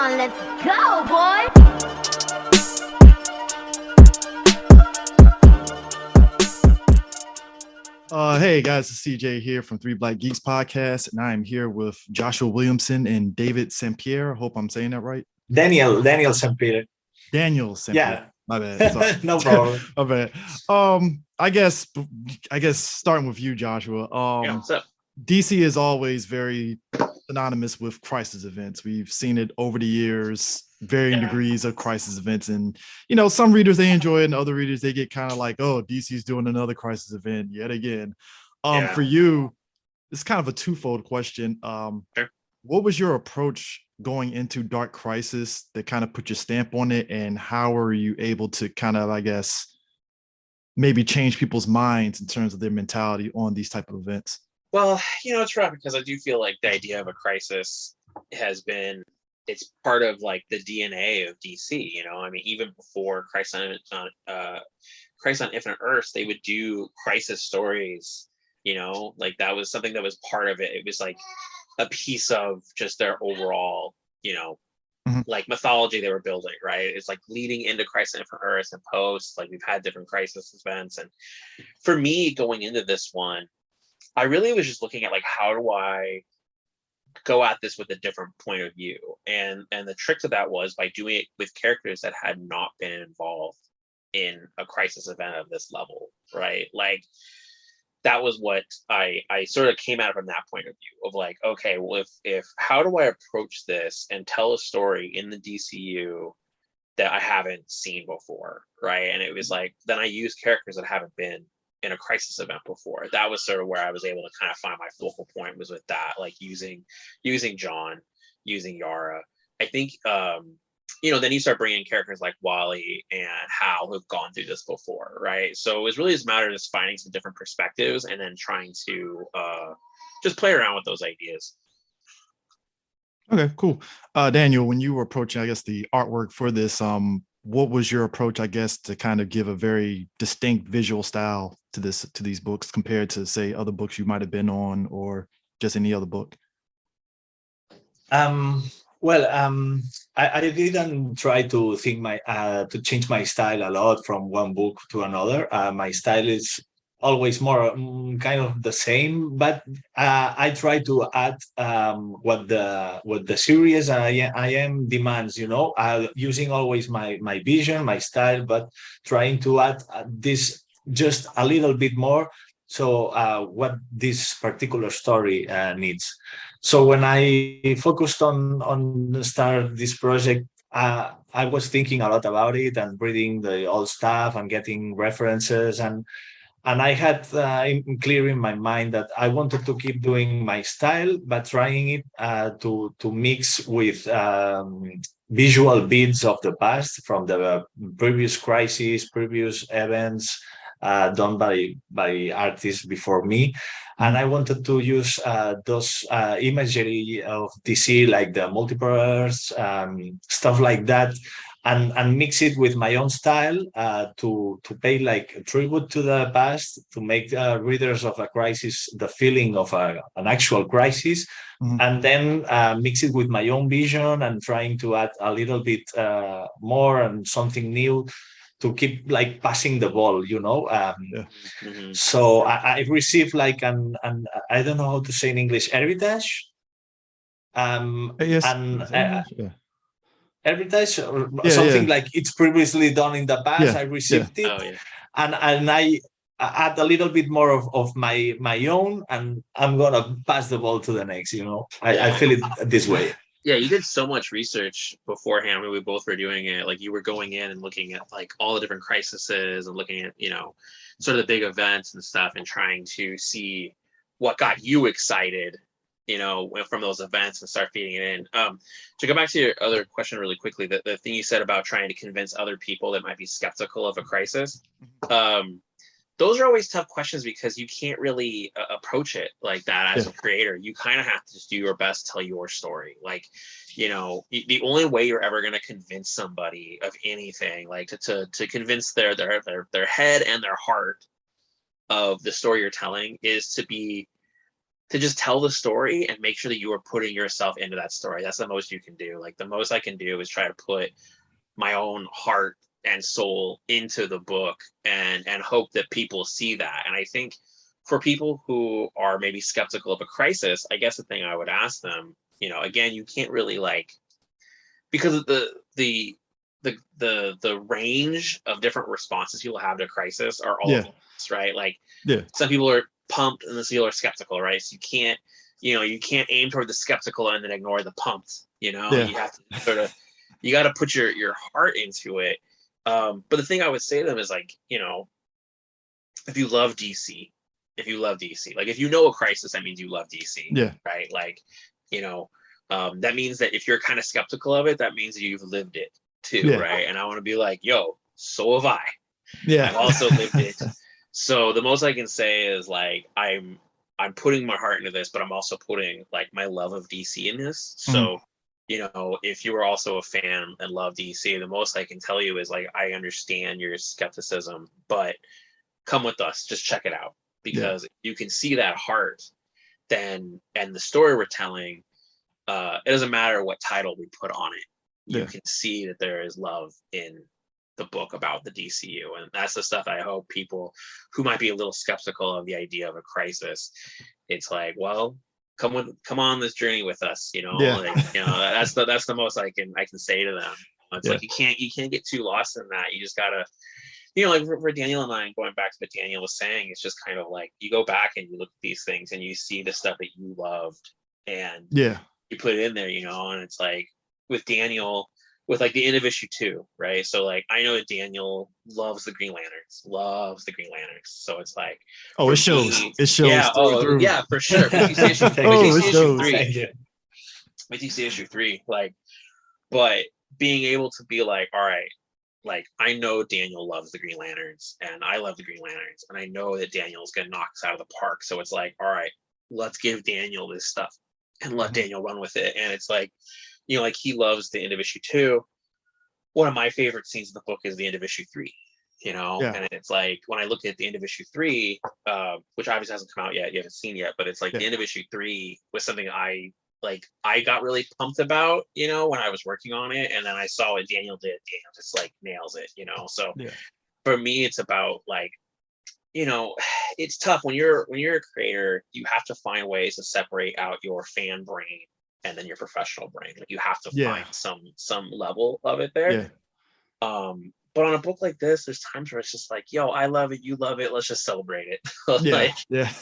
on, let's go, boy! Hey guys, it's CJ here from Three Black Geeks Podcast, and I'm here with Joshua Williamson and David Sampere. Hope I'm saying that right. Daniel Sampere. Daniel Sampere. Yeah. My bad. Sorry. No problem. My bad. I guess starting with you, Joshua. Yeah, what's up? DC is always very synonymous with crisis events. We've seen it over the years, varying degrees of crisis events. And, you know, some readers, they enjoy it, and other readers, they get kind of like, oh, DC's doing another crisis event yet again. For you, it's kind of a twofold question. Sure. What was your approach going into Dark Crisis that kind of put your stamp on it? And how are you able to kind of, I guess, maybe change people's minds in terms of their mentality on these type of events? Well, you know, it's rough because I do feel like the idea of a crisis it's part of like the DNA of DC, you know. I mean, even before Crisis on Infinite Earths, they would do crisis stories, you know, like that was something that was part of it. It was like a piece of just their overall, you know, like mythology they were building, right? It's like leading into Crisis on Infinite Earths and post, like we've had different crisis events. And for me, going into this one, I really was just looking at like, how do I go at this with a different point of view? And the trick to that was by doing it with characters that had not been involved in a crisis event of this level, right? Like that was what I sort of came at it from that point of view of like, okay, well, if how do I approach this and tell a story in the DCU that I haven't seen before, right? And it was like, then I use characters that haven't been in a crisis event before. That was sort of where I was able to kind of find my focal point, was with that, like using John, using Yara. I think, you know, then you start bringing in characters like Wally and Hal who've gone through this before, right? So it was really just a matter of just finding some different perspectives and then trying to just play around with those ideas. Okay, cool. Daniel, when you were approaching, I guess, the artwork for this, what was your approach, I guess, to kind of give a very distinct visual style to these books compared to, say, other books you might have been on or just any other book? I didn't try to think to change my style a lot from one book to another. My style is always more kind of the same, but I try to add what the series I am demands, you know, using always my vision, my style, but trying to add this just a little bit more. So what this particular story needs. So when I focused on start this project, I was thinking a lot about it and reading the old stuff and getting references, and I had clear in my mind that I wanted to keep doing my style, but trying it to mix with visual bits of the past from the previous crises, previous events done by artists before me. And I wanted to use those imagery of DC, like the multiverse, stuff like that, and mix it with my own style to pay like a tribute to the past, to make readers of a crisis the feeling of an actual crisis, and then mix it with my own vision and trying to add a little bit more and something new to keep like passing the ball, you know. So I received like an I don't know how to say in English, heritage. Yes. Heritage or something like it's previously done in the past. I received it, and I add a little bit more of my own, and I'm gonna pass the ball to the next. You know, I feel it this way. Yeah, you did so much research beforehand when we both were doing it. Like you were going in and looking at like all the different crises and looking at, you know, sort of the big events and stuff and trying to see what got you excited, you know, from those events and start feeding it in. To go back to your other question really quickly, the thing you said about trying to convince other people that might be skeptical of a crisis. Those are always tough questions because you can't really approach it like that as a creator. You kind of have to just do your best, tell your story. Like, you know, the only way you're ever going to convince somebody of anything, like to convince their head and their heart of the story you're telling, is to be to just tell the story and make sure that you are putting yourself into that story. That's the most you can do. Like the most I can do is try to put my own heart and soul into the book and hope that people see that. And I think for people who are maybe skeptical of a crisis, I guess the thing I would ask them, you know, again, you can't really like, because of the range of different responses people have to crisis are all of us, right? Like some people are pumped and some people are skeptical, right? So you can't aim toward the skeptical and then ignore the pumped, you know. You have to sort of, you got to put your heart into it. But the thing I would say to them is like, you know, if you love DC, like if you know a crisis, that means you love DC, right? Like, you know, that means that if you're kind of skeptical of it, that means that you've lived it too, right? And I want to be like, yo, so have I. I've also lived it. So the most I can say is like, I'm putting my heart into this, but I'm also putting like my love of DC in this. So, you know, if you were also a fan and love DC, the most I can tell you is like, I understand your skepticism, but come with us, just check it out, because you can see that heart then, and the story we're telling, it doesn't matter what title we put on it. You can see that there is love in the book about the DCU, and that's the stuff I hope people who might be a little skeptical of the idea of a crisis, it's like, well, come on this journey with us, you know. Like, you know, that's the most I can say to them. It's like you can't get too lost in that. You just gotta, you know, like for Daniel and I, going back to what Daniel was saying, it's just kind of like you go back and you look at these things and you see the stuff that you loved and you put it in there, you know. And it's like with Daniel, with like the end of issue 2, right? So like I know that Daniel loves the Green Lanterns. So it's like, it shows. Yeah, yeah, for sure. But you see issue 3. But you see issue 3, like, but being able to be like, all right, like I know Daniel loves the Green Lanterns and I love the Green Lanterns, and I know that Daniel's gonna knock us out of the park. So it's like, all right, let's give Daniel this stuff and let Daniel run with it. And it's like, you know, like he loves the end of issue 2. One of my favorite scenes in the book is the end of issue 3, you know. And it's like when I look at the end of issue 3, which obviously hasn't come out yet, you haven't seen yet, but it's like the end of issue 3 was something I got really pumped about, you know, when I was working on it, and then I saw what Daniel did. Daniel just like nails it, you know. So for me, it's about like, you know, it's tough when you're a creator. You have to find ways to separate out your fan brain and then your professional brain. Like you have to find some level of it there. But on a book like this, there's times where it's just like, yo, I love it, you love it, let's just celebrate it. Like,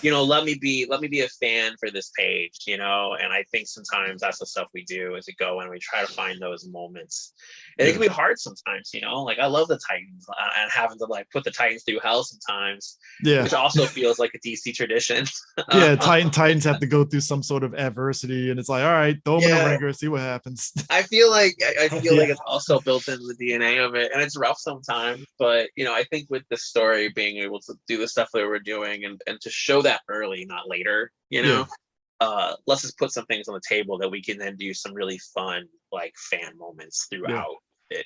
you know, let me be a fan for this page, you know. And I think sometimes that's the stuff we do, is we go and we try to find those moments. And it can be hard sometimes, you know. Like I love the Titans and having to like put the Titans through hell sometimes, which also feels like a DC tradition. Titans have to go through some sort of adversity, and it's like, all right, throw them in the ringer, see what happens. I feel like it's also built into the DNA of it, and it's rough sometimes, but you know, I think with the story, being able to do the stuff that we're doing and to show that early, not later, you know, let's just put some things on the table that we can then do some really fun like fan moments throughout it.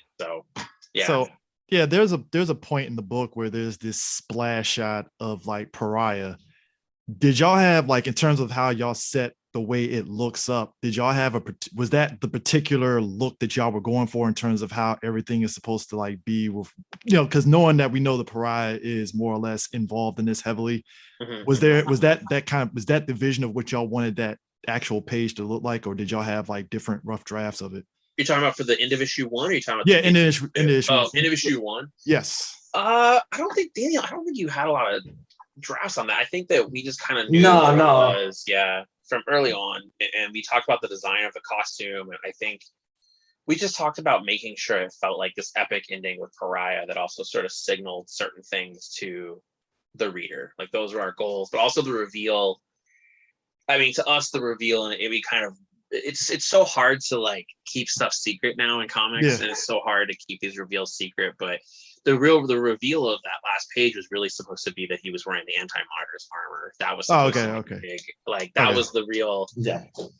So there's a point in the book where there's this splash shot of like Pariah. Did y'all have, like, in terms of how y'all set the way it looks up, did y'all have was that the particular look that y'all were going for in terms of how everything is supposed to like be with, you know, because knowing that we know the Pariah is more or less involved in this heavily, was that the vision of what y'all wanted that actual page to look like, or did y'all have like different rough drafts of it? You're talking about for the end of issue 1, or you're talking about end of issue 1? Yes. I don't think you had a lot of drafts on that. I think that we just kind of knew it was from early on, and we talked about the design of the costume, and I think we just talked about making sure it felt like this epic ending with Pariah that also sort of signaled certain things to the reader. Like those were our goals, but also the reveal. I mean, to us, the reveal, and we kind of, it's so hard to like keep stuff secret now in comics, and it's so hard to keep these reveals secret, but the reveal of that last page was really supposed to be that he was wearing the anti-monitor's armor. That was big. Like that was the real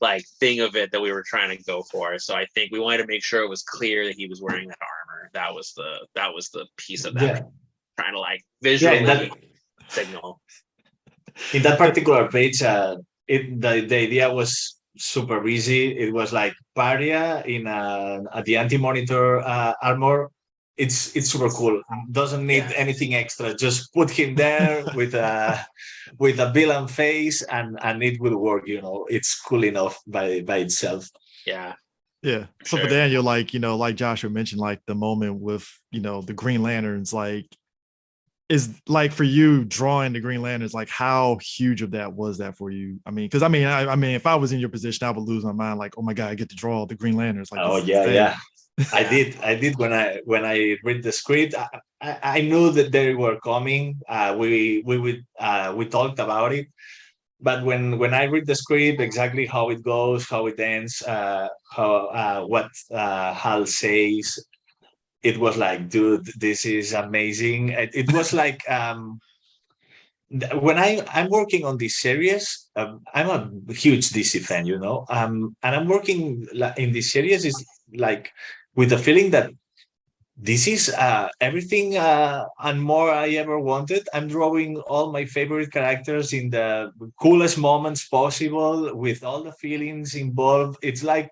like thing of it that we were trying to go for. So I think we wanted to make sure it was clear that he was wearing that armor. That was the piece of that trying to like visually signal. In that particular page, the idea was super easy. It was like Paria in the anti-monitor armor. It's super cool. Doesn't need anything extra. Just put him there with a villain face, and it will work. It's cool enough by itself. Yeah. Yeah. So for Sure. Daniel, like, like Joshua mentioned, like the moment with, the Green Lanterns, like, is like for you drawing the Green Lanterns, like how huge of that was that for you? I mean, because I mean, if I was in your position, I would lose my mind. Like, oh my god, I get to draw the Green Lanterns. Like, Oh this is yeah, insane. yeah. I did when I read the script. I knew that they were coming. We talked about it, but when I read the script, exactly how it goes, how it ends, what Hal says, it was like, dude, this is amazing. It was like when I'm working on this series, I'm a huge DC fan, and I'm working in this series is like with the feeling that this is everything and more I ever wanted. I'm drawing all my favorite characters in the coolest moments possible with all the feelings involved. It's like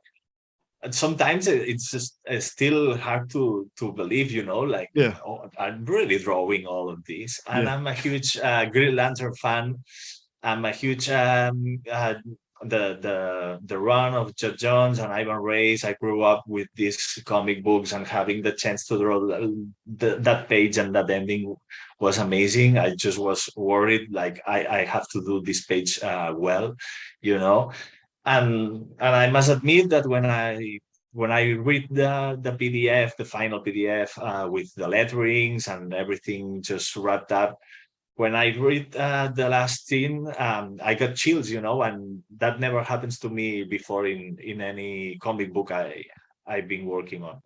sometimes it's just still hard to believe, like, Yeah. oh, I'm really drawing all of this. And Yeah. I'm a huge Green Lantern fan. I'm a huge the run of Jeff Jones and Ivan Reis. I grew up with these comic books, and having the chance to draw that page and that ending was amazing. I just was worried, like I have to do this page well, you know and I must admit that when I read the PDF, the final PDF with the letterings and everything just wrapped up, when I read the last scene, I got chills, and that never happens to me before in any comic book I've been working on.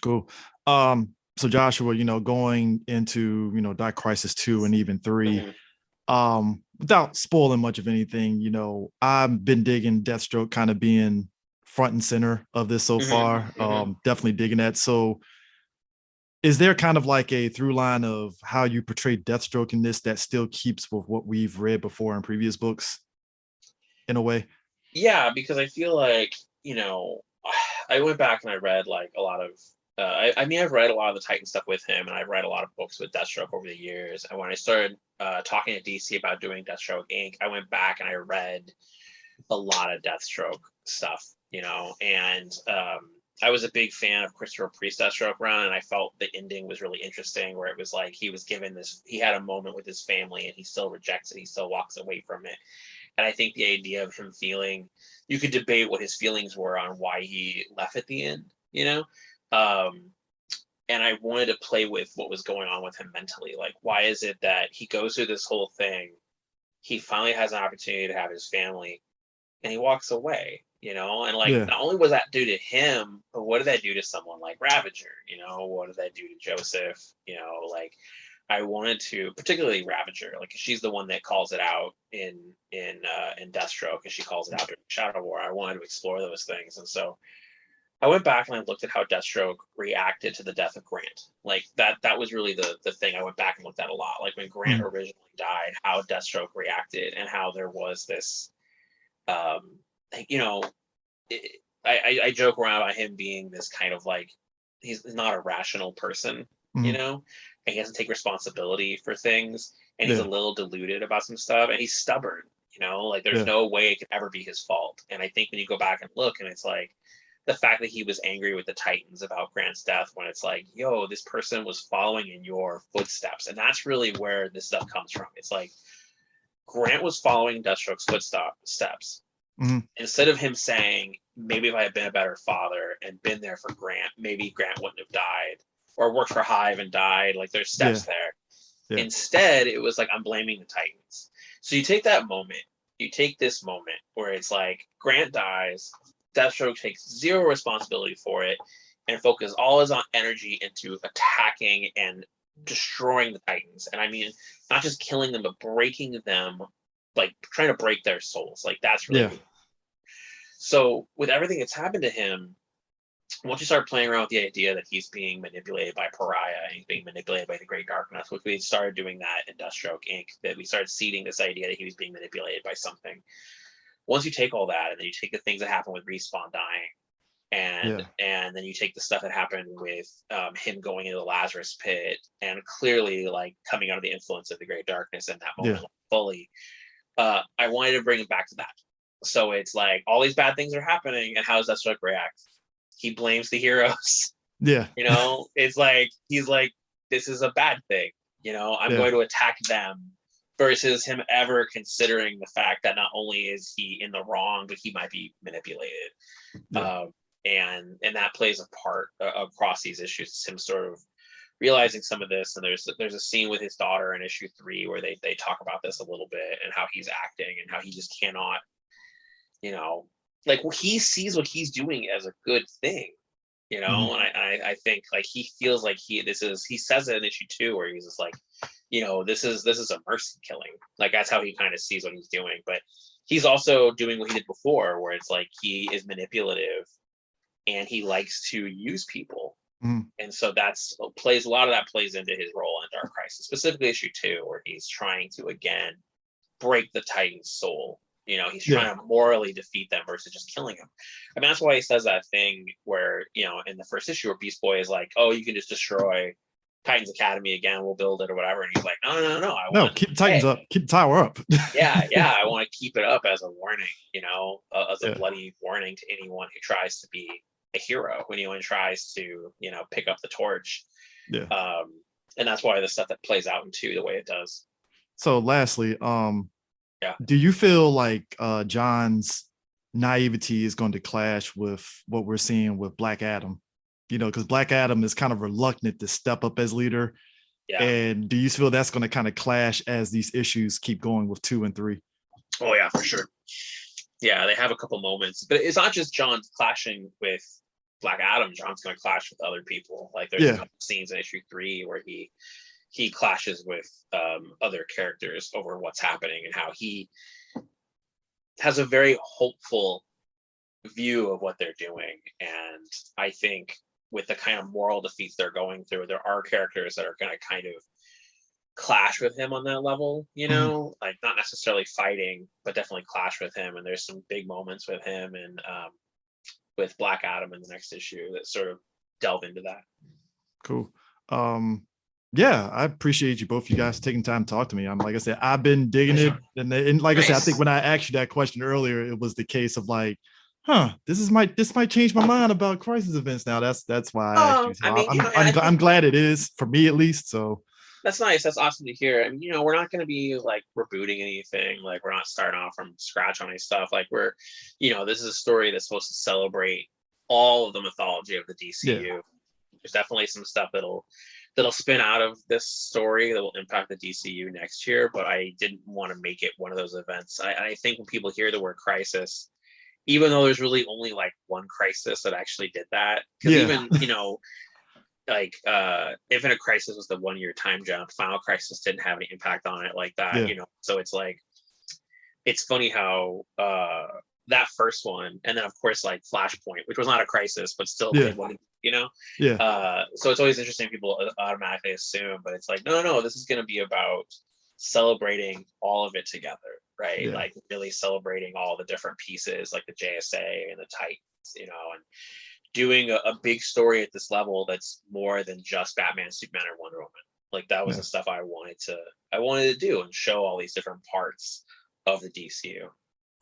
Cool. So Joshua, going into, Dark Crisis 2 and even 3, without spoiling much of anything, I've been digging Deathstroke kind of being front and center of this so far. Definitely digging that. So is there kind of like a through line of how you portray Deathstroke in this that still keeps with what we've read before in previous books in a way? Yeah, because I feel like, I went back and I read like a lot of I mean, I've read a lot of the Titan stuff with him, and I've read a lot of books with Deathstroke over the years. And when I started talking to DC about doing Deathstroke Inc., I went back and I read a lot of Deathstroke stuff, and I was a big fan of Christopher Priest's Deathstroke run, and I felt the ending was really interesting, where it was like he was given this, he had a moment with his family, and he still rejects it, he still walks away from it. And I think the idea of him feeling, you could debate what his feelings were on why he left at the end, and I wanted to play with what was going on with him mentally. Like, why is it that he goes through this whole thing, he finally has an opportunity to have his family, and he walks away, and like, not only was that due to him, but what did that do to someone like Ravager? What did that do to Joseph? Like, I wanted to, particularly Ravager, like, she's the one that calls it out in Deathstroke, and she calls it out during Shadow War. I wanted to explore those things, and so I went back and I looked at how Deathstroke reacted to the death of Grant. Like, that was really the thing I went back and looked at a lot. Like, when Grant originally died, how Deathstroke reacted, and how there was this, I joke around about him being this kind of like, he's not a rational person, and he doesn't take responsibility for things, and he's a little deluded about some stuff, and he's stubborn, like there's no way it could ever be his fault. And I think when you go back and look, and it's like, the fact that he was angry with the Titans about Grant's death, when it's like, yo, this person was following in your footsteps. And that's really where this stuff comes from. It's like, Grant was following Deathstroke's footsteps. Instead of him saying, maybe if I had been a better father and been there for Grant, maybe Grant wouldn't have died, or worked for Hive and died. Like, there's steps there. Instead, it was like, I'm blaming the Titans. So you take that moment, you take this moment where it's like, Grant dies, Deathstroke takes zero responsibility for it, and focus all his energy into attacking and destroying the Titans. And I mean, not just killing them, but breaking them, like trying to break their souls. Like, that's really good. So with everything that's happened to him, once you start playing around with the idea that he's being manipulated by Pariah, and he's being manipulated by the Great Darkness, which we started doing that in Deathstroke Inc., that we started seeding this idea that he was being manipulated by something. once you take all that, and then you take the things that happen with Respawn dying, and then you take the stuff that happened with him going into the Lazarus pit, and clearly like coming out of the influence of the Great Darkness in that moment fully, I wanted to bring it back to that. So it's like all these bad things are happening, and how does that Deathstroke react? He blames the heroes. Yeah. You know, it's like he's like, this is a bad thing. You know, I'm going to attack them, versus him ever considering the fact that not only is he in the wrong, but he might be manipulated. And that plays a part across these issues. It's him sort of realizing some of this, and there's a scene with his daughter in issue 3 where they talk about this a little bit, and how he's acting and how he just cannot, you know, like he sees what he's doing as a good thing, you know. And I think like he feels like he says it in issue 2 where he's just like, you know, this is a mercy killing. Like that's how he kind of sees what he's doing. But he's also doing what he did before, where it's like he is manipulative and he likes to use people. And so a lot of that plays into his role in Dark Crisis, specifically issue 2, where he's trying to again break the Titan's soul. You know, he's trying to morally defeat them versus just killing him. I mean, that's why he says that thing where, you know, in the first issue where Beast Boy is like, oh, you can just destroy Titans Academy again, we'll build it or whatever. And he's like, no, keep the Titans up, keep the tower up. I want to keep it up as a warning, you know, as a bloody warning to anyone who tries to be a hero, when anyone tries to, you know, pick up the torch. And that's why the stuff that plays out in 2 the way it does. So lastly, do you feel like John's naivety is going to clash with what we're seeing with Black Adam? You know, because Black Adam is kind of reluctant to step up as leader. And do you feel that's going to kind of clash as these issues keep going with 2 and 3? Oh yeah, for sure. Yeah, they have a couple moments, but it's not just John clashing with Black Adam. John's going to clash with other people. Like there's a couple scenes in issue 3 where he clashes with other characters over what's happening, and how he has a very hopeful view of what they're doing. And I think with the kind of moral defeats they're going through, there are characters that are going to kind of clash with him on that level, you know, like not necessarily fighting, but definitely clash with him. And there's some big moments with him and with Black Adam in the next issue that sort of delve into that. Cool. Yeah, I appreciate you both, you guys, taking time to talk to me. Like I said, I've been digging it, and like I said, I think when I asked you that question earlier, it was the case of like, this might change my mind about crisis events now. That's why I asked you. So I'm glad it is, for me at least. So that's nice. That's awesome to hear. I mean, you know, we're not going to be like rebooting anything. Like we're not starting off from scratch on any stuff. Like we're, you know, this is a story that's supposed to celebrate all of the mythology of the DCU. There's definitely some stuff that'll spin out of this story that will impact the DCU next year, but I didn't want to make it one of those events. I think when people hear the word crisis, even though there's really only like one crisis that actually did that, because even, you know, like Infinite Crisis was the 1 year time jump, Final Crisis didn't have any impact on it like that, you know. So it's like, it's funny how that first one, and then of course like Flashpoint, which was not a crisis but still one, you know. So it's always interesting, people automatically assume, but it's like no, this is going to be about celebrating all of it together, right? Like really celebrating all the different pieces, like the JSA and the Titans, you know, and doing a big story at this level that's more than just Batman, Superman, or Wonder Woman. Like that was the stuff I wanted to do, and show all these different parts of the DCU.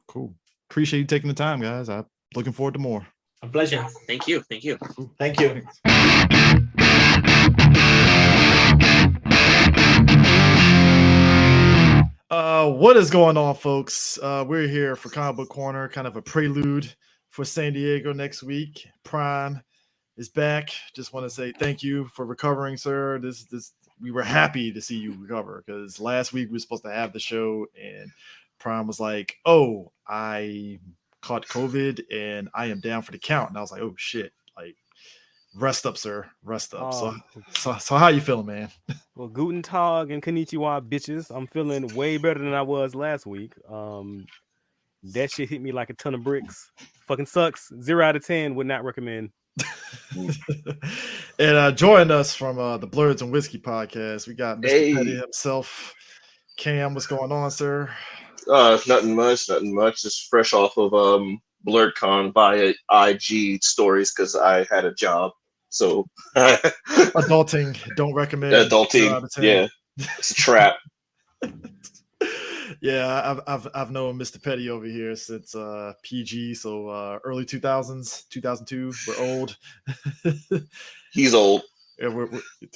Cool. Appreciate you taking the time, guys. I'm looking forward to more. A pleasure. Yeah, thank you. Cool. Thank you. What is going on, folks? We're here for Comic Book Corner, kind of a prelude for San Diego next week. Prime is back. Just want to say thank you for recovering, sir. We were happy to see you recover, because last week we were supposed to have the show and Prime was like, "Oh, I caught COVID and I am down for the count." And I was like, "Oh shit! Like, rest up, sir. Rest up." So how you feeling, man? Well, guten tag and konnichiwa, bitches. I'm feeling way better than I was last week. That shit hit me like a ton of bricks. Fucking sucks. 0 out of 10. Would not recommend. And join us from the Blerd Whiskey podcast. We got Mr. Petty himself. Cam, what's going on, sir? Nothing much. Just fresh off of BlerdCon via IG stories because I had a job. So Adulting, don't recommend. 0 adulting, out of 10. yeah, it's a trap. Yeah, I've known Mr. Petty over here since PG, so early 2000s, 2002. We're old. He's old. Yeah, we're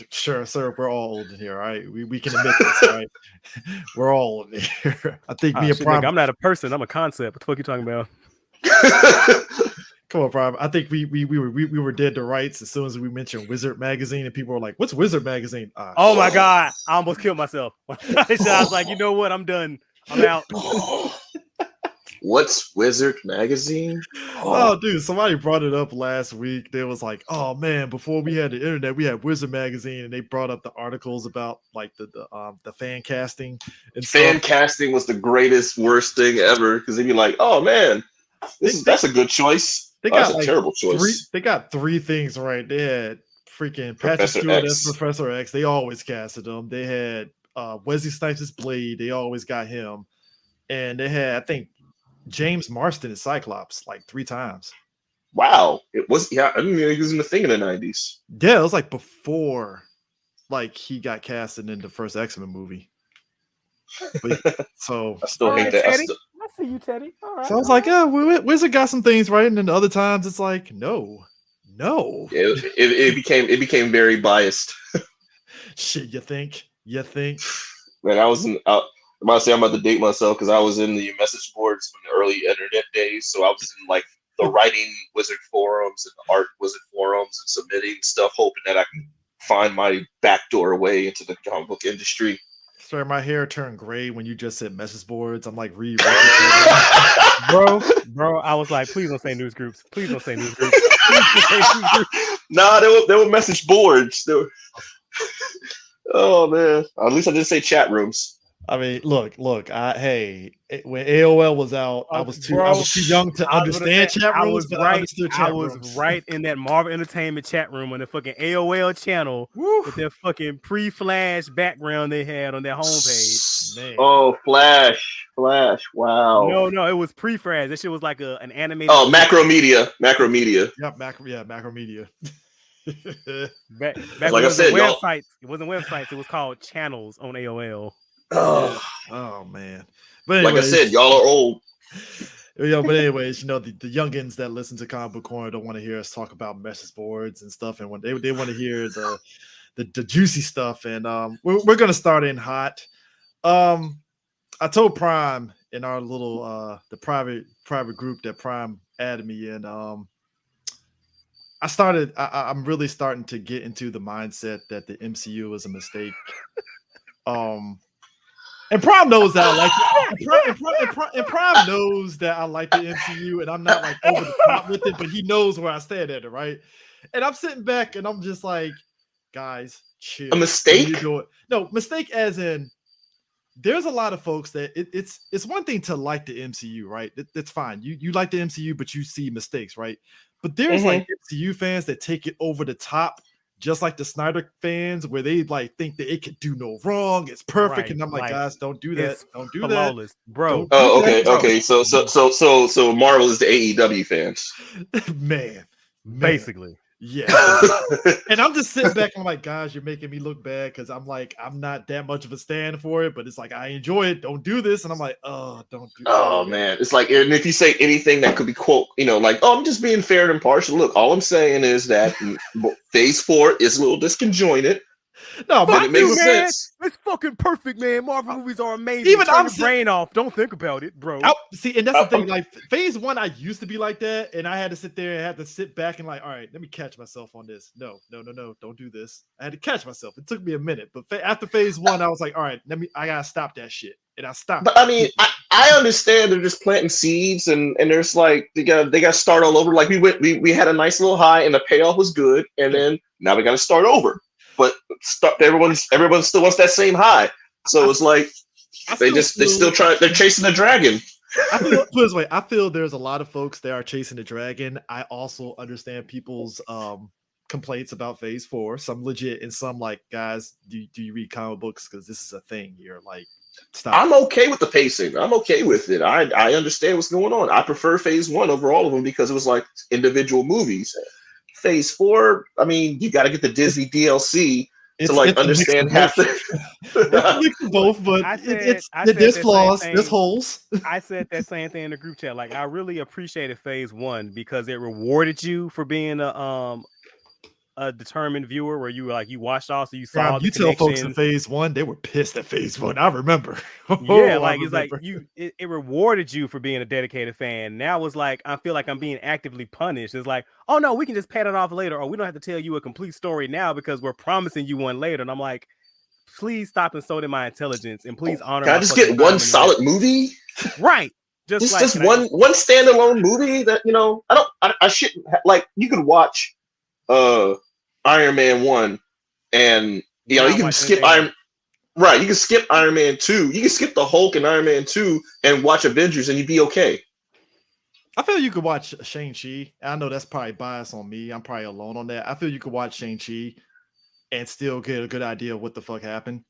sure, sir. We're all old in here, all right? We can admit this, right? We're all old in here. I think me and Shit, Prime. nigga, I'm not a person. I'm a concept. What the fuck you talking about? Come on, Prime. I think we were dead to rights as soon as we mentioned Wizard Magazine, and people were like, "What's Wizard Magazine?" Oh my god, I almost killed myself. I was like, you know what? I'm done. I'm out. What's Wizard Magazine? Oh, dude, somebody brought it up last week. They was like, "Oh man, before we had the internet, we had Wizard Magazine," and they brought up the articles about like the fan casting and Fan stuff. casting was the greatest, worst thing ever because they'd be like, "Oh man, that's a good choice. That's a terrible choice." They got 3 things right. They had freaking Patrick Professor Stewart X. as Professor X. They always casted him. They had Wesley Snipes as Blade. They always got him, and they had, I think, James Marston as Cyclops like 3 times. Wow, it was. Yeah, I didn't know he was in the thing in the 90s. Yeah, it was like before, like he got casted in the first X-Men movie. But, so I still hate that. Teddy. I see you, Teddy. All right. So I was like, yeah, Wizard got some things right, and then other times it's like, no. It became very biased. Shit, you think? Man, I'm about to say I'm about to date myself because I was in the message boards from the early internet days. So I was in like the writing wizard forums and the art wizard forums and submitting stuff, hoping that I can find my backdoor way into the comic book industry. Sorry, my hair turned gray when you just said message boards. I'm like, bro. I was like, please don't say news groups. Please don't say news groups. Nah, there were message boards. Oh man, at least I didn't say chat rooms. I mean, look. When AOL was out, I was too young to understand chat rooms. I was right in that Marvel Entertainment chat room on the fucking AOL channel with their fucking pre-flash background they had on their homepage. Man. Oh, Flash! Wow. No, it was pre-flash. That shit was like an animated. Oh, Macromedia. Yep, Macromedia. Back like I said, websites. It wasn't websites. It was called channels on AOL. Oh man. But anyways, like I said, y'all are old. Yeah, but anyways, the youngins that listen to Comic Book Corner don't want to hear us talk about message boards and stuff, and when they want to hear the juicy stuff, and we're gonna start in hot. I told Prime in our little the private group that Prime added me in. I'm really starting to get into the mindset that the MCU is a mistake. And Prime knows that I like it. And Prime knows that I like the MCU, and I'm not like over the top with it, but he knows where I stand at it, right? And I'm sitting back and I'm just like, guys, chill. A mistake? No, mistake as in there's a lot of folks that it's one thing to like the MCU, right? That's fine. You like the MCU, but you see mistakes, right? But there's like MCU fans that take it over the top, just like the Snyder fans, where they like think that it could do no wrong, it's perfect, Right, and I'm like, guys, don't do that, don't do flawless, that, bro. Oh, okay. So Marvel is the AEW fans, man, basically. Yeah. And I'm just sitting back and I'm like, guys, you're making me look bad because I'm like, I'm not that much of a stand for it, but it's like I enjoy it. Don't do this. And I'm like, oh, don't do Oh man. It's like, and if you say anything that could be quote, like, oh, I'm just being fair and impartial. Look, all I'm saying is that phase 4 is a little disconjointed. No, but it makes sense. It's fucking perfect, man. Marvel movies are amazing. Even Turn your brain off. Don't think about it, bro. See, and that's the thing. Like phase 1, I used to be like that, and I had to sit there and had to sit back and like, all right, let me catch myself on this. No, don't do this. I had to catch myself. It took me a minute, but after phase 1, I was like, all right, I gotta stop that shit, and I stopped. But I mean, I understand they're just planting seeds, and there's like they got to start all over. Like we had a nice little high, and the payoff was good, and then now we got to start over. But everyone still wants that same high. So it's like they're chasing the dragon. Put it this way, I feel there's a lot of folks that are chasing the dragon. I also understand people's complaints about phase 4, some legit and some like, guys, do you read comic books? Because this is a thing here. Like, Stop. I'm okay with the pacing. I'm okay with it. I understand what's going on. I prefer Phase 1 over all of them because it was like individual movies. Phase 4, I mean, you got to get the Disney DLC to like understand half the. It's a mix of both, but there's flaws, there's holes. I said that same thing in the group chat. Like, I really appreciated Phase 1 because it rewarded you for being a determined viewer, where you were like, you watched all, so you saw the you tell folks in connections. Phase 1, they were pissed at Phase 1. I remember. Yeah, like it's like it rewarded you for being a dedicated fan. Now it's like I feel like I'm being actively punished. It's like, oh no, we can just pat it off later, or we don't have to tell you a complete story now because we're promising you one later. And I'm like, please stop insulting my intelligence and please honor. Can I just get one solid movie? Right. Just one standalone movie that, you know, I shouldn't like. You could watch Iron Man 1 and you know you can skip Iron. Right, you can skip Iron Man 2. You can skip the Hulk and Iron Man 2 and watch Avengers and you'd be okay. I feel you could watch Shang-Chi. I know that's probably bias on me. I'm probably alone on that. I feel you could watch Shang-Chi and still get a good idea of what the fuck happened.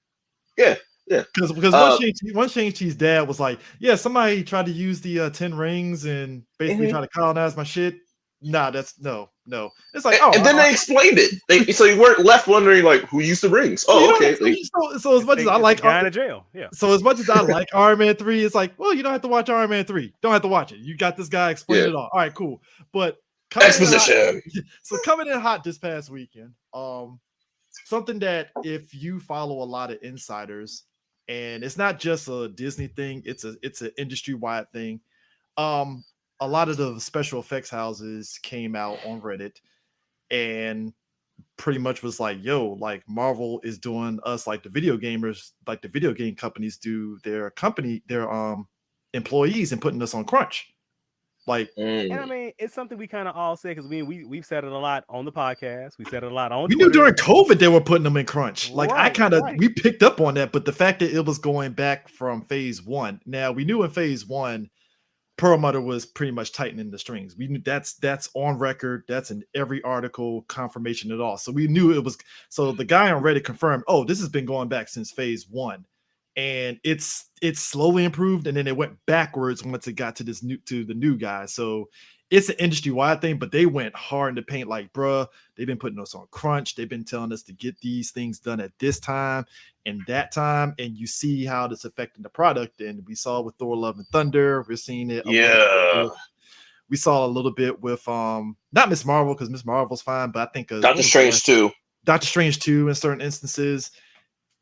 Yeah. Because once Shang-Chi's dad was like, yeah, somebody tried to use the 10 rings and basically try to colonize my shit. Nah, that's no. It's like, and then they explained it. So you weren't left wondering like who used the rings. Oh, okay. So as much as I like guy in jail, yeah. So as much as I like Iron Man 3, it's like, well, you don't have to watch Iron Man 3. Don't have to watch it. You got this guy explain it all. All right, cool. But exposition. Coming in hot this past weekend. Something that if you follow a lot of insiders, and it's not just a Disney thing, it's an industry-wide thing. A lot of the special effects houses came out on Reddit and pretty much was like, yo, like Marvel is doing us like the video gamers, like the video game companies do their employees and putting us on crunch. Like, and I mean, it's something we kind of all say because we've said it a lot on the podcast. We said it a lot on. We knew during COVID they were putting them in crunch. Like, we picked up on that, but the fact that it was going back from Phase 1. Now we knew in Phase 1. Perlmutter was pretty much tightening the strings. We knew that's on record. That's in every article, confirmation at all. So we knew it was. So the guy on Reddit confirmed, oh, this has been going back since Phase 1, and it's slowly improved, and then it went backwards once it got to the new guy. So it's an industry-wide thing, but they went hard in the paint. Like, bruh, they've been putting us on crunch. They've been telling us to get these things done at this time and that time, and you see how it's affecting the product. And we saw with Thor: Love and Thunder, we're seeing it. We saw a little bit with not Miss Marvel, because Miss Marvel's fine, but I think Doctor Strange 2 in certain instances.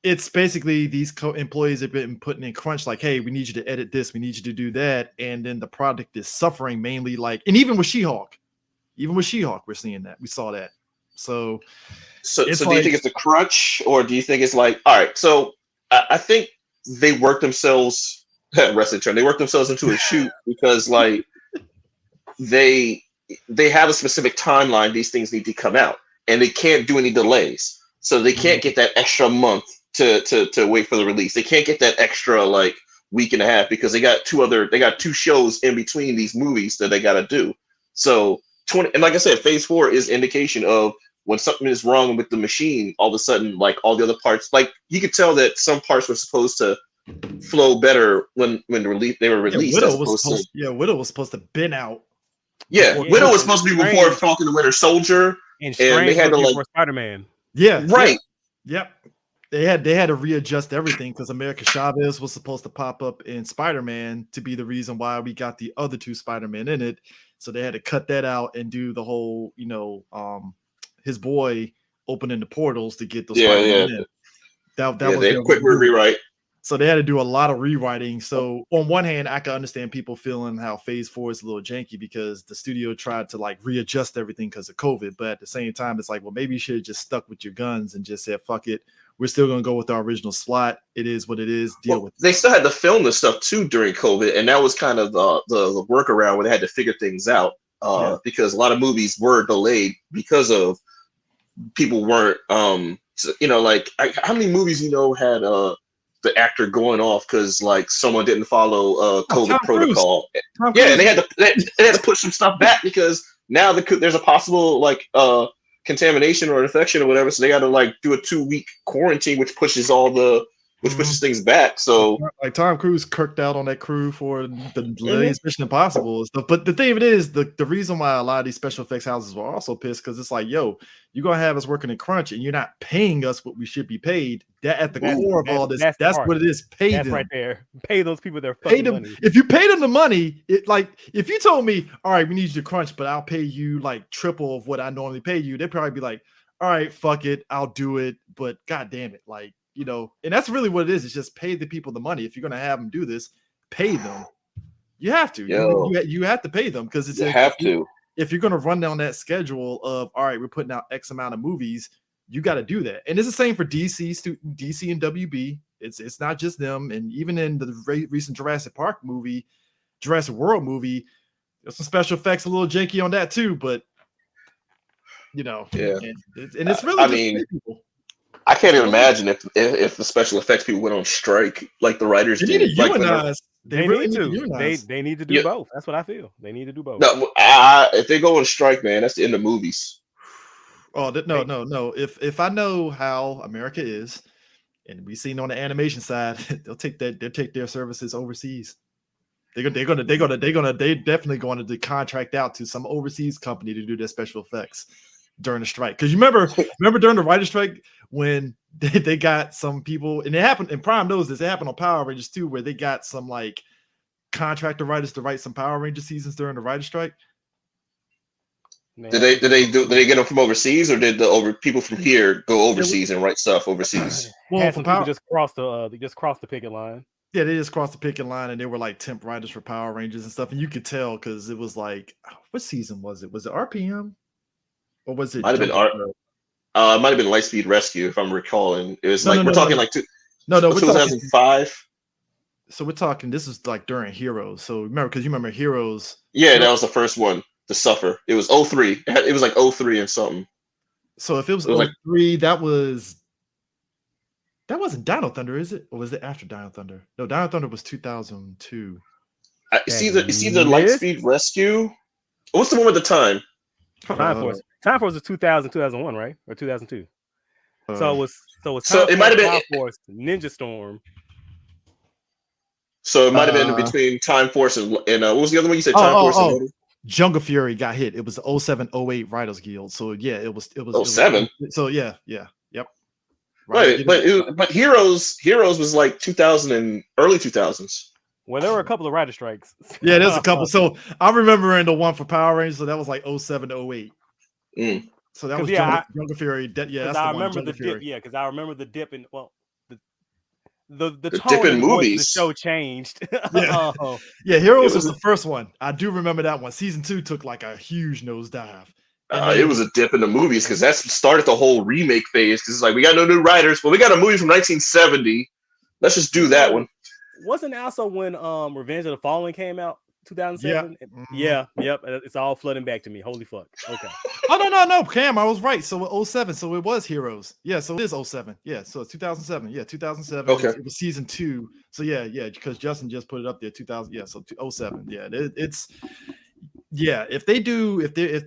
It's basically these employees have been putting in crunch, like, hey, we need you to edit this, we need you to do that, and then the product is suffering mainly, like, and even with She-Hulk, we're seeing that. We saw that. So do you think it's a crunch, or do you think it's like, all right? So I think they worked themselves wrestling term. They worked themselves into a shoot because like they have a specific timeline. These things need to come out, and they can't do any delays. So they can't get that extra month to wait for the release. They can't get that extra like week and a half because they got two shows in between these movies that they got to do. So and like I said, Phase 4 is indication of when something is wrong with the machine. All of a sudden, like all the other parts, like you could tell that some parts were supposed to flow better when they were released. Widow was supposed to bin out. Yeah, Widow was supposed to be before Falcon the Winter Soldier, and they had to like Spider-Man. Yeah, right. Yep. They had to readjust everything because America Chavez was supposed to pop up in Spider-Man to be the reason why we got the other two Spider-Man in it. So they had to cut that out and do the whole, his boy opening the portals to get those Spider-Man in. That was a quick rewrite. So they had to do a lot of rewriting. So on one hand, I can understand people feeling how Phase 4 is a little janky because the studio tried to like readjust everything because of COVID. But at the same time, it's like, well, maybe you should have just stuck with your guns and just said, fuck it. We're still going to go with our original slot. It is what it is. Deal with it. They still had to film this stuff too during COVID. And that was kind of the workaround where they had to figure things out because a lot of movies were delayed because of people weren't, like how many movies, had the actor going off because like someone didn't follow COVID protocol. And they had to push some stuff back because now there's a possible like contamination or infection or whatever. So they got to like do a 2-week quarantine, which pushes all the which pushes things back. So like Tom Cruise kirked out on that crew for the latest Mission Impossible and stuff. But the thing of it is, the reason why a lot of these special effects houses were also pissed because it's like, yo, you're gonna have us working in crunch and you're not paying us what we should be paid. That at the core of all this, that's what it is. Pay them right there. Pay those people their fucking money. If you pay them the money, it like if you told me, all right, we need you to crunch, but I'll pay you like triple of what I normally pay you, they'd probably be like, all right, fuck it, I'll do it. But god damn it, like. You know, and that's really what it is. It's just pay the people the money. If you're gonna have them do this, pay them. You have to. You have to pay them because it's if you're gonna run down that schedule of all right, we're putting out X amount of movies, you got to do that. And it's the same for DC and WB. It's not just them. And even in the recent Jurassic World movie, there's some special effects a little janky on that too. But you know, and it's really people. I can't even imagine if the special effects people went on strike like the writers did. They really need to. They need to do both. That's what I feel. They need to do both. No, if they go on strike, man, that's the end of movies. Oh no! If I know how America is, and we've seen on the animation side, they'll take their services overseas. They're definitely going to contract out to some overseas company to do their special effects during the strike. Because you remember during the writer's strike when they got some people, and it happened, and Prime knows this, it happened on Power Rangers too, where they got some like contractor writers to write some Power Ranger seasons during the writer's strike. Man. Did they get them from overseas, or did people from here go overseas and write stuff overseas? Well, some people just crossed the picket line. Yeah, they just crossed the picket line, and they were like temp writers for Power Rangers and stuff, and you could tell because it was like, what season was it? Was it RPM? Or was it? Might have been it might have been Lightspeed Rescue, if I'm recalling. It was we're talking 2005. So we're talking. This is like during Heroes. So remember, because you remember Heroes. Yeah, that was the first one to suffer. It was 03. It was like 03 and something. So if it was 03, that wasn't Dino Thunder, is it? Or was it after Dino Thunder? No, Dino Thunder was 2002. It's either Lightspeed Rescue. What's the one with the time? Time Force was 2000, 2001, right? Or 2002. So it might have been Time Force, Ninja Storm. So it might have been between Time Force and what was the other one you said? Time Force and Jungle Fury got hit. It was the 07-08 Writers Guild. So yeah, it was 07. So yeah. Yep. Right, but Heroes was like 2000 and early 2000s. Well, there were a couple of writer strikes. Yeah, there's a couple. So I remember in the one for Power Rangers, so that was like 07-08. So that was Jungle Fury. That's I remember the dip. Yeah, because I remember the dip in the tone dip in movies. The show changed. Yeah, Heroes was the first one. I do remember that one. Season 2 took like a huge nosedive. It was a dip in the movies because that started the whole remake phase. Because it's like we got no new writers. Well, we got a movie from 1970. Let's just do that one. Wasn't also when Revenge of the Fallen came out? 2007. Yeah. Yep. It's all flooding back to me. Holy fuck. Okay. No, Cam, I was right. So 07. So it was Heroes. Yeah. So it is 07. Yeah. So it's 2007. Yeah, 2007. Okay. It was season 2. So yeah. Because Justin just put it up there. 2000. Yeah. So 07. Yeah. It's if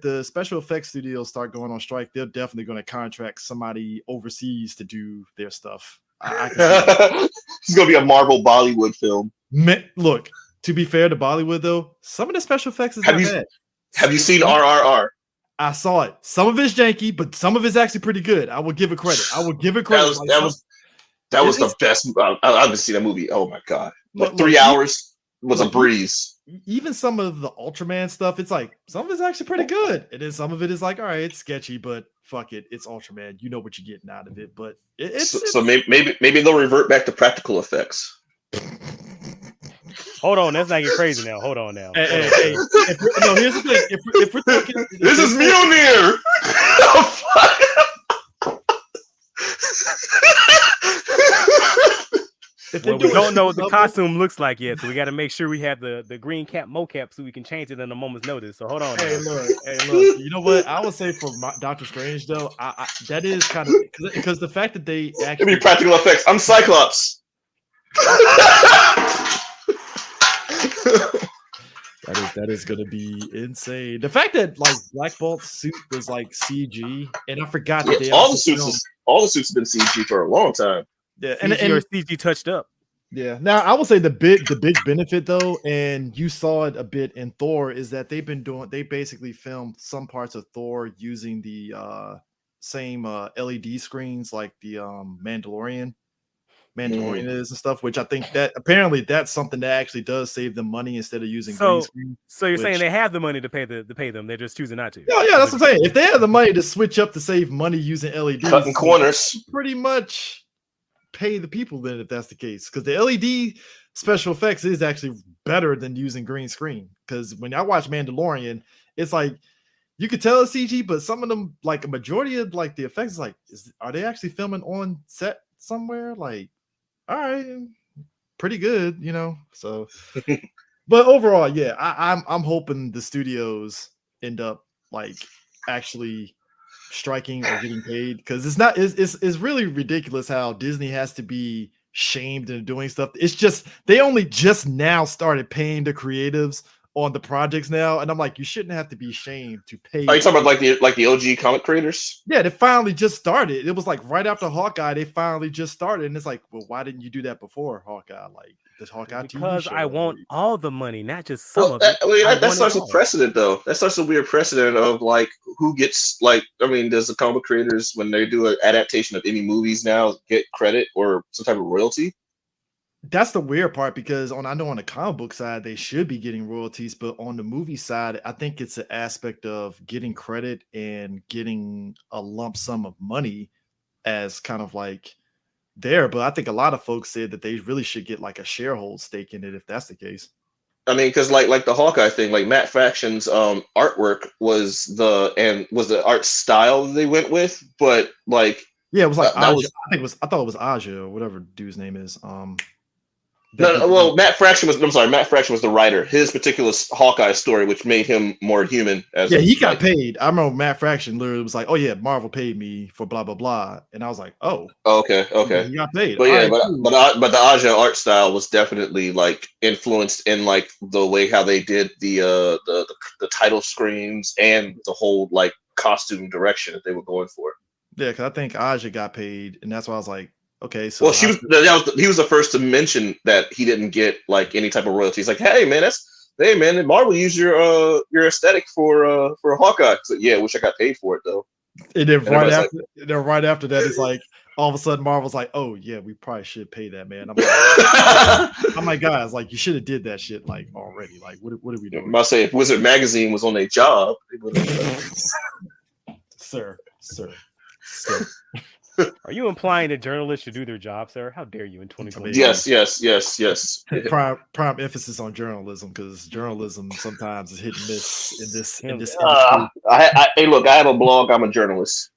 the special effects studios start going on strike, they're definitely going to contract somebody overseas to do their stuff. It's gonna be a Marvel Bollywood film. Look. To be fair to Bollywood, though, some of the special effects is not bad. Have you seen RRR? I saw it. Some of it's janky, but some of it's actually pretty good. I will give it credit. That was the best. I haven't seen that movie. Oh my god! 3 hours was a breeze. Even some of the Ultraman stuff, it's like some of it's actually pretty good, and then some of it is like, all right, it's sketchy, but fuck it, it's Ultraman. You know what you're getting out of it. But maybe they'll revert back to practical effects. Hold on, that's not getting crazy now. Hold on now. Hey, here's the thing. If we're talking, this is Mjolnir. We don't know what the costume looks like yet, so we got to make sure we have the green cap mocap so we can change it in a moment's notice. So hold on. Hey, look. You know what? I would say for Doctor Strange though, I that is kind of because the fact that they actually be practical effects. I'm Cyclops. That is gonna be insane. The fact that like Black Bolt's suit was like CG, and I forgot that all the suits have been CG for a long time. Yeah, CG or CG touched up. Yeah. Now I will say the big benefit though, and you saw it a bit in Thor, is that they basically filmed some parts of Thor using the same LED screens like the Mandalorian is and stuff, which I think that apparently that's something that actually does save them money instead of using green screen. So you're saying they have the money to pay them, they're just choosing not to. Yeah, that's what I'm saying. If they had the money to switch up to save money using LEDs, cutting corners, pretty much pay the people then if that's the case, because the LED special effects is actually better than using green screen. Because when I watch Mandalorian, it's like you could tell it's CG, but some of them, like a majority of like the effects, like are they actually filming on set somewhere? Like, all right, pretty good, you know. So, but overall, yeah, I'm hoping the studios end up like actually striking or getting paid, because it's really ridiculous how Disney has to be shamed into doing stuff. It's just they only just now started paying the creatives on the projects now, and I'm like, you shouldn't have to be shamed to pay. Are you talking about like the OG comic creators? Yeah, they finally just started. It was like right after Hawkeye, they finally just started, and it's like, well, why didn't you do that before Hawkeye? Like this Hawkeye because TV show. I want all the money, not just some of it. That starts a precedent, though. That starts a weird precedent of like who gets like. I mean, does the comic creators, when they do an adaptation of any movies now, get credit or some type of royalty? That's the weird part, because I know on the comic book side they should be getting royalties, but on the movie side, I think it's an aspect of getting credit and getting a lump sum of money as kind of like there. But I think a lot of folks said that they really should get like a sharehold stake in it if that's the case. I mean, because like the Hawkeye thing, like Matt Fraction's artwork was the art style they went with, but like yeah, it was like I thought it was Aja or whatever dude's name is. Matt Fraction was the writer. His particular Hawkeye story, which made him more human. He got paid. I remember Matt Fraction literally was like, "Oh yeah, Marvel paid me for blah blah blah," and I was like, "Oh, okay, he got paid." But yeah, but the Aja art style was definitely like influenced in like the way how they did the title screens and the whole like costume direction that they were going for. Yeah, because I think Aja got paid, and that's why I was like, okay, so well, he was the first to mention that he didn't get like any type of royalties. Like, hey man, Marvel used your aesthetic for Hawkeye. So, yeah, I wish I got paid for it though. And then right after that, it's like all of a sudden Marvel's like, oh yeah, we probably should pay that man. I'm like, guys, like you should have did that shit like already. Like, what are we doing? I'm about to say, if Wizard Magazine was on a job, sir. Are you implying that journalists should do their job, sir? How dare you in 2020? Yes. Prime emphasis on journalism, because journalism sometimes is hit and miss in this industry. Hey, look, I have a blog. I'm a journalist.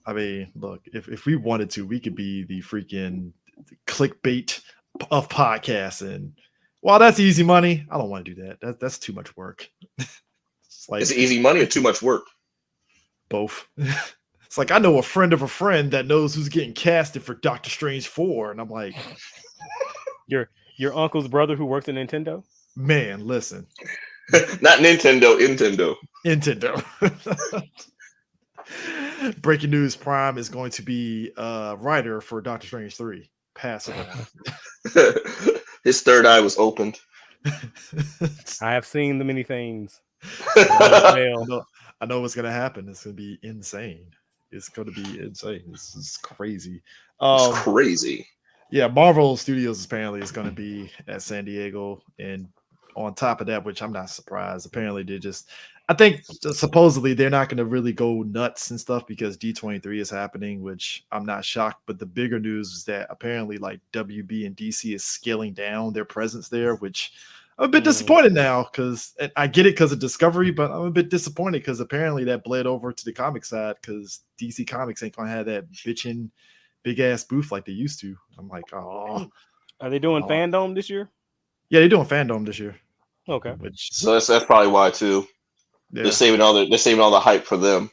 I mean, look, if we wanted to, we could be the freaking clickbait of podcasts, and while that's easy money, I don't want to do that. That's too much work. It's easy money or too much work? Both. It's like I know a friend of a friend that knows who's getting casted for Doctor Strange 4, and I'm like, your uncle's brother who works at Nintendo? Man, listen. Not Nintendo. Breaking news: Prime is going to be a writer for Doctor Strange 3. Pass it on. His third eye was opened. I have seen the many things. I know what's gonna happen. It's gonna be insane. This is crazy. It's crazy. Yeah, Marvel Studios apparently is going to be at San Diego, and on top of that, which I'm not surprised, apparently I think supposedly they're not going to really go nuts and stuff because D23 is happening, which I'm not shocked. But the bigger news is that apparently like WB and DC is scaling down their presence there, which I'm a bit disappointed now, because I get it because of Discovery, but I'm a bit disappointed because apparently that bled over to the comic side, because DC Comics ain't gonna have that bitchin' big ass booth like they used to. I'm like, oh. Are they doing Fandom this year? Yeah, they're doing Fandom this year. Okay. So that's probably why too. Yeah. They're saving all the hype for them.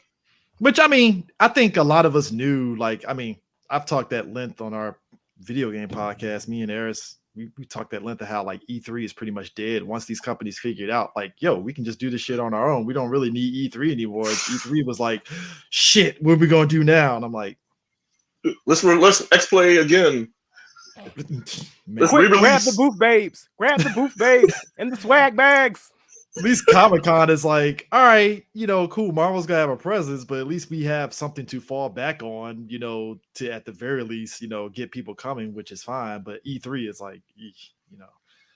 Which I mean, I think a lot of us knew. Like, I mean, I've talked at length on our video game podcast. Me and Eris. We talked at length of how like E3 is pretty much dead once these companies figured out like, yo, we can just do this shit on our own. We don't really need E3 anymore. E3 was like, shit, what are we gonna do now? And I'm like, Let's X-Play again. Man, Quick, grab re-release. the booth babes. Grab the booth babes and the swag bags. at least Comic-Con is like, all right, cool. Marvel's gonna have a presence, but at least we have something to fall back on, to at the very least, get people coming, which is fine. But E3 is like,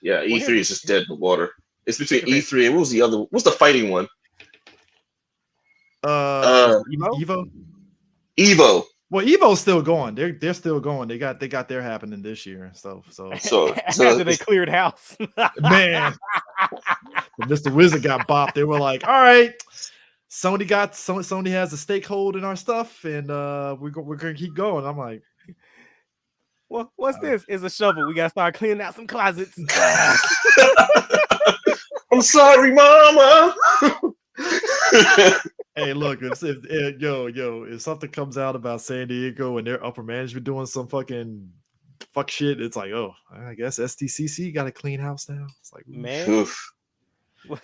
Yeah, E3 is just dead in the water. It's between E3 and what's the fighting one? Evo. Evo. Well, Evo's still going. They're still going. They got their happening this year and stuff. So After they cleared house. man, Mr. Wizard got bopped. They were like, all right, Sony has a stakehold in our stuff, and we're gonna keep going. I'm like, Well, what's this? It's a shovel. We gotta start cleaning out some closets. I'm sorry, Mama. hey, look, if something comes out about San Diego and their upper management doing some fuck shit, it's like, oh, I guess SDCC got a clean house now. It's like, Man. Oof.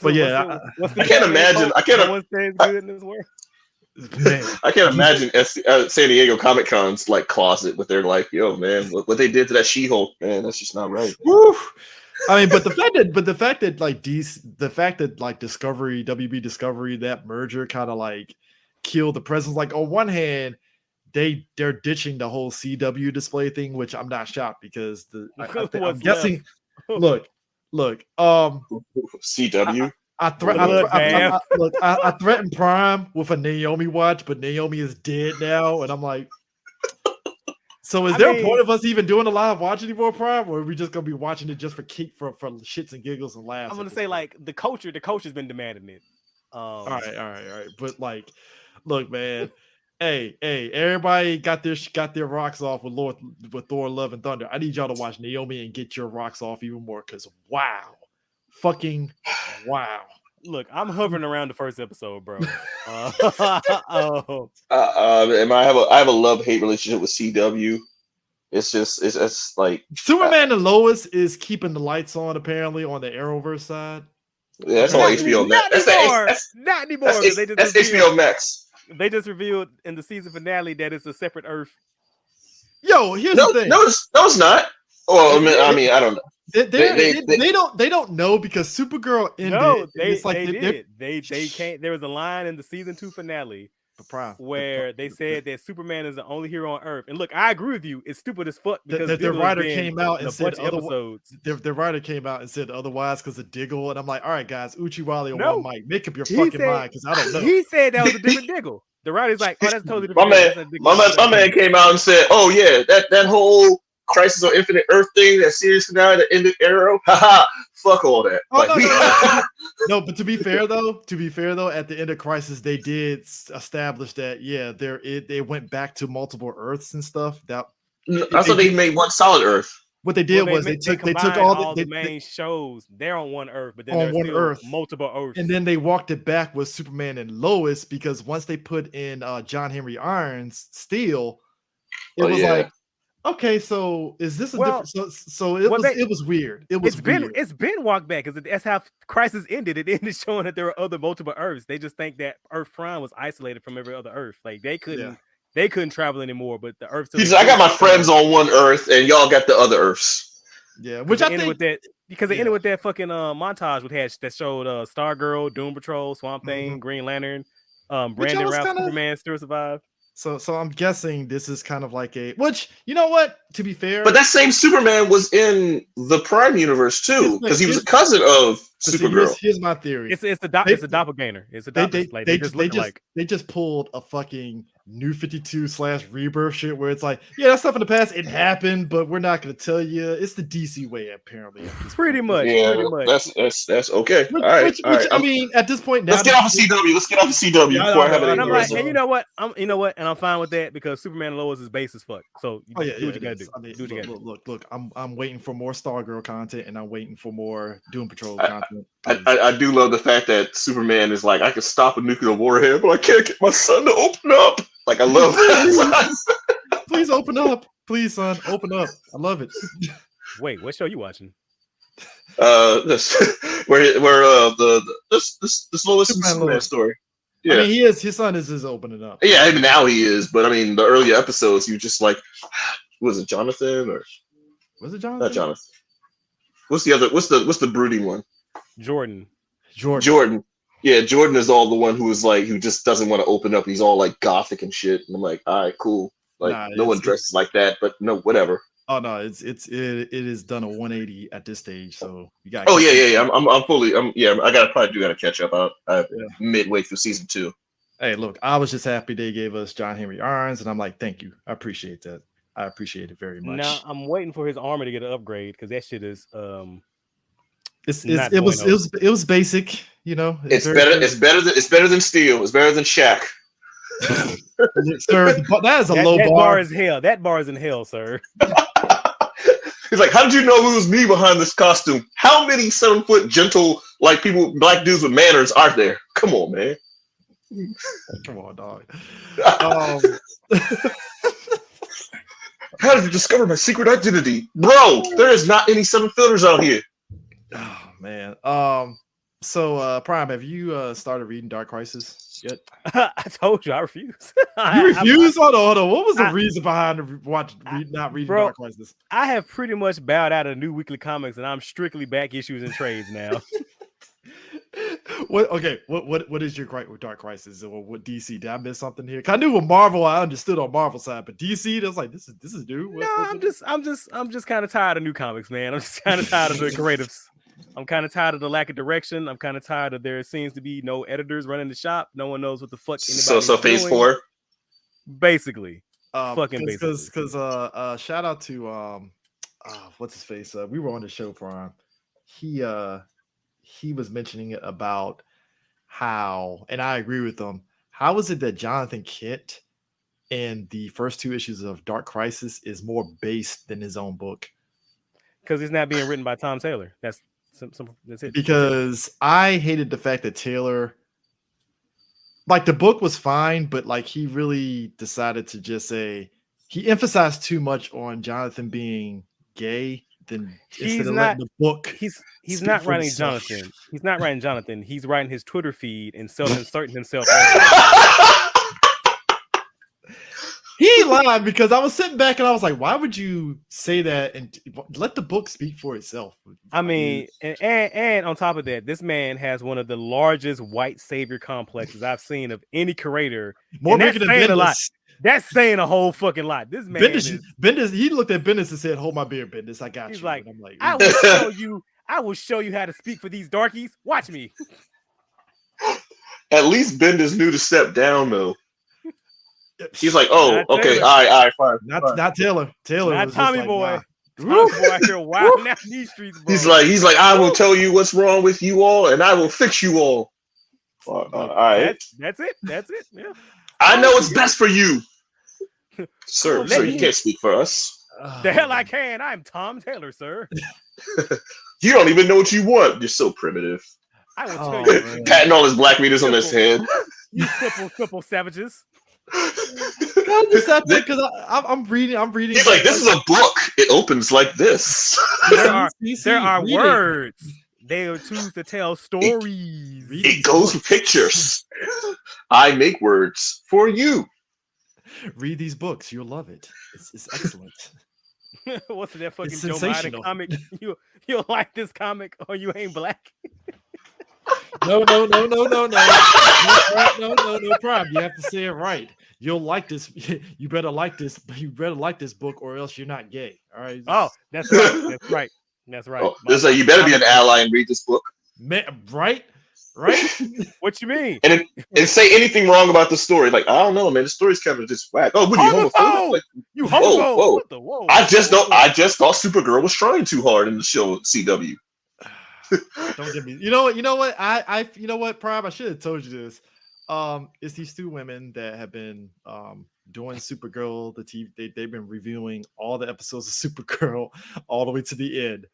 But yeah, I can't imagine. I can't. No one stays good in this world. man, I can't imagine San Diego Comic Con's like closet with their like, yo, man, what they did to that She-Hulk, man, that's just not right. woo. I mean, but the fact that like Discovery, WB Discovery, that merger kind of like killed the presence. Like on one hand, they're ditching the whole CW display thing, which I'm not shocked because I'm guessing. Look, CW. I threatened Prime with a Naomi watch, but Naomi is dead now, and I'm like, so is there a point of us even doing a live watch anymore, Prime, or are we just gonna be watching it just for shits and giggles and laughs? I'm gonna say like the culture's been demanding it. All right, but like, look, man, hey, everybody got their rocks off with Thor: Love and Thunder. I need y'all to watch Naomi and get your rocks off even more, because fucking wow. Look, I'm hovering around the first episode, bro. I have a love-hate relationship with CW. It's like Superman and Lois is keeping the lights on apparently on the Arrowverse side. Yeah, that's all HBO Max. Not anymore. That's HBO Max. They just revealed in the season finale that it's a separate Earth. Yo, here's the thing. No, it's not. Well, I mean, I don't know. They don't know because Supergirl ended. No, they did. They can't. There was a line in the season 2 finale where they said that Superman is the only hero on Earth. And look, I agree with you. It's stupid as fuck because their writer came out and said episodes. Their writer came out and said otherwise because of Diggle. And I'm like, all right, guys, Uchiwali on one mic, make up your fucking mind because I don't know. He said that was a different Diggle. The writer's like, oh, that's totally my different. My man came out and said, oh yeah, that whole Crisis on Infinite Earth thing, that series finale that ended Arrow, haha, fuck all that. No, but to be fair though, at the end of Crisis, they did establish that they went back to multiple Earths and stuff. I thought they made one solid Earth. What they did was they took all the main shows. They're on one Earth, but then on one Earth, multiple Earths, and then they walked it back with Superman and Lois because once they put in John Henry Irons Steel, it was like, okay, so is this a different? So it was weird. It's been walked back because that's how Crisis ended. It ended showing that there were other multiple Earths. They just think that Earth Prime was isolated from every other Earth. Like they couldn't travel anymore. But the Earth. I got my friends on one Earth, and y'all got the other Earths. Yeah, which I think because they ended with that fucking montage that showed Stargirl, Doom Patrol, Swamp Thing, Green Lantern, Brandon Routh, Superman still survived. So I'm guessing this is kind of like which, you know what, to be fair. But that same Superman was in the Prime universe too, because he was a cousin of Supergirl. Here's my theory. It's a doppelganger. It's a doppelganger. They just pulled a fucking New 52/Rebirth shit where it's like, yeah, that stuff in the past, it happened, but we're not going to tell you. It's the DC way, apparently. Pretty much. That's okay. All right. I mean, at this point now, let's get off of CW. Before I have any. And you know what? And I'm fine with that because Superman and Lois is base as fuck. So do what you gotta do. I mean, look. I'm waiting for more Stargirl content, and I'm waiting for more Doom Patrol content. I do love the fact that Superman is like, I can stop a nuclear warhead, but I can't get my son to open up. Like, I love that. Please open up. Please, son, open up. I love it. Wait, what show you watching? This Lois and Superman story. Yeah. I mean, he is. His son is just opening up. Yeah, even now he is. But I mean, the earlier episodes, you just like, was it Jonathan or Was it Jonathan? not Jonathan? What's the other? What's the brooding one? Jordan. Jordan. Yeah, Jordan is all the one who is like who just doesn't want to open up. He's all like gothic and shit. And I'm like, all right, cool. Like no one dresses like that, but no, whatever. Oh no, it is done a 180 at this stage. So you got. Oh yeah. I'm fully. I gotta catch up. Midway through season 2. Hey, look, I was just happy they gave us John Henry Irons, and I'm like, thank you. I appreciate that. I appreciate it very much. Now I'm waiting for his armor to get an upgrade because that shit is it was basic, you know. It's better than steel. It's better than Shaq. Sir, that is a low bar. That bar is hell. That bar is in hell, sir. He's like, how did you know it was me behind this costume? How many 7-foot gentle like people, black dudes with manners are there? Come on, man. Come on, dog. How did you discover my secret identity, bro? There is not any 7 filters out here. Oh man. So Prime, have you started reading Dark Crisis yet? I told you I refuse. You refuse? Hold on. What was the reason behind not reading bro, Dark Crisis? I have pretty much bowed out of New Weekly Comics, and I'm strictly back issues and trades now. What is your gripe with Dark Crisis or what DC? Did I miss something here? 'Cause I knew with Marvel, I understood on Marvel side, but DC, that's like this is new. I'm just kind of tired of new comics, man. I'm just kind of tired of the creatives. I'm kind of tired of the lack of direction. I'm kind of tired of there seems to be no editors running the shop. No one knows what the fuck anybody. So phase 4, basically. Because shout out to what's his face? We were on the show for him. He was mentioning it about how, and I agree with him. How is it that Jonathan Kent in the first 2 issues of Dark Crisis is more based than his own book? Because it's not being written by Tom Taylor. That's it. Because I hated the fact that Taylor, like the book was fine, but like he really decided to just say he emphasized too much on Jonathan being gay. Then instead of letting the book, he's not writing Jonathan. He's not writing Jonathan. He's writing his Twitter feed and self-inserting himself. He lied because I was sitting back and I was like, why would you say that and let the book speak for itself? I mean, and on top of that, this man has one of the largest white savior complexes I've seen of any creator. More bigger than Bendis. That's saying a whole fucking lot. This man Bendis, he looked at Bendis and said, hold my beer, Bendis. I got you. He's like, I'm like, I will show you how to speak for these darkies. Watch me. At least Bendis knew to step down though. He's like, oh, okay, all right, fine. Not Taylor. Taylor, not was Tommy like, boy. Wow. Tommy boy out here wilding out these streets, bro. He's like, I will tell you what's wrong with you all, and I will fix you all. All right, that's it. Yeah, I know what's best for you, sir. You can't speak for us. The hell I can. I'm Tom Taylor, sir. You don't even know what you want. You're so primitive. I will tell you. Patting all his black meters on his head. You triple savages. Because I'm reading. He's like, this is a book. It opens like this. There are words. They are choose to tell stories. It goes with pictures. I make words for you. Read these books. You'll love it. It's excellent. What's that fucking Joe Biden comic? You'll like this comic or you ain't black. No, Prime. You have to say it right. You'll like this. You better like this. You better like this book, or else you're not gay. All right. Oh, that's right. That's right. Oh, it's like you better be an ally and read this book. Right. What you mean? And say anything wrong about the story. Like, I don't know, man. The story's kind of just whack. Oh, what are you homophobic? Like, you homophobe? Whoa. I just thought Supergirl was trying too hard in the show CW. Don't get me. You know what? I you know what, Prime? I should have told you this. It's these 2 women that have been doing Supergirl. The TV. They've been reviewing all the episodes of Supergirl all the way to the end.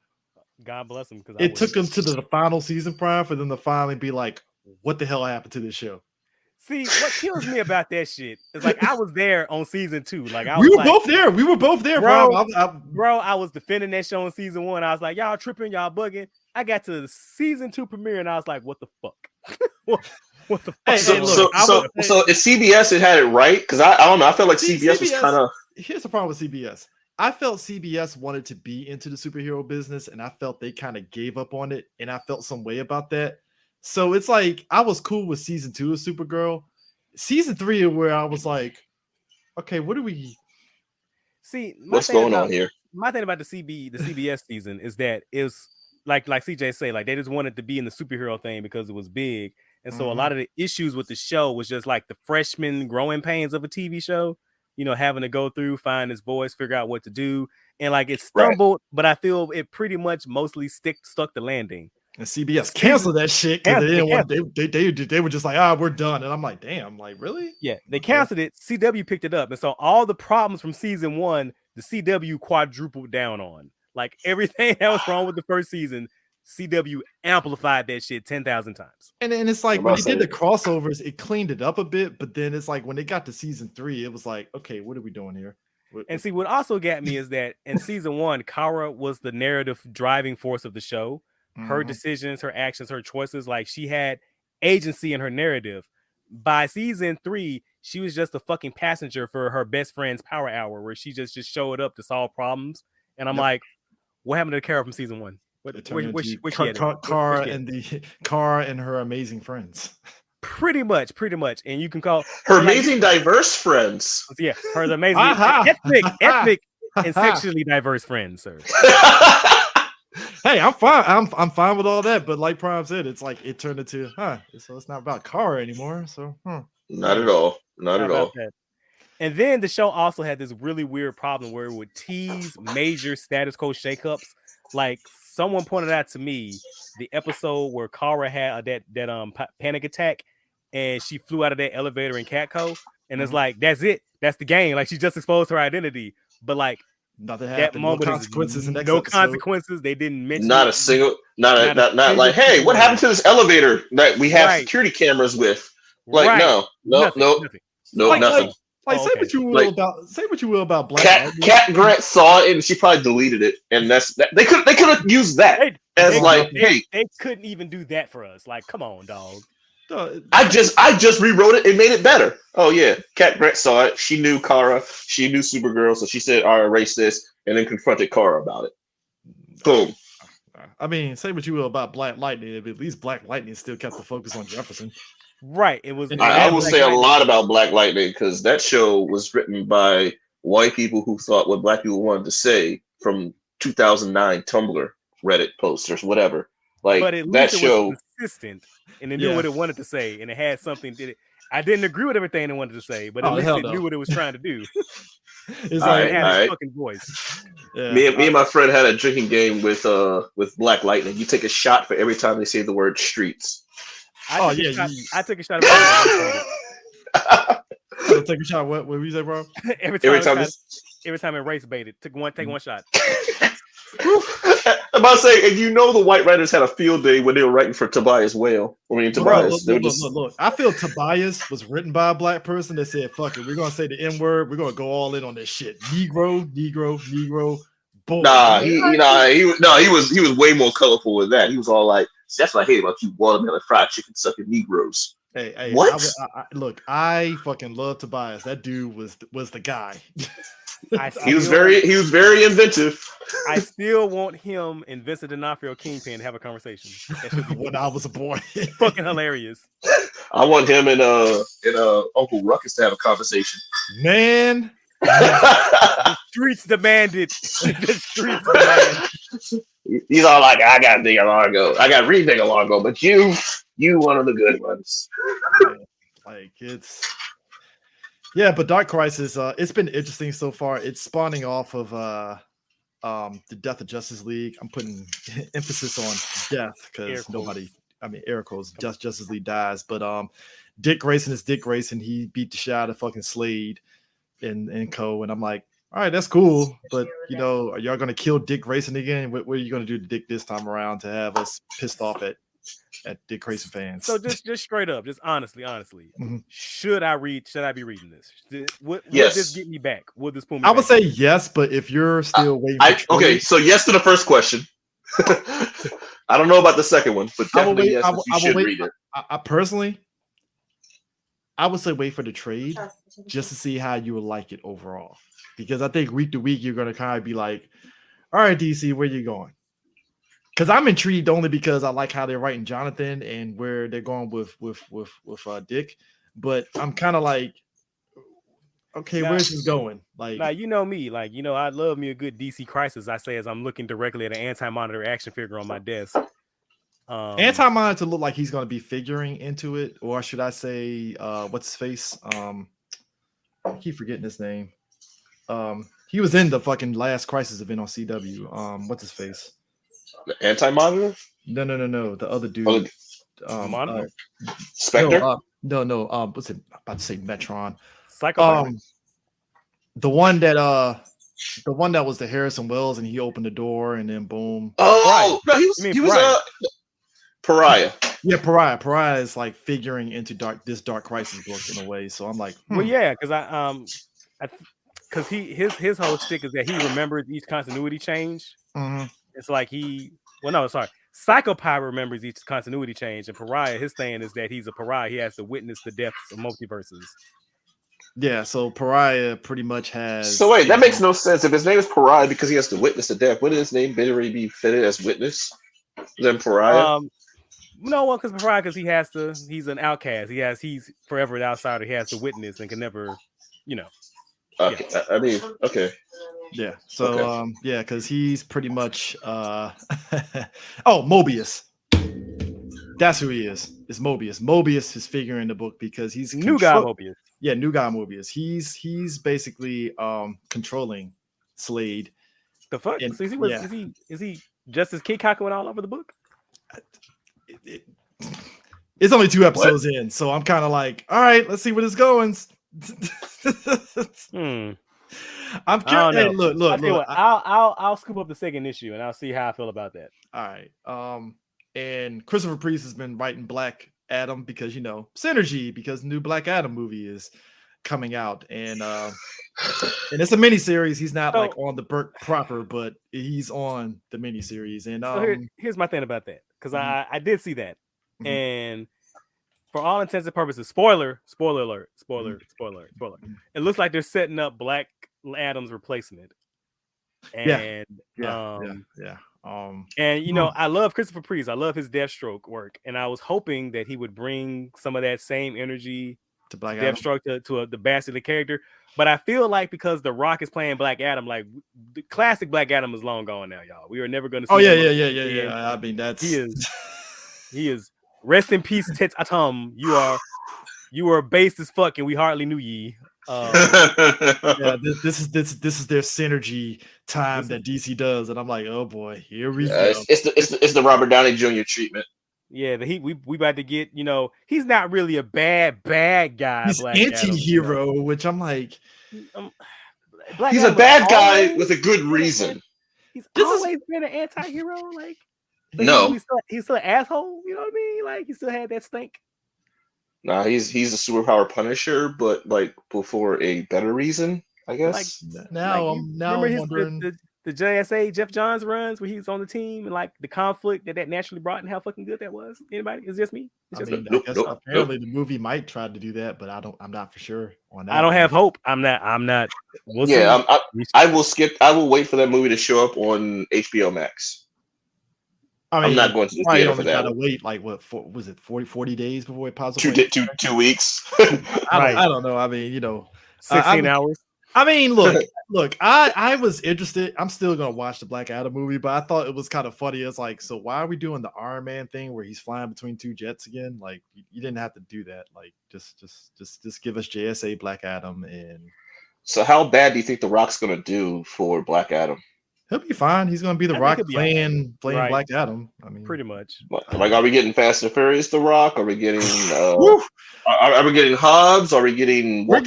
God bless them, because it took them to the final season, Prime, for them to finally be like, "What the hell happened to this show?" See, what kills me about that shit is like I was there on season 2. Like we were both there. We were both there, bro. Bro, I was defending that show in season 1. I was like, y'all tripping, y'all bugging. I got to the season 2 premiere and I was like, what the fuck? What the fuck? Hey, So, hey, look, so if CBS had it right, because I don't know, I felt like CBS was kind of. Here's the problem with CBS. I felt CBS wanted to be into the superhero business, and I felt they kind of gave up on it, and I felt some way about that. So it's like I was cool with season 2 of Supergirl. Season 3 where I was like, okay, what do we see? What's going on here? My thing about the CBS season is that it's like CJ say, like they just wanted to be in the superhero thing because it was big. And so a lot of the issues with the show was just like the freshman growing pains of a TV show, you know, having to go through, find his voice, figure out what to do. And like it stumbled, but I feel it pretty much mostly stuck the landing. And CBS canceled that shit because they didn't want they were just like, we're done. And I'm like, damn, like really? Yeah, they canceled it. CW picked it up. And so all the problems from season 1, the CW quadrupled down on. Like everything that was wrong with the first season, CW amplified that shit 10,000 times. And it's like when they did the crossovers, it cleaned it up a bit, but then it's like when they got to season 3, it was like, okay, what are we doing here? And see, what also got me is that in season 1, Kara was the narrative driving force of the show. Her decisions, her actions, her choices, like she had agency in her narrative. By season 3, she was just a fucking passenger for her best friend's power hour, where she just showed up to solve problems. And I'm like, what happened to Kara from season 1? Kara and her amazing friends. Pretty much. And you can call her amazing diverse friends. Yeah, her amazing ethnic and sexually diverse friends, sir. Hey, I'm fine. I'm fine with all that, but like Prime said, it's like it turned into so it's not about Kara anymore. So not at all. Not at all. That. And then the show also had this really weird problem where it would tease major status quo shakeups. Like someone pointed out to me the episode where Kara had that panic attack and she flew out of that elevator in Catco, and it's like that's it. That's the game. Like she just exposed her identity, but like. Nothing happened. No consequences. Consequences. They didn't mention. Not a single. Not like, hey, what happened to this elevator that we have security cameras with? Like, no, nothing. Like, say what you will about Black. Cat Grant saw it and she probably deleted it, and that's that. They could have used that they couldn't even do that for us. Like, come on, dog. I just rewrote it and made it better. Oh yeah, Cat Grant saw it. She knew Kara. She knew Supergirl, so she said, "I'll erase this," and then confronted Kara about it. Boom. I mean, say what you will about Black Lightning, but at least Black Lightning still kept the focus on Jefferson. Right. It was. I will say a lot about Black Lightning because that show was written by white people who thought what black people wanted to say from 2009 Tumblr, Reddit posters, whatever. Like but at least that it show was consistent, and it knew what it wanted to say, and it had something. I didn't agree with everything it wanted to say, but at least it knew what it was trying to do. It's like it had a fucking voice. Yeah. Me and my friend had a drinking game with Black Lightning. You take a shot for every time they say the word streets. I took a shot. Take a shot. What you say, bro? every time it race baited, take one shot. I'm about to say, and you know the white writers had a field day when they were writing for Tobias Whale. Tobias. Look. I feel Tobias was written by a black person that said, "Fuck it, we're gonna say the N word. We're gonna go all in on this shit. Negro, boy." He was way more colorful with that. He was all like, "That's what I hate about you, watermelon fried chicken sucking Negroes." Hey, what? I fucking love Tobias. That dude was the guy. He was very inventive. I still want him and Vincent D'Onofrio Kingpin to have a conversation. When I was a boy. Fucking hilarious. I want him and Uncle Ruckus to have a conversation. Man. The streets demanded. The streets demanded. He's all like, I got Digger Largo. I got Reed Digger Largo, but you one of the good ones. Like it's but Dark Crisis, it's been interesting so far. It's spawning off of the Death of Justice League. I'm putting emphasis on death because air quotes, Justice League dies. But Dick Grayson is Dick Grayson. He beat the shit out of fucking Slade and co. And I'm like, all right, that's cool. But are y'all gonna kill Dick Grayson again? What are you gonna do to Dick this time around to have us pissed off at Dick Grayson fans? So just straight up, just honestly, should I be reading this? Would this get me back? Would this pull me? I would say yes, but if you're still waiting, so yes to the first question. I don't know about the second one, but definitely yes. You should read it. I personally, I would say wait for the trade just to see how you would like it overall. Because I think week to week you're gonna kind of be like, all right, DC, where you going? Because I'm intrigued only because I like how they're writing Jonathan and where they're going with Dick. But I'm kind of like, okay, where's this going? Like, now you know me, like I love me a good DC Crisis. I say as I'm looking directly at an Anti-Monitor action figure on my desk. Anti-Monitor look like he's going to be figuring into it, or should I say, what's his face? I keep forgetting his name. He was in the fucking last Crisis event on CW. What's his face? The Anti-Monitor? No. The other dude. Monitor? Spectre? No. What's it? I'm about to say Metron. Psycho. The one that was the Harrison Wells, and he opened the door, and then boom. Oh no, he was Pariah. Yeah, Pariah. Pariah is like figuring into this Dark Crisis book in a way. So I'm like, well, yeah, because his whole shtick is that he remembers each continuity change. Mm-hmm. It's like Psychopie remembers each continuity change, and Pariah, his thing is that he's a pariah. He has to witness the depths of multiverses. Yeah, so Pariah pretty much has. So wait, that makes no sense. If his name is Pariah because he has to witness the death, wouldn't his name better be fitted as witness than Pariah? No, well, because he's an outcast. He's forever the outsider. He has to witness and can never, Okay, yeah. I mean, okay. Yeah. So yeah, because he's pretty much Mobius. That's who he is. It's Mobius. Mobius is figuring the book because he's new guy Mobius. Yeah, new guy Mobius. He's basically controlling Slade. The fuck? And, so is he just as kickackling all over the book? It's only 2 episodes in, so I'm kind of like, all right, let's see where this goes. I'm curious. Hey, look. I'll scoop up the second issue and I'll see how I feel about that. All right. And Christopher Priest has been writing Black Adam because synergy, because the new Black Adam movie is coming out, and it's a miniseries. He's not like on the Burke proper, but he's on the miniseries. And so here's my thing about that, because I did see that, and for all intents and purposes, spoiler alert. It looks like they're setting up Black Adam's replacement. And I love Christopher Priest. I love his Deathstroke work, and I was hoping that he would bring some of that same energy to Black Deathstroke to the bastard character. But I feel like because The Rock is playing Black Adam, like the classic Black Adam is long gone now, y'all. We are never going to see. Oh yeah. I mean, that's he is. Rest in peace, Tets Atom. You are based as fuck, and we hardly knew ye. This is their synergy time that DC does, and I'm like, oh boy, here we go. It's the Robert Downey Jr. treatment. Yeah, we about to get. He's not really a bad guy. He's Black anti-hero, Adam, which I'm like, he's a bad guy with a good reason. He's always been an anti-hero, like. No, he's still an asshole. You know what I mean? Like he still had that stink. Nah, he's a superpower Punisher, but like before a better reason, I guess. Remember the JSA Jeff Johns runs where he was on the team, and like the conflict that naturally brought, and how fucking good that was. Anybody? It's just me. Apparently the movie might try to do that, but I'm not for sure on that. I don't have hope. I'm not. We'll see. I will wait for that movie to show up on HBO Max. I'm not going to the theater for that. Gotta wait like what? Was it 40 days before it pops up? 2 weeks. I don't know. I mean, 16 hours. I mean, look. I was interested. I'm still gonna watch the Black Adam movie, but I thought it was kind of funny. It's like, so why are we doing the Iron Man thing where he's flying between 2 jets again? Like, you didn't have to do that. Like, just give us JSA Black Adam. And so, how bad do you think The Rock's gonna do for Black Adam? He'll be fine. He's going to be The Rock playing Black Adam. I mean, pretty much. Like, are we getting Fast and Furious The Rock? Are we getting? Are we getting Hobbs? Are we getting? We're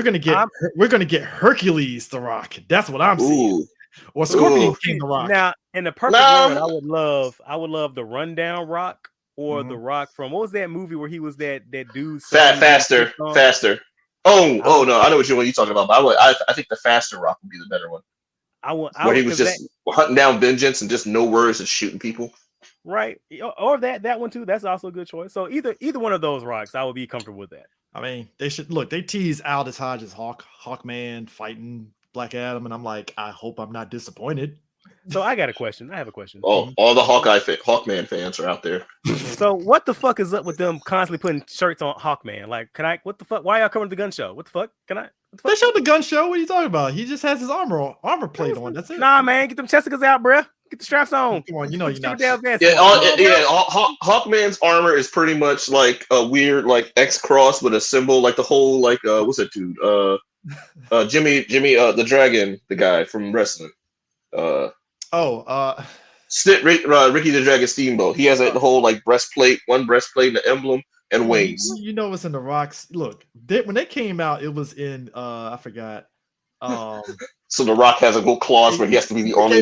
gonna get Hercules The Rock. That's what I'm seeing. Or Scorpion King The Rock. Now, in the perfect world, I would love the Rundown Rock or The Rock from what was that movie where he was that dude? Faster. Oh no, I know what you're talking about. But I think the Faster Rock would be the better one. Where he was just hunting down vengeance and just no words and shooting people. right? Or that one too. That's also a good choice. So either one of those rocks, I would be comfortable with that. I mean, they should look. They tease Aldous Hodge's Hawkman fighting Black Adam, and I'm like, I hope I'm not disappointed. So I got a question. I have a question. Oh, all the Hawkman fans are out there. So what the fuck is up with them constantly putting shirts on Hawkman? Like, what the fuck? Why y'all coming to the gun show? What the fuck? They showed the gun show. What are you talking about? He just has his armor plate on. That's it. Nah, man, get them testicles out, bruh. Get the straps on. Come on, you know you're not. Hawkman's armor is pretty much like a weird like X cross with a symbol, like the whole like what's that dude? Jimmy the Dragon, the guy from wrestling. Ricky the Dragon Steamboat. He has the whole like breastplate, one breastplate, the emblem, and wings. You know what's in the rocks? Look, when they came out, it was in I forgot. So the Rock has a little clause where he has to be the only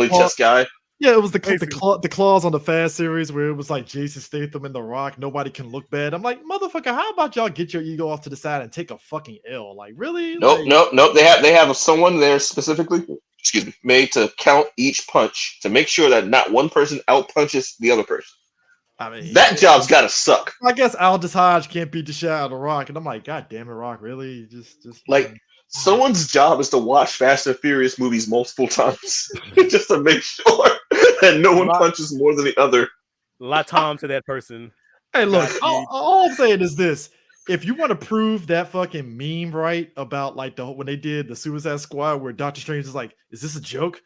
chess guy. Yeah, it was the clause on the Fast series where it was like Jason Statham and The Rock. Nobody can look bad. I'm like, motherfucker, how about y'all get your ego off to the side and take a fucking L? Like, really? Nope. They have someone there specifically, made to count each punch to make sure that not one person out punches the other person. I mean, that job's gotta suck. I guess Aldous Hodge can't beat the shit out of The Rock, and I'm like, God damn it, Rock, really? Just like. Someone's job is to watch Fast and Furious movies multiple times just to make sure that no one punches more than the other. La Tom to that person. Hey, look, all I'm saying is this. If you want to prove that fucking meme right about like when they did the Suicide Squad where Doctor Strange is like, is this a joke?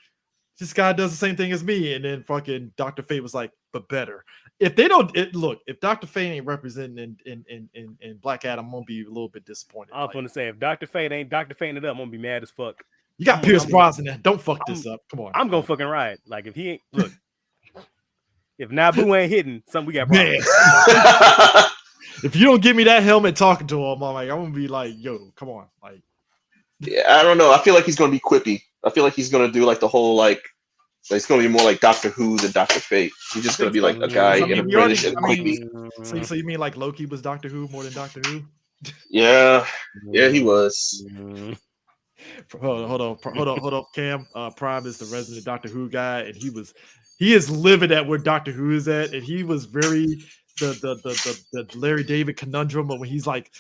This guy does the same thing as me. And then fucking Dr. Fate was like, but better. If they don't look, if Dr. Fate ain't representing in Black Adam, I'm gonna be a little bit disappointed. I was gonna say if Dr. Fate ain't Dr. Fate it up, I'm gonna be mad as fuck. You got Pierce Brosnan. Don't fuck this up. Come on. I'm gonna fucking ride. Like if he ain't look, if Naboo ain't hitting, something we got problems. If you don't give me that helmet talking to him, I'm gonna be like, yo, come on. Like, yeah, I don't know. I feel like he's gonna be quippy. I feel like he's gonna do like the whole like it's gonna be more like Doctor Who than Dr. Fate. He's just gonna be like a guy in a British and quippy. So you mean like Loki was Doctor Who more than Doctor Who? Yeah, he was. Hold on, Cam. Prime is the resident Doctor Who guy, and he is livid at where Doctor Who is at, and he was very the Larry David conundrum of when he's like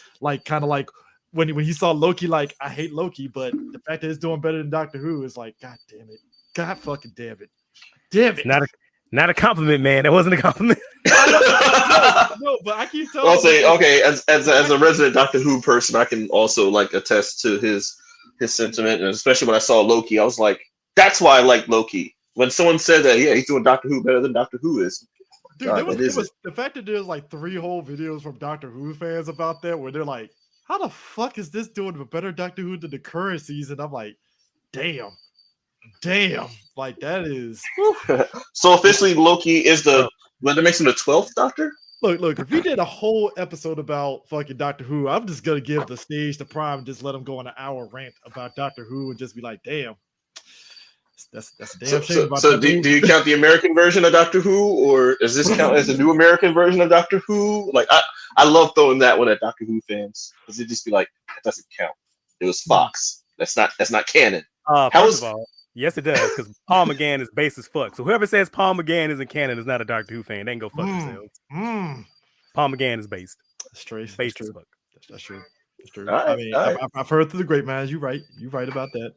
kind of like when he saw Loki, like I hate Loki, but the fact that it's doing better than Doctor Who is like, God damn it. God fucking damn it. Damn it. Not a compliment, man. That wasn't a compliment. No, but I keep telling I'll say, okay, as a resident Doctor Who person, I can also like attest to his sentiment, and especially when I saw Loki, I was like, that's why I like Loki. When someone said that, yeah, he's doing Doctor Who better than Doctor Who is. Dude, the fact that there's like 3 whole videos from Doctor Who fans about that where they're like, how the fuck is this doing a better Doctor Who than the current season? I'm like, damn, like that is. So officially, Loki is that makes him the 12th Doctor. Look. If we did a whole episode about fucking Doctor Who, I'm just gonna give the stage to Prime and just let him go on an hour rant about Doctor Who and just be like, damn. That's a damn shame. So do you count the American version of Doctor Who, or does this count as a new American version of Doctor Who? Like I love throwing that one at Doctor Who fans because it just be like, it doesn't count. It was Fox. That's not canon. First of all, yes, it does, because Paul McGann is base as fuck. So whoever says Paul McGann isn't canon is not a Doctor Who fan. They can go fuck themselves. Paul McGann is based. Straight. Based as fuck. That's true. That's true. Right, I mean, I've heard through the grapevines. You're right. You're right about that.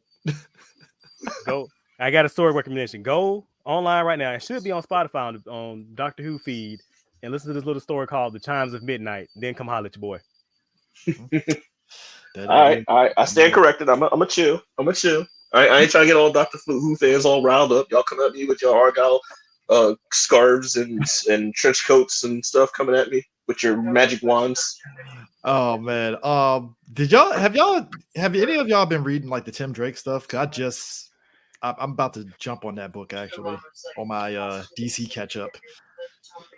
Go. I got a story recommendation. Go online right now. It should be on Spotify on Doctor Who feed, and listen to this little story called "The Chimes of Midnight." Then come holler at your boy. All right. I stand corrected. I'm a chill. I ain't trying to get all Doctor Who fans all riled up. Y'all come at me with your Argyle scarves and trench coats and stuff coming at me with your magic wands. Oh man. Have any of y'all been reading like the Tim Drake stuff? Cause I'm about to jump on that book actually on my DC catch up.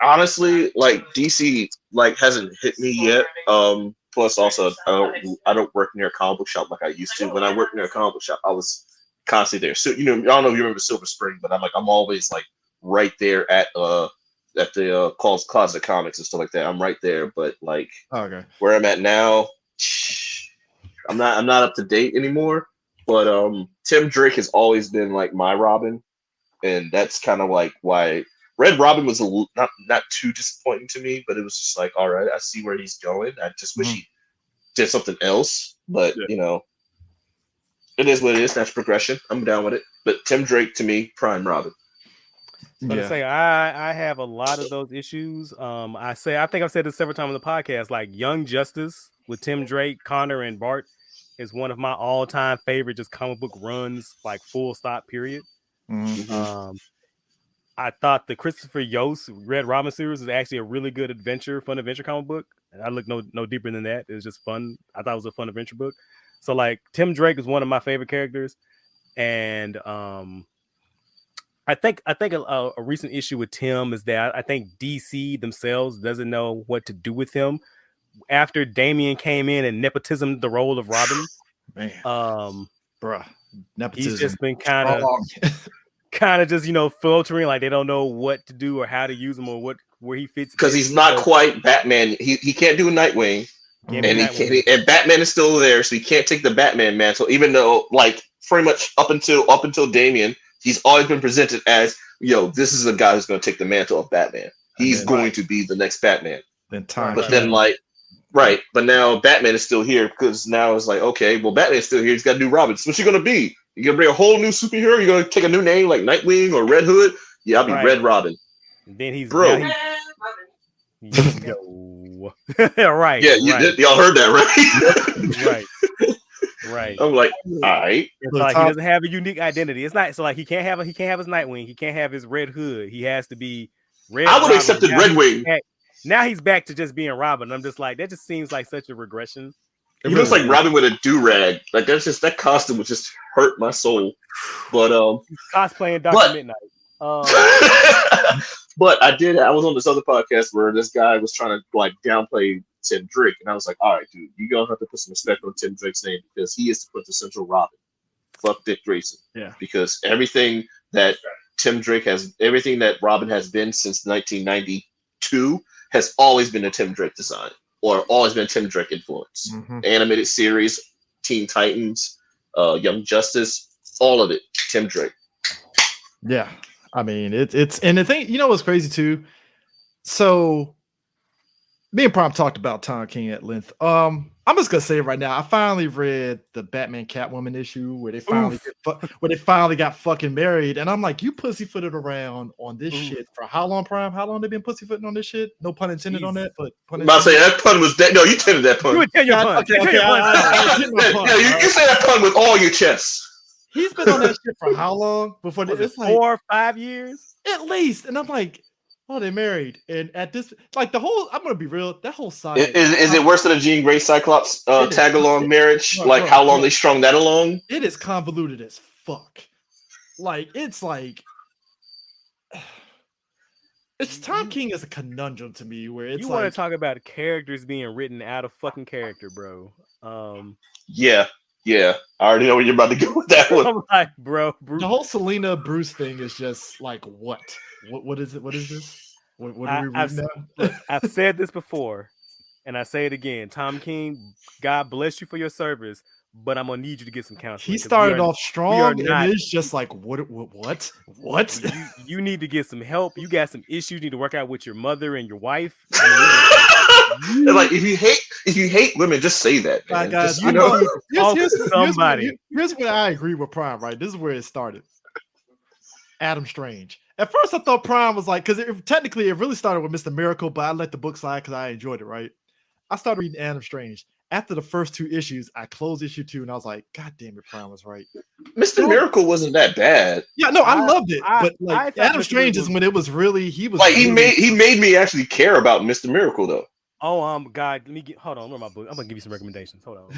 Honestly, like DC like hasn't hit me yet. Plus also I don't work near a comic book shop like I used to. When I worked near a comic book shop, I was constantly there. So I don't know if you remember Silver Spring, but I'm always like right there at the Closet of Comics and stuff like that. I'm right there, but like where I'm at now, I'm not up to date anymore. But Tim Drake has always been like my Robin, and that's kind of like why Red Robin was not too disappointing to me, but it was just like, all right, I see where he's going. I just wish he did something else, but you know, it is what it is. That's progression. I'm down with it. But Tim Drake to me, prime Robin. To say I have a lot of those issues. I think I've said this several times on the podcast. Like Young Justice with Tim Drake, Connor, and Bart is one of my all-time favorite just comic book runs, like full stop period. I thought the Christopher Yost Red Robin series is actually a really good fun adventure comic book. And I look no deeper than that. It was just fun. I thought it was a fun adventure book. So like Tim Drake is one of my favorite characters, and I think a recent issue with Tim is that I think DC themselves doesn't know what to do with him after Damian came in and nepotism the role of Robin. Man, nepotism. He's just been kind of just filtering, like they don't know what to do or how to use him or where he fits because he's not quite Batman. He can't do Nightwing, and Batman is still there, so he can't take the Batman mantle. Even though, like, pretty much up until Damian, he's always been presented as, this is a guy who's going to take the mantle of Batman. He's going to be the next Batman. But now Batman is still here because now it's like, okay, well, Batman's still here. He's got a new Robin. So what's he going to be? You going to bring a whole new superhero? You're going to take a new name like Nightwing or Red Hood? Yeah, I'll be Red Robin. And then he's right. Yeah, y'all heard that, right? Right. I'm like, all right. It's like he doesn't have a unique identity. It's not so like he can't have his Nightwing. He can't have his Red Hood. He has to be Red. I would have accepted Red Wing. Now he's back to just being Robin. I'm just like, that just seems like such a regression. He looks like Robin with a do-rag. Like that costume would just hurt my soul. But cosplaying Dr. Midnight. But I was on this other podcast where this guy was trying to like downplay Tim Drake, and I was like, all right, dude, you're gonna have to put some respect on Tim Drake's name because he is the quintessential Robin. Fuck Dick Grayson. Yeah. Because everything that everything that Robin has been since 1992 has always been a Tim Drake design or always been Tim Drake influence. Animated series, Teen Titans, Young Justice, all of it, Tim Drake. Yeah. I mean, it's and the thing, what's crazy too? So me and Prime talked about Tom King at length. I'm just gonna say it right now. I finally read the Batman Catwoman issue where they finally got fucking married, and I'm like, you pussyfooted around on this shit for how long, Prime? How long they been pussyfooting on this shit? No pun intended on that, but I'm about to say that pun was that. No, you intended that pun. You intended your pun. You say that pun with all your chest. He's been on that shit for how long? Before it's like 4 or 5 years at least, and I'm like, oh, they married, and at this, like I'm gonna be real, that whole side is it worse than a Jean Grey Cyclops tag along marriage? Like how long they strung that along? It is convoluted as fuck. It's Tom King is a conundrum to me where it's you want to talk about characters being written out of fucking character, bro. Yeah, I already know where you're about to go with that one. I'm like, bro, the whole Selena Bruce thing is just like, what is it? What is this? What are we reading now? I've said this before, and I say it again. Tom King, God bless you for your service, but I'm gonna need you to get some counseling. He started off strong, and it's just like, what? You need to get some help. You got some issues. You need to work out with your mother and your wife. Like if you hate women, just say that. Man. Guys, here's where I agree with Prime. Right, this is where it started. Adam Strange. At first, I thought Prime was like, because technically it really started with Mr. Miracle, but I let the book slide because I enjoyed it. Right, I started reading Adam Strange. After the first 2 issues, I closed issue 2, and I was like, God damn it, Prime was right. Mr. Miracle wasn't that bad. Yeah, no, I loved it. But like Adam Strange is when it was really he made me actually care about Mr. Miracle though. Oh, God, hold on, where my book? I'm gonna give you some recommendations. Hold on.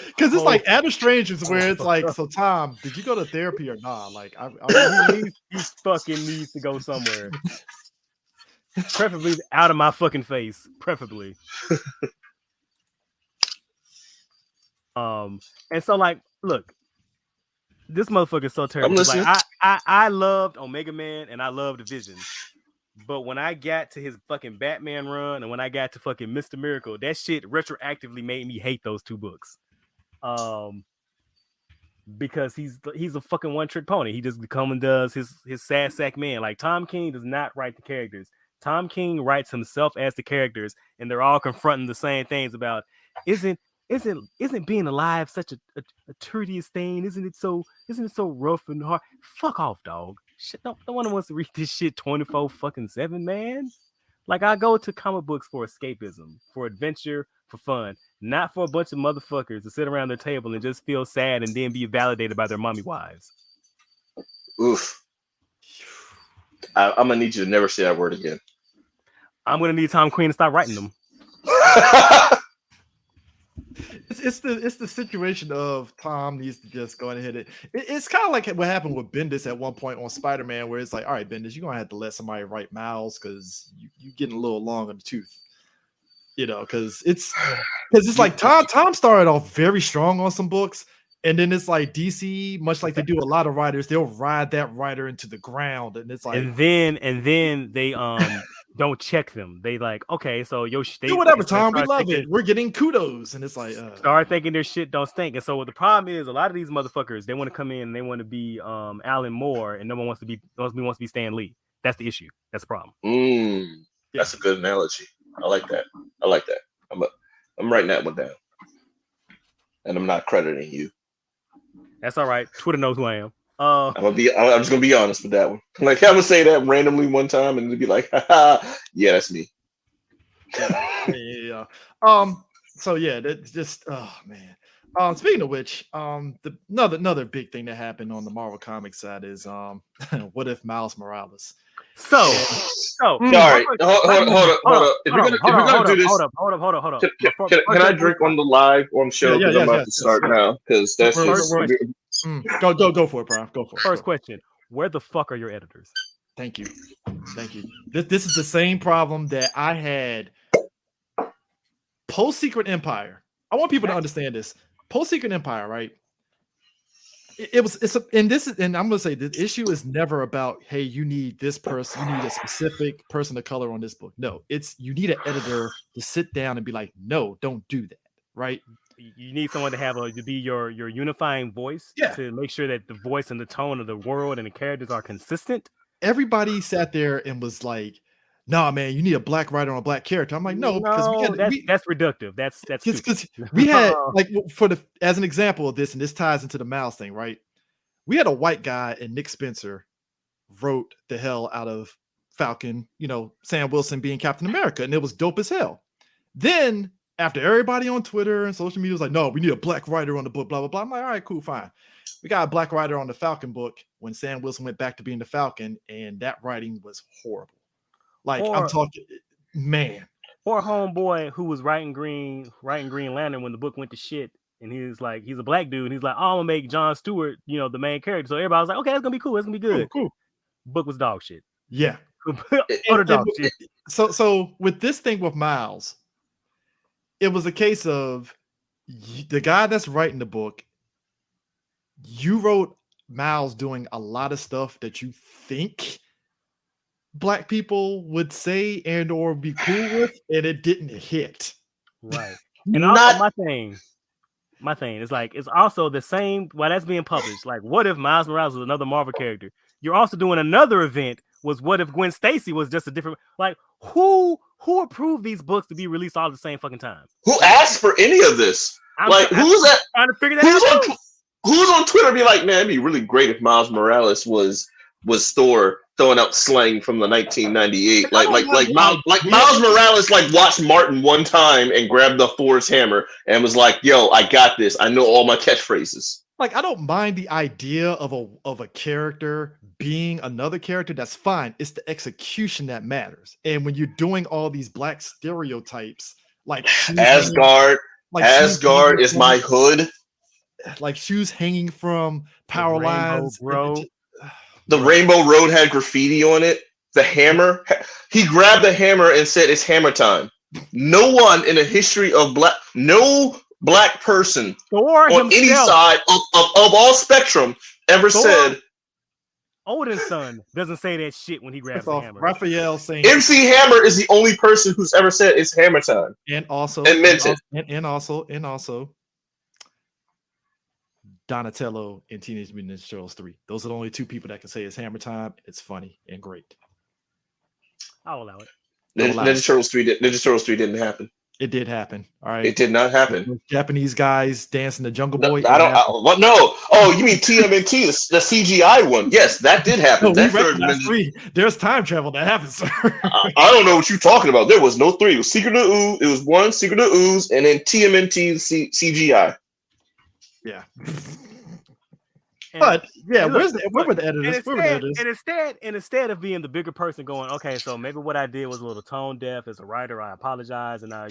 Because it's like Adam Strange is where it's like, so Tom, did you go to therapy or not? Like, he fucking needs to go somewhere. Preferably out of my fucking face. Preferably. And so like, look, this motherfucker is so terrible. Like, I loved Omega Man and I loved Vision. But when I got to his fucking Batman run and when I got to fucking Mr. Miracle, that shit retroactively made me hate those 2 books. because he's a fucking one trick pony. He just come and does his sad sack man. Like Tom King does not write the characters. Tom King writes himself as the characters, and they're all confronting the same things about isn't being alive such a tedious thing? Isn't it so rough and hard? Fuck off, dog. Shit, no one wants to read this shit 24/7, man. Like, I go to comic books for escapism, for adventure, for fun, not for a bunch of motherfuckers to sit around their table and just feel sad and then be validated by their mommy wives. Oof. I'm gonna need you to never say that word again. I'm gonna need Tom Queen to stop writing them. It's the situation of Tom needs to just go ahead and it's kind of like what happened with Bendis at one point on Spider-Man, where it's like, all right, Bendis, you're gonna have to let somebody write Miles because you getting a little long on the tooth, because it's like Tom started off very strong on some books, and then it's like DC, much like they do a lot of writers, they'll ride that writer into the ground, and it's like, and then they don't check them. They like, okay, so do whatever, Tom. We love it. We're getting kudos, and it's like start thinking their shit don't stink. And so the problem is, a lot of these motherfuckers, they want to come in and they want to be Alan Moore, and no one wants to be Stan Lee. That's the issue. That's the problem. That's a good analogy. I like that. I'm writing that one down, and I'm not crediting you. That's all right. Twitter knows who I am. I'm just gonna be honest with that one. Like, I'm gonna say that randomly one time, and it'll be like, yeah, that's me. Yeah. So yeah, that's just, oh man. Speaking of which, another big thing that happened on the Marvel Comics side is what if Miles Morales? So sorry. Hold up. If we're gonna do this, hold up. Can I drink on the live on show? Because I'm about to start now. Because that's Go for it, Brian. Go for it. First question: where the fuck are your editors? Thank you. This is the same problem that I had post Secret Empire. I want people to understand this. Post Secret Empire, right? And I'm gonna say the issue is never about, hey, you need this person, you need a specific person of color on this book. No, it's you need an editor to sit down and be like, no, don't do that, right? You need someone to be your unifying voice, to make sure that the voice and the tone of the world and the characters are consistent. Everybody sat there and was like, nah, man, you need a black writer on a black character. I'm like, no, because that's reductive. That's because we had like as an example of this, and this ties into the Miles thing, right? We had a white guy, and Nick Spencer wrote the hell out of Falcon, Sam Wilson being Captain America, and it was dope as hell. Then after everybody on Twitter and social media was like, no, we need a black writer on the book, blah, blah, blah. I'm like, all right, cool, fine. We got a black writer on the Falcon book when Sam Wilson went back to being the Falcon, and that writing was horrible. Like, I'm talking, man. Or homeboy who was writing Green Lantern when the book went to shit, and he's a black dude, and he's like, oh, I'm gonna make Jon Stewart, the main character. So everybody was like, okay, that's gonna be cool, it's gonna be good. Cool. Book was dog shit. Yeah. Utter dog shit. So with this thing with Miles, it was a case of the guy that's writing the book, you wrote Miles doing a lot of stuff that you think black people would say and or be cool with, and it didn't hit. Right. And also my thing is like, it's also the same while that's being published. Like, what if Miles Morales was another Marvel character? You're also doing another event was what if Gwen Stacy was just a different, like, who approved these books to be released all at the same fucking time? Who asked for any of this? Who's that? Trying to figure that out. Who's on Twitter be like, man, it'd be really great if Miles Morales was Thor throwing out slang from the 1998. Miles Morales watched Martin one time and grabbed the Thor's hammer and was like, yo, I got this. I know all my catchphrases. Like, I don't mind the idea of a character being another character. That's fine. It's the execution that matters. And when you're doing all these black stereotypes, like Asgard is my hood. Like shoes hanging from power lines. The Rainbow Road had graffiti on it. The hammer. He grabbed the hammer and said, it's hammer time. No one in the history of no black person Thor on any side of all spectrum ever said. Odin's son doesn't say that shit when he grabs the hammer. Raphael saying MC Hammer is the only person who's ever said it's hammer time. And also Donatello, and Teenage Mutant Ninja Turtles 3. Those are the only 2 people that can say it's Hammer time. It's funny and great. I'll allow it. Ninja Turtles 3 didn't happen. It did happen. All right. It did not happen. Japanese guys dancing the Jungle Boy. What? No. Oh, you mean TMNT, the CGI one? Yes, that did happen. No, there's time travel that happens, sir. I don't know what you're talking about. There was no 3. It was Secret of Ooze. It was 1 Secret of Ooze, and then TMNT CGI. Yeah. But yeah, where were the editors? And instead of being the bigger person going, okay, so maybe what I did was a little tone deaf as a writer. I apologize, and I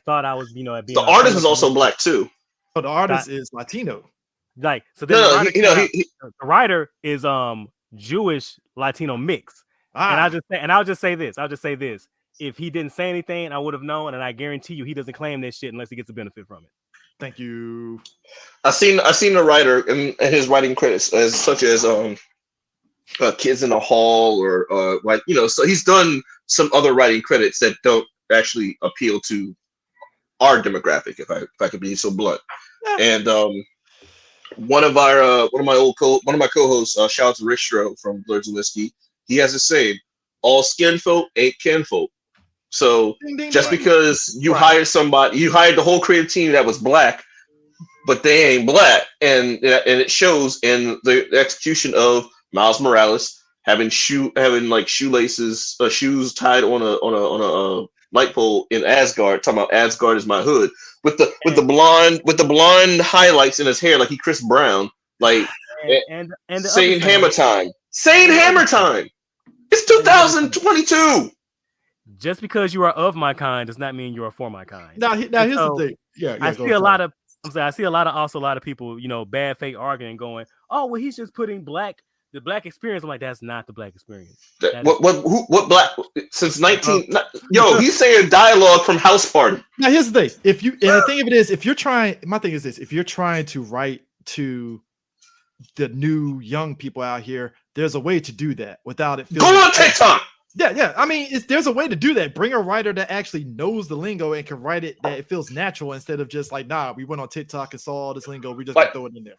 thought I was, being the artist is also black too. So the artist is Latino. Like so, then the writer is Jewish Latino mix. And I'll just say this. If he didn't say anything, I would have known, and I guarantee you, he doesn't claim this shit unless he gets a benefit from it. Thank you. I seen the writer and his writing credits as such as Kids in the Hall or so he's done some other writing credits that don't actually appeal to our demographic, if I could be so blunt. Yeah. And one of my co-hosts, shout out to Rick Stro from Blerd Whiskey, he has a saying, all skin folk ain't kinfolk. So just because you hired somebody, you hired the whole creative team that was black, but they ain't black, and it shows in the execution of Miles Morales having shoelaces, shoes tied on a light pole in Asgard. Talking about Asgard is my hood with the blonde highlights in his hair like he Chris Brown, like and saying Hammer time. Saying Hammer time. It's 2022. Just because you are of my kind does not mean you are for my kind. Now here's the thing. Yeah, I see a lot of people, bad faith arguing, going, "Oh, well, he's just putting the black experience." I'm like, that's not the black experience. What black since 19? He's saying dialogue from House Party. Now here's the thing. The thing of it is, if you're trying to write to the new young people out here, there's a way to do that without it feeling. Go on TikTok. Yeah. I mean, there's a way to do that. Bring a writer that actually knows the lingo and can write it that it feels natural instead of just like, nah, we went on TikTok and saw all this lingo. We just throw it in there.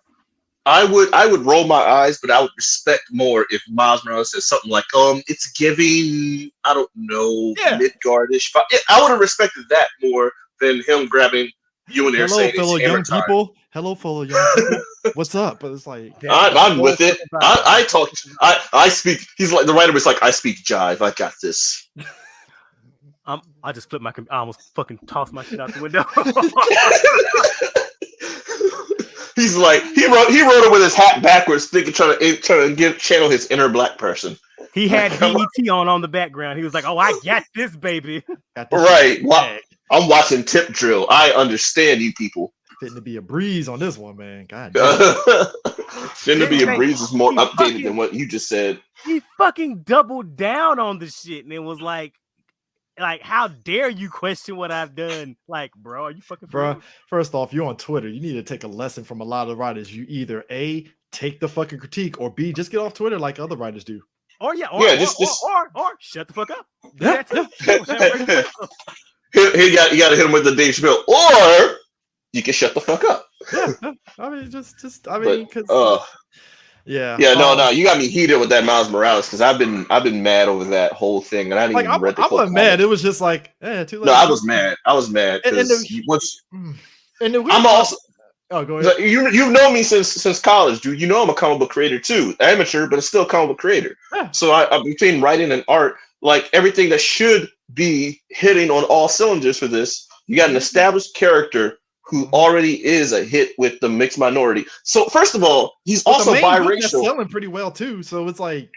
I would roll my eyes, but I would respect more if Miles Morales says something like, it's giving, I don't know, Midgardish. I would have respected that more than him grabbing you and Hello, fellow young people. Hello, fellow young people. What's up? But it's like, I'm with it. I speak. He's like, the writer was like, I speak jive. I got this. I just flipped I almost fucking tossed my shit out the window. He's like, he wrote it with his hat backwards, trying to channel his inner black person. He had DET on the background. He was like, "Oh, I got this, baby." Right. I'm watching Tip Drill. I understand you people. Fitting to be a breeze on this one, man. God. Fitting to be a breeze is more updated than what you just said. He fucking doubled down on the shit, and it was like, how dare you question what I've done? Like, bro, are you fucking bro? First off, you're on Twitter. You need to take a lesson from a lot of writers. You either A, take the fucking critique, or B, just get off Twitter like other writers do. Or shut the fuck up. You got to hit him with the Dave Chappelle, or you can shut the fuck up. I mean, no, you got me heated with that Miles Morales because I've been mad over that whole thing, and I didn't even read the I wasn't mad. It was just like, too late. No, I was mad. I'm also. Oh, go ahead. You've known me since college, dude. You know I'm a comic book creator too, amateur, but it's still a comic book creator. Yeah. So I between writing and art, like everything that should be hitting on all cylinders for this, you got an established character who already is a hit with the mixed minority. So first of all, he's also biracial. Selling pretty well too. So it's like,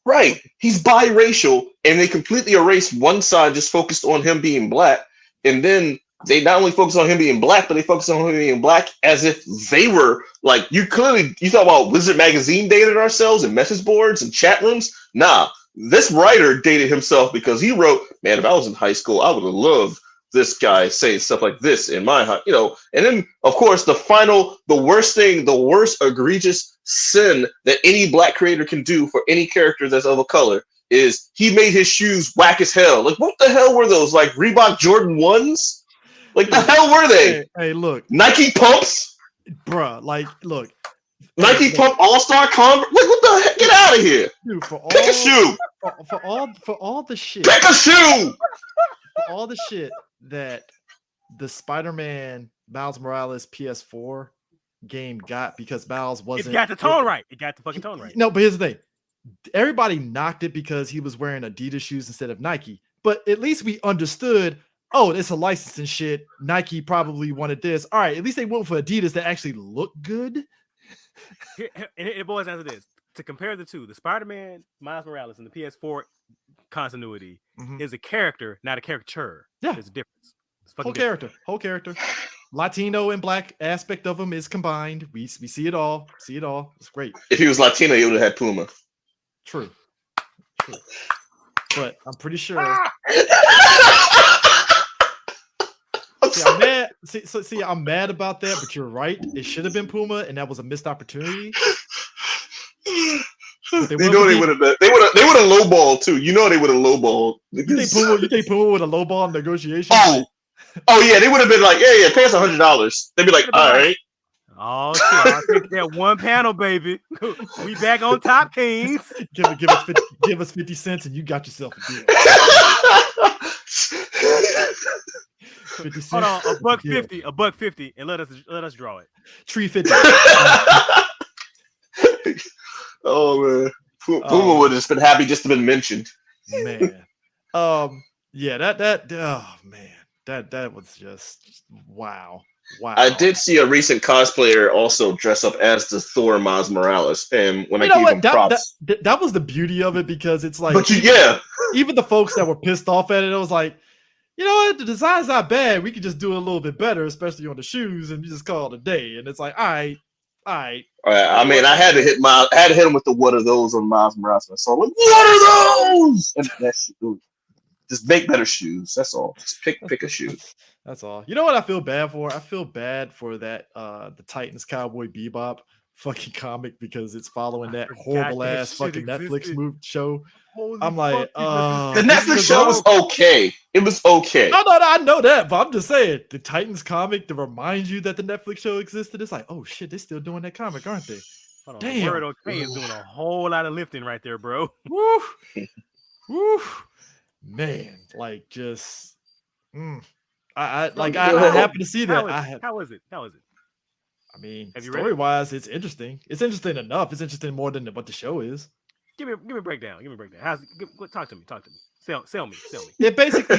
right, he's biracial, and they completely erased one side, just focused on him being black, and then they not only focus on him being black, but they focus on him being black as if they were like, you thought about Wizard Magazine dated ourselves and message boards and chat rooms. Nah, this writer dated himself because he wrote, man, if I was in high school, I would have loved this guy saying stuff like this in my high, and then of course the worst egregious sin that any black creator can do for any character that's of a color is he made his shoes whack as hell. Like, what the hell were those? Like Reebok Jordan 1s? Like, the hell were they? Hey, look. Nike pumps? bruh. Like, look, Nike Pump All-Star Converse. What the heck? Get out of here! dude, for Pick a shoe. all the shit, Pick a shoe. for all the shit that the Spider-Man Miles Morales PS4 game got because Miles wasn't. It got the tone right. It got the fucking tone right. No, but here's the thing. Everybody knocked it because he was wearing Adidas shoes instead of Nike. But at least we understood, oh, it's a licensing shit. Nike probably wanted this. All right, at least they went for Adidas that actually look good. It boils down to this. To compare the two, the Spider-Man Miles Morales and the PS4 continuity is a character, not a caricature. Yeah. There's a difference. Whole character. Latino and black aspect of him is combined. We see it all. It's great. If he was Latino, he would have had Puma. True. But I'm pretty sure. See, I'm mad. See, I'm mad about that, but you're right. It should have been Puma, and that was a missed opportunity. They would have been. They would have lowballed too. You know they would have lowballed. You think Puma would have lowballed negotiation? Oh yeah, they would have been like, yeah, pay us $100. They'd be like, all right. Oh shit! I'll take that one panel, baby. We back on top, Kings. give us 50 cents, and you got yourself a deal. 50 cents. Hold on, $1.50, and let us draw it. Tree 50. Oh man, Puma would have just been happy just to been mentioned. Man, yeah, that was just wow. I did see a recent cosplayer also dress up as the Thor Miles Morales, and when I gave him props, that was the beauty of it because it's like, even the folks that were pissed off at it, it was like, you know what, the design's not bad. We could just do it a little bit better, especially on the shoes, and you just call it a day. And it's like, all right. I mean, I had to hit him with the "what are those" on Miles Morales. So I'm like, what are those? And that's just make better shoes. That's all. Just pick a shoe. That's all. You know what I feel bad for? I feel bad for that the Titans Cowboy Bebop fucking comic because it's following that horrible ass fucking Netflix show. Holy I'm like, the Netflix show was okay. It was okay. No, I know that, but I'm just saying the Titans comic to remind you that the Netflix show existed. It's like, oh shit, they're still doing that comic, aren't they? Hold on. Damn. Word okay is doing a whole lot of lifting right there, bro. Woo, woo, man, like just. I happen to see that. How is it? I mean, story-wise, it's interesting. It's interesting enough. It's interesting more than what the show is. Give me a breakdown. Talk to me. Sell me. It basically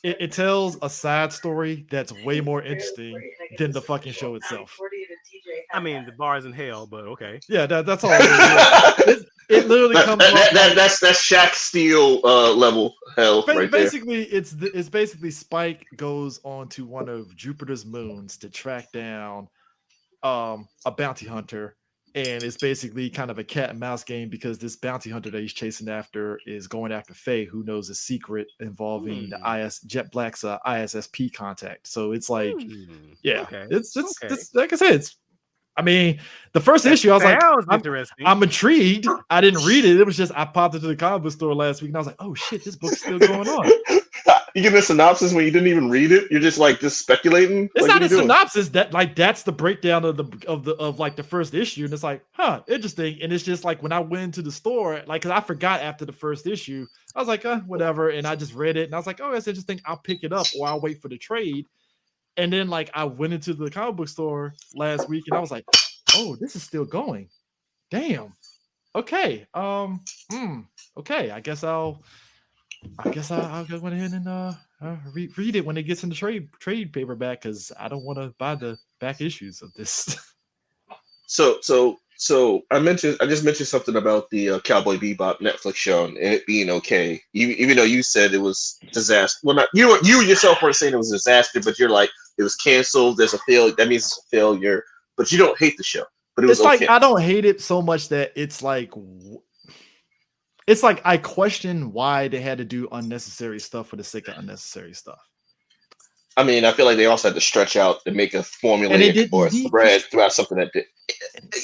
it tells a side story that's way more interesting than the fucking show itself. I mean, the bar's in hell, but okay. Yeah, that's all. It literally comes. That's Shaq Steel level hell right basically, there. It's basically Spike goes on to one of Jupiter's moons to track down a bounty hunter, and it's basically kind of a cat and mouse game because this bounty hunter that he's chasing after is going after Faye, who knows a secret involving the Jet Black's ISSP contact. So it's like, it's like I said, I mean, the first issue, I was like, I'm intrigued. I didn't read it. It was just, I popped into the comic book store last week and I was like, oh shit, this book's still going on. You give a synopsis when you didn't even read it. You're just speculating. It's not a synopsis. That's the breakdown of the first issue. And it's like, interesting. And it's just like when I went into the store, cause I forgot after the first issue, I was like, whatever. And I just read it and I was like, oh, that's interesting. I'll pick it up or I'll wait for the trade. And then I went into the comic book store last week and I was like, oh, this is still going. Damn. Okay. Okay. I guess I'll go ahead and read it when it gets in the trade paperback because I don't want to buy the back issues of this. So I just mentioned something about the Cowboy Bebop Netflix show and it being okay. Even though you said it was disaster. Well, not you yourself weren't saying it was a disaster, but you're like it was canceled. There's a failure. That means it's a failure. But you don't hate the show. But it was okay. I don't hate it so much that it's like I question why they had to do unnecessary stuff for the sake of unnecessary stuff. I mean, I feel like they also had to stretch out and make a formulaic or a thread throughout something that did.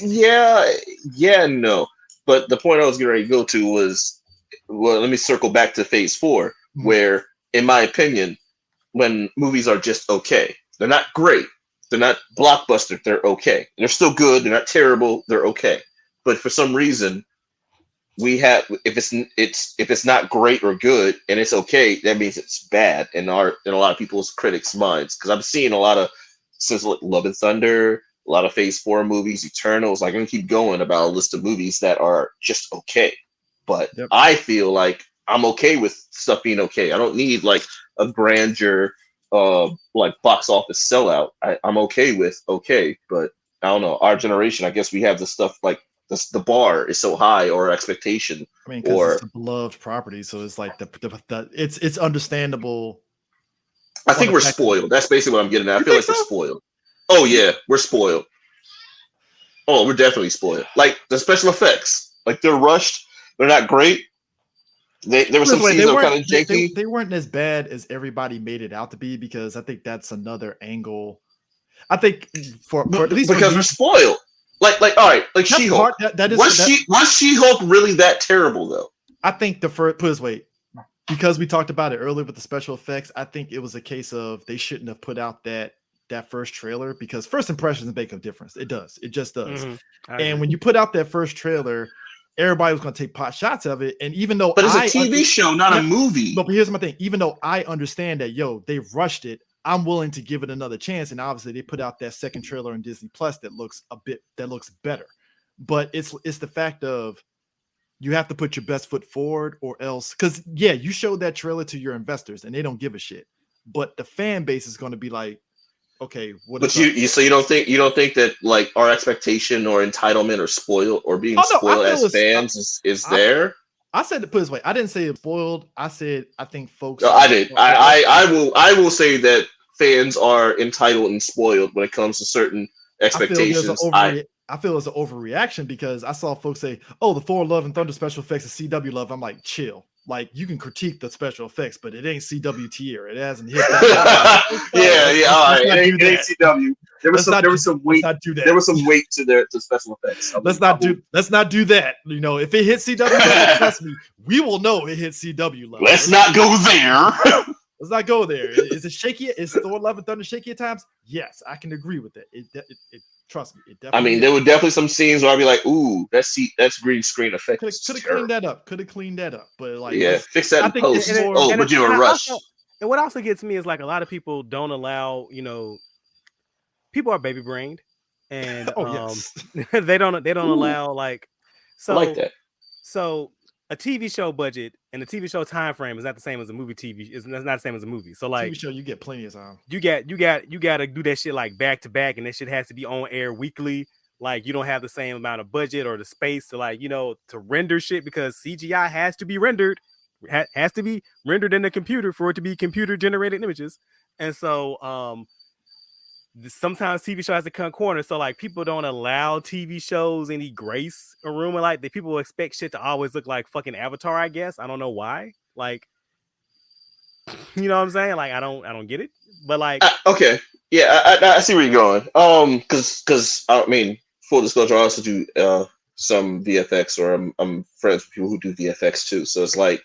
Yeah, no. But the point I was getting ready to go to was, let me circle back to Phase 4, where, in my opinion, when movies are just okay, they're not great, They're not blockbuster. They're okay. They're still good. They're not terrible. They're okay. But for some reason, we have if it's not great or good and it's okay, that means it's bad in a lot of people's critics' minds. Because I'm seeing a lot of since like Love and Thunder, a lot of Phase 4 movies, Eternals. Like I'm gonna keep going about a list of movies that are just okay. But I feel like I'm okay with stuff being okay. I don't need like a grandeur like box office sellout. I'm okay with okay, but I don't know. Our generation, I guess we have the stuff like the bar is so high or expectation. I mean, because it's a beloved property, so it's like it's understandable. I think we're spoiled. That's basically what I'm getting at. I feel like we're spoiled. Oh yeah, we're spoiled. Oh, we're definitely spoiled. Like the special effects, like they're rushed. They're not great. There was some scenes that were kind of janky. They weren't as bad as everybody made it out to be, because I think that's another angle. I think for at least because we're spoiled. Like all right, like She-Hulk. Was She-Hulk really that terrible though? I think the first put this way, because we talked about it earlier with the special effects. I think it was a case of they shouldn't have put out that first trailer, because first impressions make a difference. It does. It just does. Mm-hmm. And when you put out that first trailer, everybody was going to take pot shots of it. And even though it's a TV show, not a movie. But here's my thing. Even though I understand that, they rushed it, I'm willing to give it another chance. And obviously they put out that second trailer on Disney Plus that looks better. But it's the fact of you have to put your best foot forward, or else, because you showed that trailer to your investors and they don't give a shit. But the fan base is going to be like, okay, what? But you don't think that like our expectation or entitlement or spoiled or being spoiled as fans is there? I said to put it this way. I didn't say it's spoiled. I said I think folks. No, I did. I will say that fans are entitled and spoiled when it comes to certain expectations. I feel it's an overreaction, because I saw folks say, "Oh, the Thor Love and Thunder special effects is CW love." I'm like, chill. Like, you can critique the special effects, but it ain't CW tier. It hasn't hit that. All right. It ain't CW. There was some weight. There was some weight to the special effects. Let's not do that. If it hits CW level, trust me, we will know it hit CW level. Let's not go there. Let's not go there. Is it shaky? Is Thor Love and Thunder shaky at times? Yes, I can agree with it. It trust me. It definitely. I mean, there were definitely some scenes where I'd be like, "Ooh, that's green screen effect." Could have cleaned that up. But like, fix that in post. But you're in a rush. And what also gets me is like a lot of people don't allow. People are baby brained, and they don't allow like. So I like that. So a TV show budget and a TV show time frame is not the same as a movie. It's not the same as a movie. So like TV show, you get plenty of time. You got to do that shit like back to back, and that shit has to be on air weekly. Like you don't have the same amount of budget or the space to like to render shit, because CGI has to be rendered, has to be rendered in the computer for it to be computer generated images. And so sometimes TV show has to cut corners. So like people don't allow TV shows any grace or room, and like people expect shit to always look like fucking Avatar. I guess I don't know why. Like, you know what I'm saying? Like I don't get it. But like, okay, yeah, I see where you're going. Because I mean, full disclosure, I also do some VFX, or I'm friends with people who do VFX too. So it's like,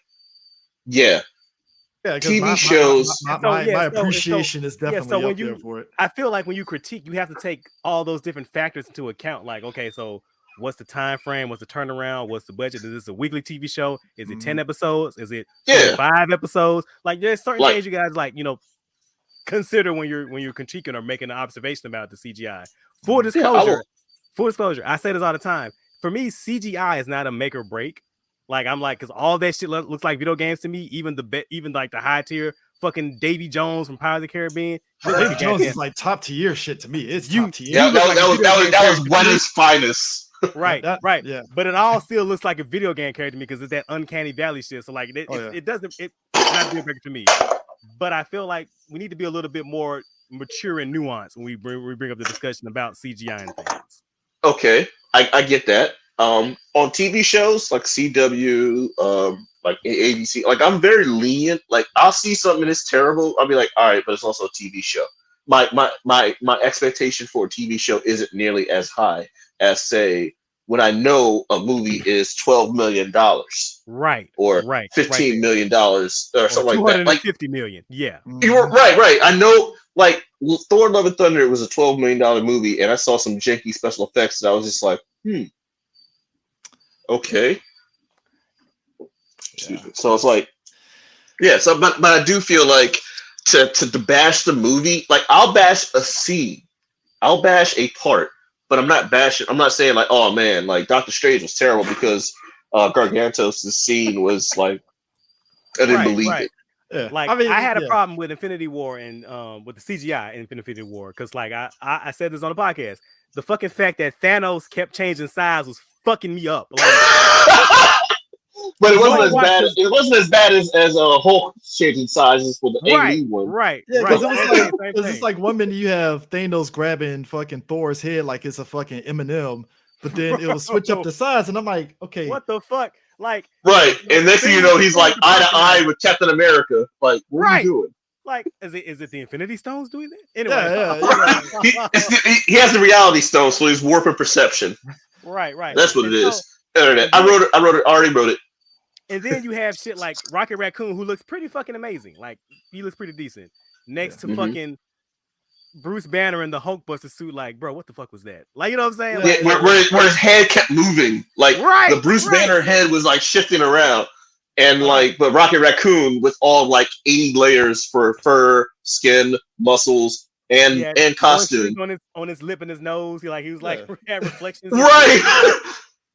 TV shows. My appreciation is definitely up there for it. I feel like when you critique, you have to take all those different factors into account. Like, okay, so what's the time frame? What's the turnaround? What's the budget? Is this a weekly TV show? Is it 10 episodes? Is it 5 episodes? Like, there's certain things you guys consider when you're critiquing or making an observation about the CGI. Full disclosure. I say this all the time. For me, CGI is not a make or break. Like I'm like, because all that shit looks like video games to me. Even like the high tier fucking Davy Jones from Pirates of the Caribbean. Davy Jones is like top tier shit to me. It's top tier. Yeah, that was one of his finest. Right. Yeah. But it all still looks like a video game character to me, because it's that uncanny valley shit. So like it's not deal breaker to me. But I feel like we need to be a little bit more mature and nuanced when we bring up the discussion about CGI and things. Okay, I get that. On TV shows like CW, like ABC, like I'm very lenient. Like I'll see something that's terrible, I'll be like, all right, but it's also a TV show. My expectation for a TV show isn't nearly as high as say when I know a movie is $12 million Right. or Right. $15 million or something like that. Like 250 million. Yeah. you're right. I know, like Thor: Love and Thunder was a $12 million movie, and I saw some janky special effects, and I was just like, okay. Excuse me. So it's like, yeah. So, but I do feel like to bash the movie, like I'll bash a scene, I'll bash a part, but I'm not bashing. I'm not saying like, oh man, like Doctor Strange was terrible because Gargantos' scene was like, I didn't believe it. Yeah. Like I had a problem with Infinity War and with the CGI in Infinity War because like I said this on the podcast. The fucking fact that Thanos kept changing size was fucking me up. Like, but it wasn't as bad. It wasn't as bad as a Hulk changing sizes for the AE one. Right. Yeah, because Right. it's like one minute you have Thanos grabbing fucking Thor's head like it's a fucking M&M, but then it'll switch up the size, and I'm like, okay, what the fuck? Like, right, and next thing you know, he's like eye to eye with Captain America. Like, what are you doing? Like, is it the Infinity Stones doing that? Anyway, he has the Reality Stone, so he's warping perception. Right. That's what it is. Internet. I already wrote it. And then you have shit like Rocket Raccoon, who looks pretty fucking amazing. Like, he looks pretty decent. Next to fucking Bruce Banner in the Hulkbuster suit, like, bro, what the fuck was that? Like, you know what I'm saying? Yeah, Like, where his head kept moving. Like, the Bruce Banner head was like shifting around. And like, but Rocket Raccoon with all like 80 layers for fur, skin, muscles, and costume on his lip and his nose. He was like had reflections. Right.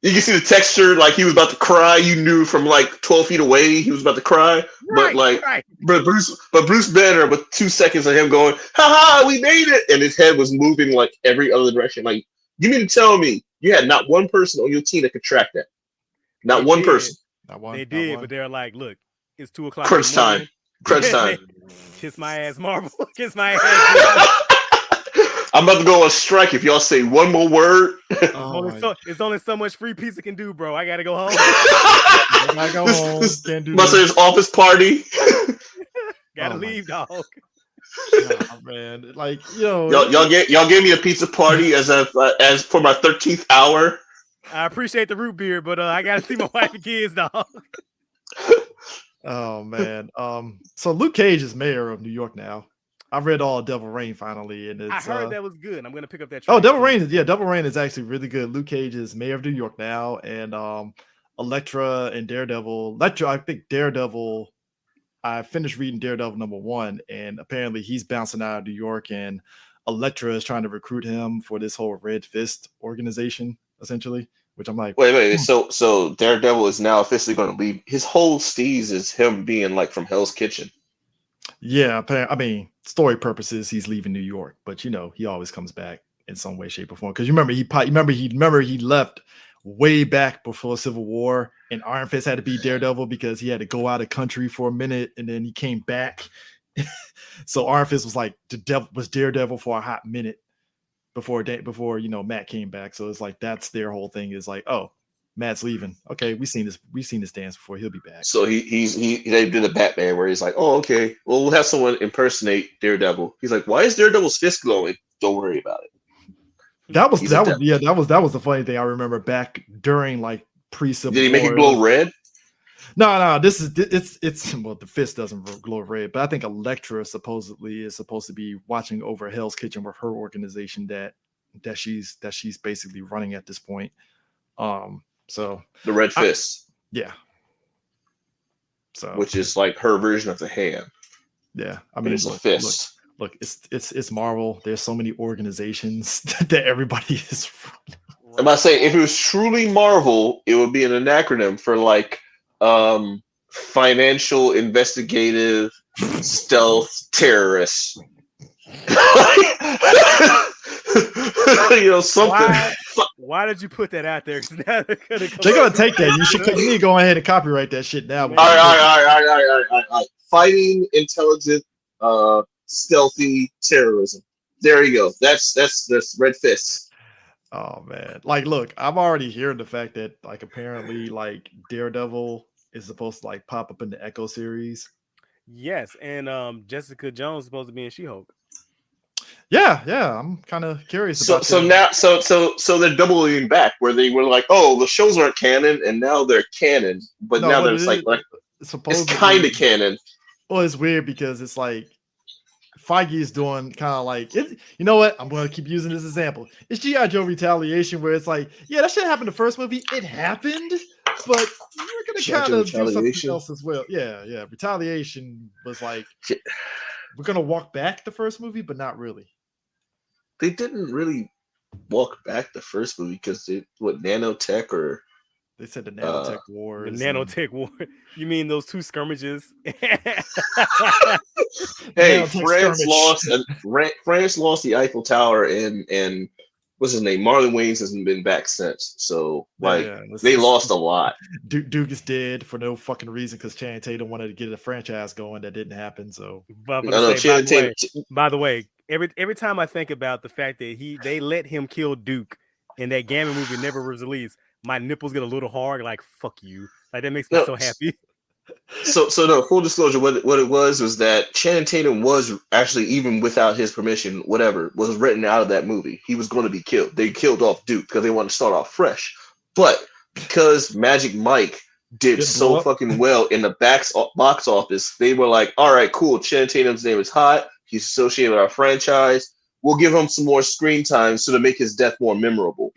You can see the texture, like he was about to cry. You knew from like 12 feet away he was about to cry. But Bruce Banner, with 2 seconds of him going, "Ha ha, we made it!" and his head was moving like every other direction. Like, you mean to tell me you had not one person on your team that could track that? Not one person. They did, but they're like, look, it's 2 o'clock. Crunch time. Kiss my ass, Marvel. Kiss my ass. I'm about to go on strike if y'all say one more word. It's only so much free pizza can do, bro. I gotta go home. I gotta go home. Can't do must say his office party. Gotta leave, dog. Oh, man, like y'all gave me a pizza party as for my 13th hour. I appreciate the root beer, but I gotta see my wife and kids, dog. Oh man. So Luke Cage is mayor of New York now. I've read all Devil Rain finally, and I heard that was good. I'm gonna pick up that. Oh, Devil Rain is actually really good. Luke Cage is mayor of New York now, and Elektra and Daredevil. I think Daredevil. I finished reading Daredevil #1, and apparently he's bouncing out of New York, and Elektra is trying to recruit him for this whole Red Fist organization, essentially. Which I'm like, wait. So Daredevil is now officially going to leave. His whole steez is him being like from Hell's Kitchen. Yeah, I mean, story purposes, he's leaving New York, but he always comes back in some way, shape, or form. Because he left way back before Civil War, and Iron Fist had to be Daredevil because he had to go out of country for a minute, and then he came back. So Iron Fist was like was Daredevil for a hot minute before Matt came back. So it's like that's their whole thing is like, oh, Matt's leaving. Okay, we've seen this dance before. He'll be back. So they did a Batman where he's like, oh, okay, well, we'll have someone impersonate Daredevil. He's like, why is Daredevil's fist glowing? Don't worry about it. That was the funny thing I remember back during like pre-Civil War. Did he make it glow red? No. It's well, the fist doesn't glow red, but I think Elektra supposedly is supposed to be watching over Hell's Kitchen with her organization that she's basically running at this point. So the Red Fist, yeah. So which is like her version of the hand. Yeah, I mean, it's a fist. Look, it's Marvel. There's so many organizations that everybody is. I'm about to say, if it was truly Marvel, it would be an acronym for like financial investigative stealth terrorists. Something. Why did you put that out there? They're gonna take that. You need to go ahead and copyright that shit now. All right. Fighting intelligent, stealthy terrorism. There you go. That's Red Fist. Oh man, like, look, I'm already hearing the fact that like apparently like Daredevil is supposed to like pop up in the Echo series. Yes, and Jessica Jones is supposed to be in She-Hulk. Yeah. I'm kind of curious So about so that. now so they're doubling back where they were like, oh, the shows aren't canon, and now they're canon, but No, now what that it it's like it's supposedly, kind of canon. well, it's weird because it's like Feige is doing kind of like it. You know what? I'm going to keep using this example. It's G.I. Joe Retaliation, where it's like, yeah, that shit happened in the first movie. It happened, but we're going to G.I. kind Joe of do something Retaliation? else as well. Yeah. Retaliation was like, we're going to walk back the first movie, but not really. They didn't really walk back the first movie because nanotech or They said the nanotech The wars. nanotech war. You mean those two skirmishes? Hey, Nanotech France skirmish. France lost the Eiffel Tower, and what's his name? Marlon Wayans hasn't been back since. So like they lost a lot. Duke is dead for no fucking reason because Channing Tatum wanted to get a franchise going. That didn't happen. So By the way, every time I think about the fact that they let him kill Duke and that Gamma movie never was released, my nipples get a little hard. Like, fuck you. Like, that makes me so happy. So no, full disclosure, what it was that Channing Tatum was actually, even without his permission, whatever, was written out of that movie. He was going to be killed. They killed off Duke because they wanted to start off fresh. But because Magic Mike did so fucking well in the box office, they were like, all right, cool, Channing Tatum's name is hot. He's associated with our franchise. We'll give him some more screen time so to make his death more memorable.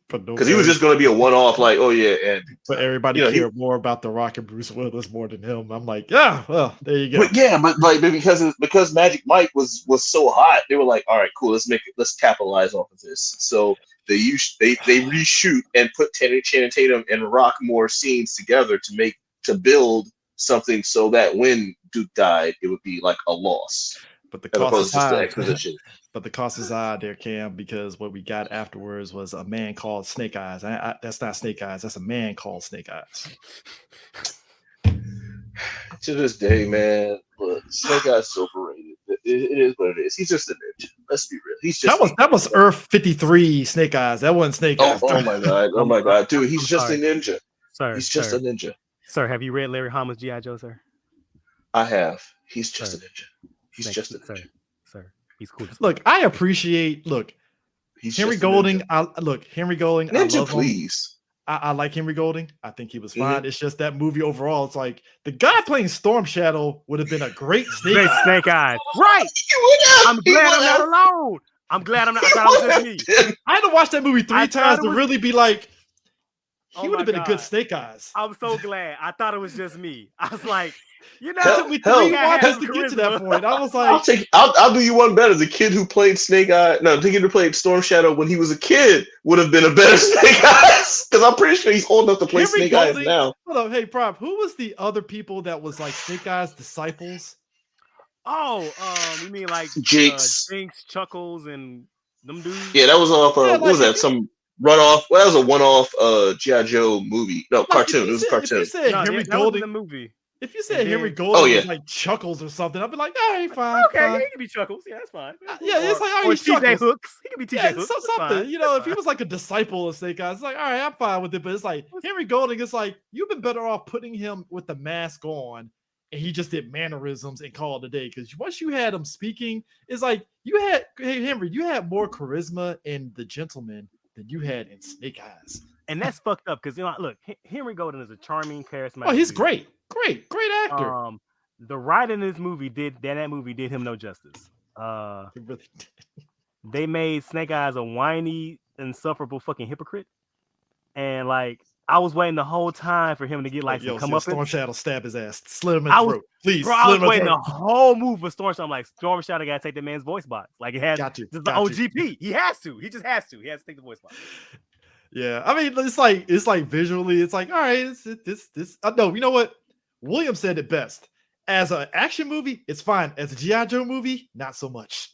Because he was just going to be a one-off, like, oh yeah, and but everybody cared more about The Rock and Bruce Willis more than him. I'm like, yeah, well, there you go. But because Magic Mike was so hot, they were like, all right, cool, let's capitalize off of this. So they reshoot and put Channing Tatum and Rock more scenes together to build something so that when Duke died, it would be like a loss. But the as cost opposed is to just the high. exposition. But the cost is high there, Cam, because what we got afterwards was a man called Snake Eyes. That's not Snake Eyes. That's a man called Snake Eyes. To this day, man, look, Snake Eyes is overrated. It is what it is. He's just a ninja. Let's be real. He's just that was Earth 53 Snake Eyes. That wasn't Snake Eyes. Oh my god! Oh my god, dude! He's just a ninja. He's just a ninja. Sir, have you read Larry Hama's G.I. Joe, sir? I have. He's just a ninja. He's just a ninja. Sir. He's cool. Look, I appreciate. Henry Golding. Henry Golding. Ninja, I love please. I like Henry Golding. I think he was fine. Mm-hmm. It's just that movie overall. It's like the guy playing Storm Shadow would have been a great Snake Eyes. Right. I'm glad I'm not alone. I'm glad I'm not. I thought it was just me. I had to watch that movie 3 times to really be like, he would have been a good Snake Eyes. I'm so glad. I thought it was just me. I was like, you know, it took me 3 watches to get to that point. I was like, I'll do you one better. The kid who played the kid who played Storm Shadow when he was a kid would have been a better Snake Eyes, because I'm pretty sure he's old enough to play Snake Eyes now. Hold up, hey, Prop, who was the other people that was like Snake Eyes disciples? Oh, you mean like Jinx, Chuckles, and them dudes? Yeah, that was off. What was that? Some runoff. Well, that was a one-off G.I. Joe movie. No, cartoon. It was a cartoon. If you said Henry Golding, the movie. If you said Henry Golding was like Chuckles or something, I'd be like, all right, fine. Okay, fine. He can be Chuckles. Yeah, that's fine. It's like, or TJ Hooks. He can be TJ Hooks. Something. You know, if he was like a disciple of Snake Eyes, it's like, all right, I'm fine with it. But it's like Henry Golding. It's like you've been better off putting him with the mask on, and he just did mannerisms and called it a day. Because once you had him speaking, it's like Henry, you had more charisma in The Gentleman than you had in Snake Eyes. And that's fucked up because, you know, look, Henry Golding is a charming, charismatic. Oh, he's great. Great actor. The writing in this movie did him no justice. It really did. They made Snake Eyes a whiny, insufferable fucking hypocrite. And like, I was waiting the whole time for him to get like come up. Storm Shadow stab his ass, slit him in the throat. Please, bro, I was waiting the whole move for Storm Shadow. I'm like, Storm Shadow gotta take the man's voice box. Like, it has the OGP. He has to. He just has to. He has to take the voice box. Yeah, I mean, it's like visually, it's like, all right, this. No, you know what? William said it best. As an action movie, it's fine. As a G.I. Joe movie, not so much.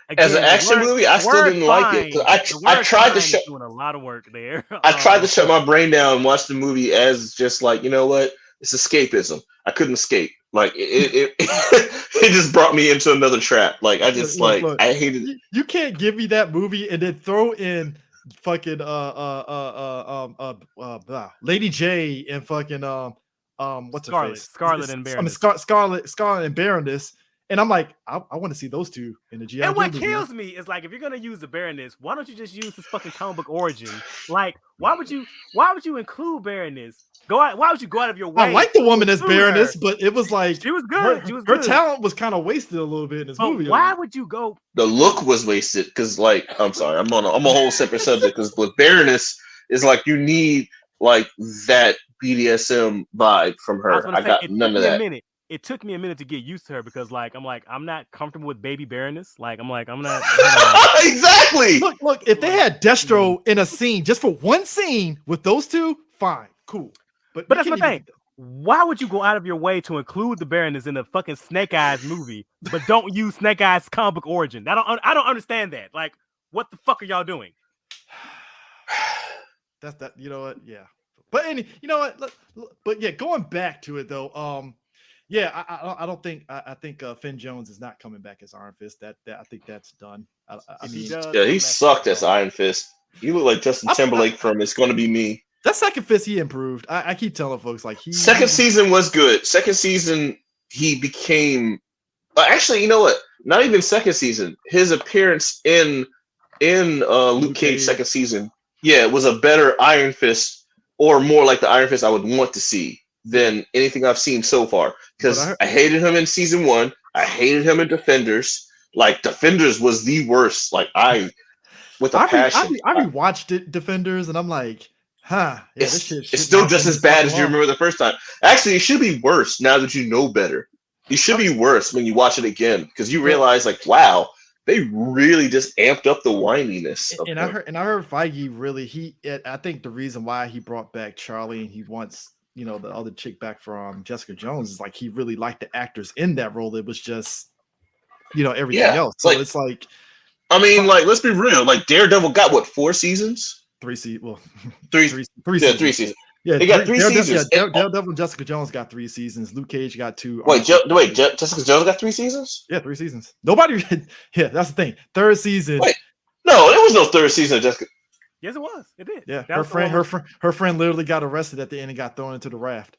Again, as an action movie, I still didn't like it. I tried to shut doing a lot of work there. I tried to shut my brain down and watch the movie as just like, you know what? It's escapism. I couldn't escape. Like it it just brought me into another trap. Like I just look, I hated it. You can't give me that movie and then throw in fucking Lady J and fucking what's her face? Scarlet and Baroness. Scarlet and Baroness, And I'm like, I want to see those two in the GI. And what kills me is like, if you're gonna use the Baroness, why don't you just use his fucking comic book origin? Like, why would you include Baroness? Why would you go out of your way? I like the woman as Baroness, but it was like she was good. Her talent was kind of wasted a little bit in this movie. Why would you go? The look was wasted because, like, I'm sorry, I'm a whole separate subject because with Baroness is like you need like that BDSM vibe from her. I got none of that. It took me a minute to get used to her because, like, I'm not comfortable with baby Baroness. Like, I'm not. Exactly. Look. If they had Destro in a scene, just for one scene with those two, fine, cool. But that's my thing. Why would you go out of your way to include the Baroness in the fucking Snake Eyes movie, but don't use Snake Eyes comic book origin? I don't understand that. Like, what the fuck are y'all doing? That's that. You know what? Yeah. But you know what? But yeah, going back to it though. Yeah, I don't think I think Finn Jones is not coming back as Iron Fist. That I think that's done. I mean, he sucked as Iron Fist. He looked like Justin Timberlake from It's Gonna Be Me. That second Fist he improved. I keep telling folks like second season was good. Second season he became. Actually, you know what? Not even second season. His appearance in Luke Cage second season, yeah, it was a better Iron Fist or more like the Iron Fist I would want to see than anything I've seen so far. Because I hated him in season 1. I hated him in Defenders. Like, Defenders was the worst. Like, with a passion. I rewatched it, Defenders, and I'm like, yeah, it's still just as bad as you remember the first time. Actually, it should be worse now that you know better. It should be worse when you watch it again because you realize, like, wow, they really just amped up the whininess. And I heard Feige really I think the reason why he brought back Charlie and he wants the other chick back from Jessica Jones is like he really liked the actors in that role. It was just everything else. So it's like, I mean, like, let's be real. Like, Daredevil got what, 4 seasons? 3 seasons. Well, three seasons. 3 seasons. Yeah, they got 3 seasons. Daredevil and Jessica Jones got 3 seasons. Luke Cage got 2. Wait, Jessica Jones got 3 seasons? Yeah, 3 seasons. Nobody. Yeah, that's the thing. 3rd season. Wait, no, there was no 3rd season of Jessica. Yes, it was. It did. Yeah, her friend literally got arrested at the end and got thrown into the raft.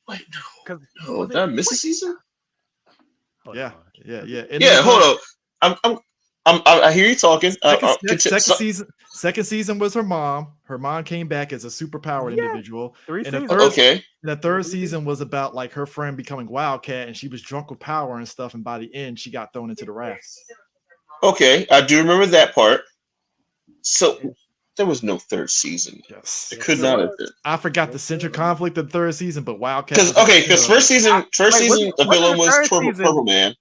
Wait, no. Did I miss a season? Yeah. Hold on. I hear you talking. Second season was her mom. Her mom came back as a superpowered individual. 3 seasons. Okay. And the 3rd season was about like her friend becoming Wildcat, and she was drunk with power and stuff. And by the end, she got thrown into the raft. Okay, I do remember that part. So there was no 3rd season. Yes, it could not have been. I forgot the central conflict of the 3rd season, but Wildcat. Because first season, the villain was Purple Man.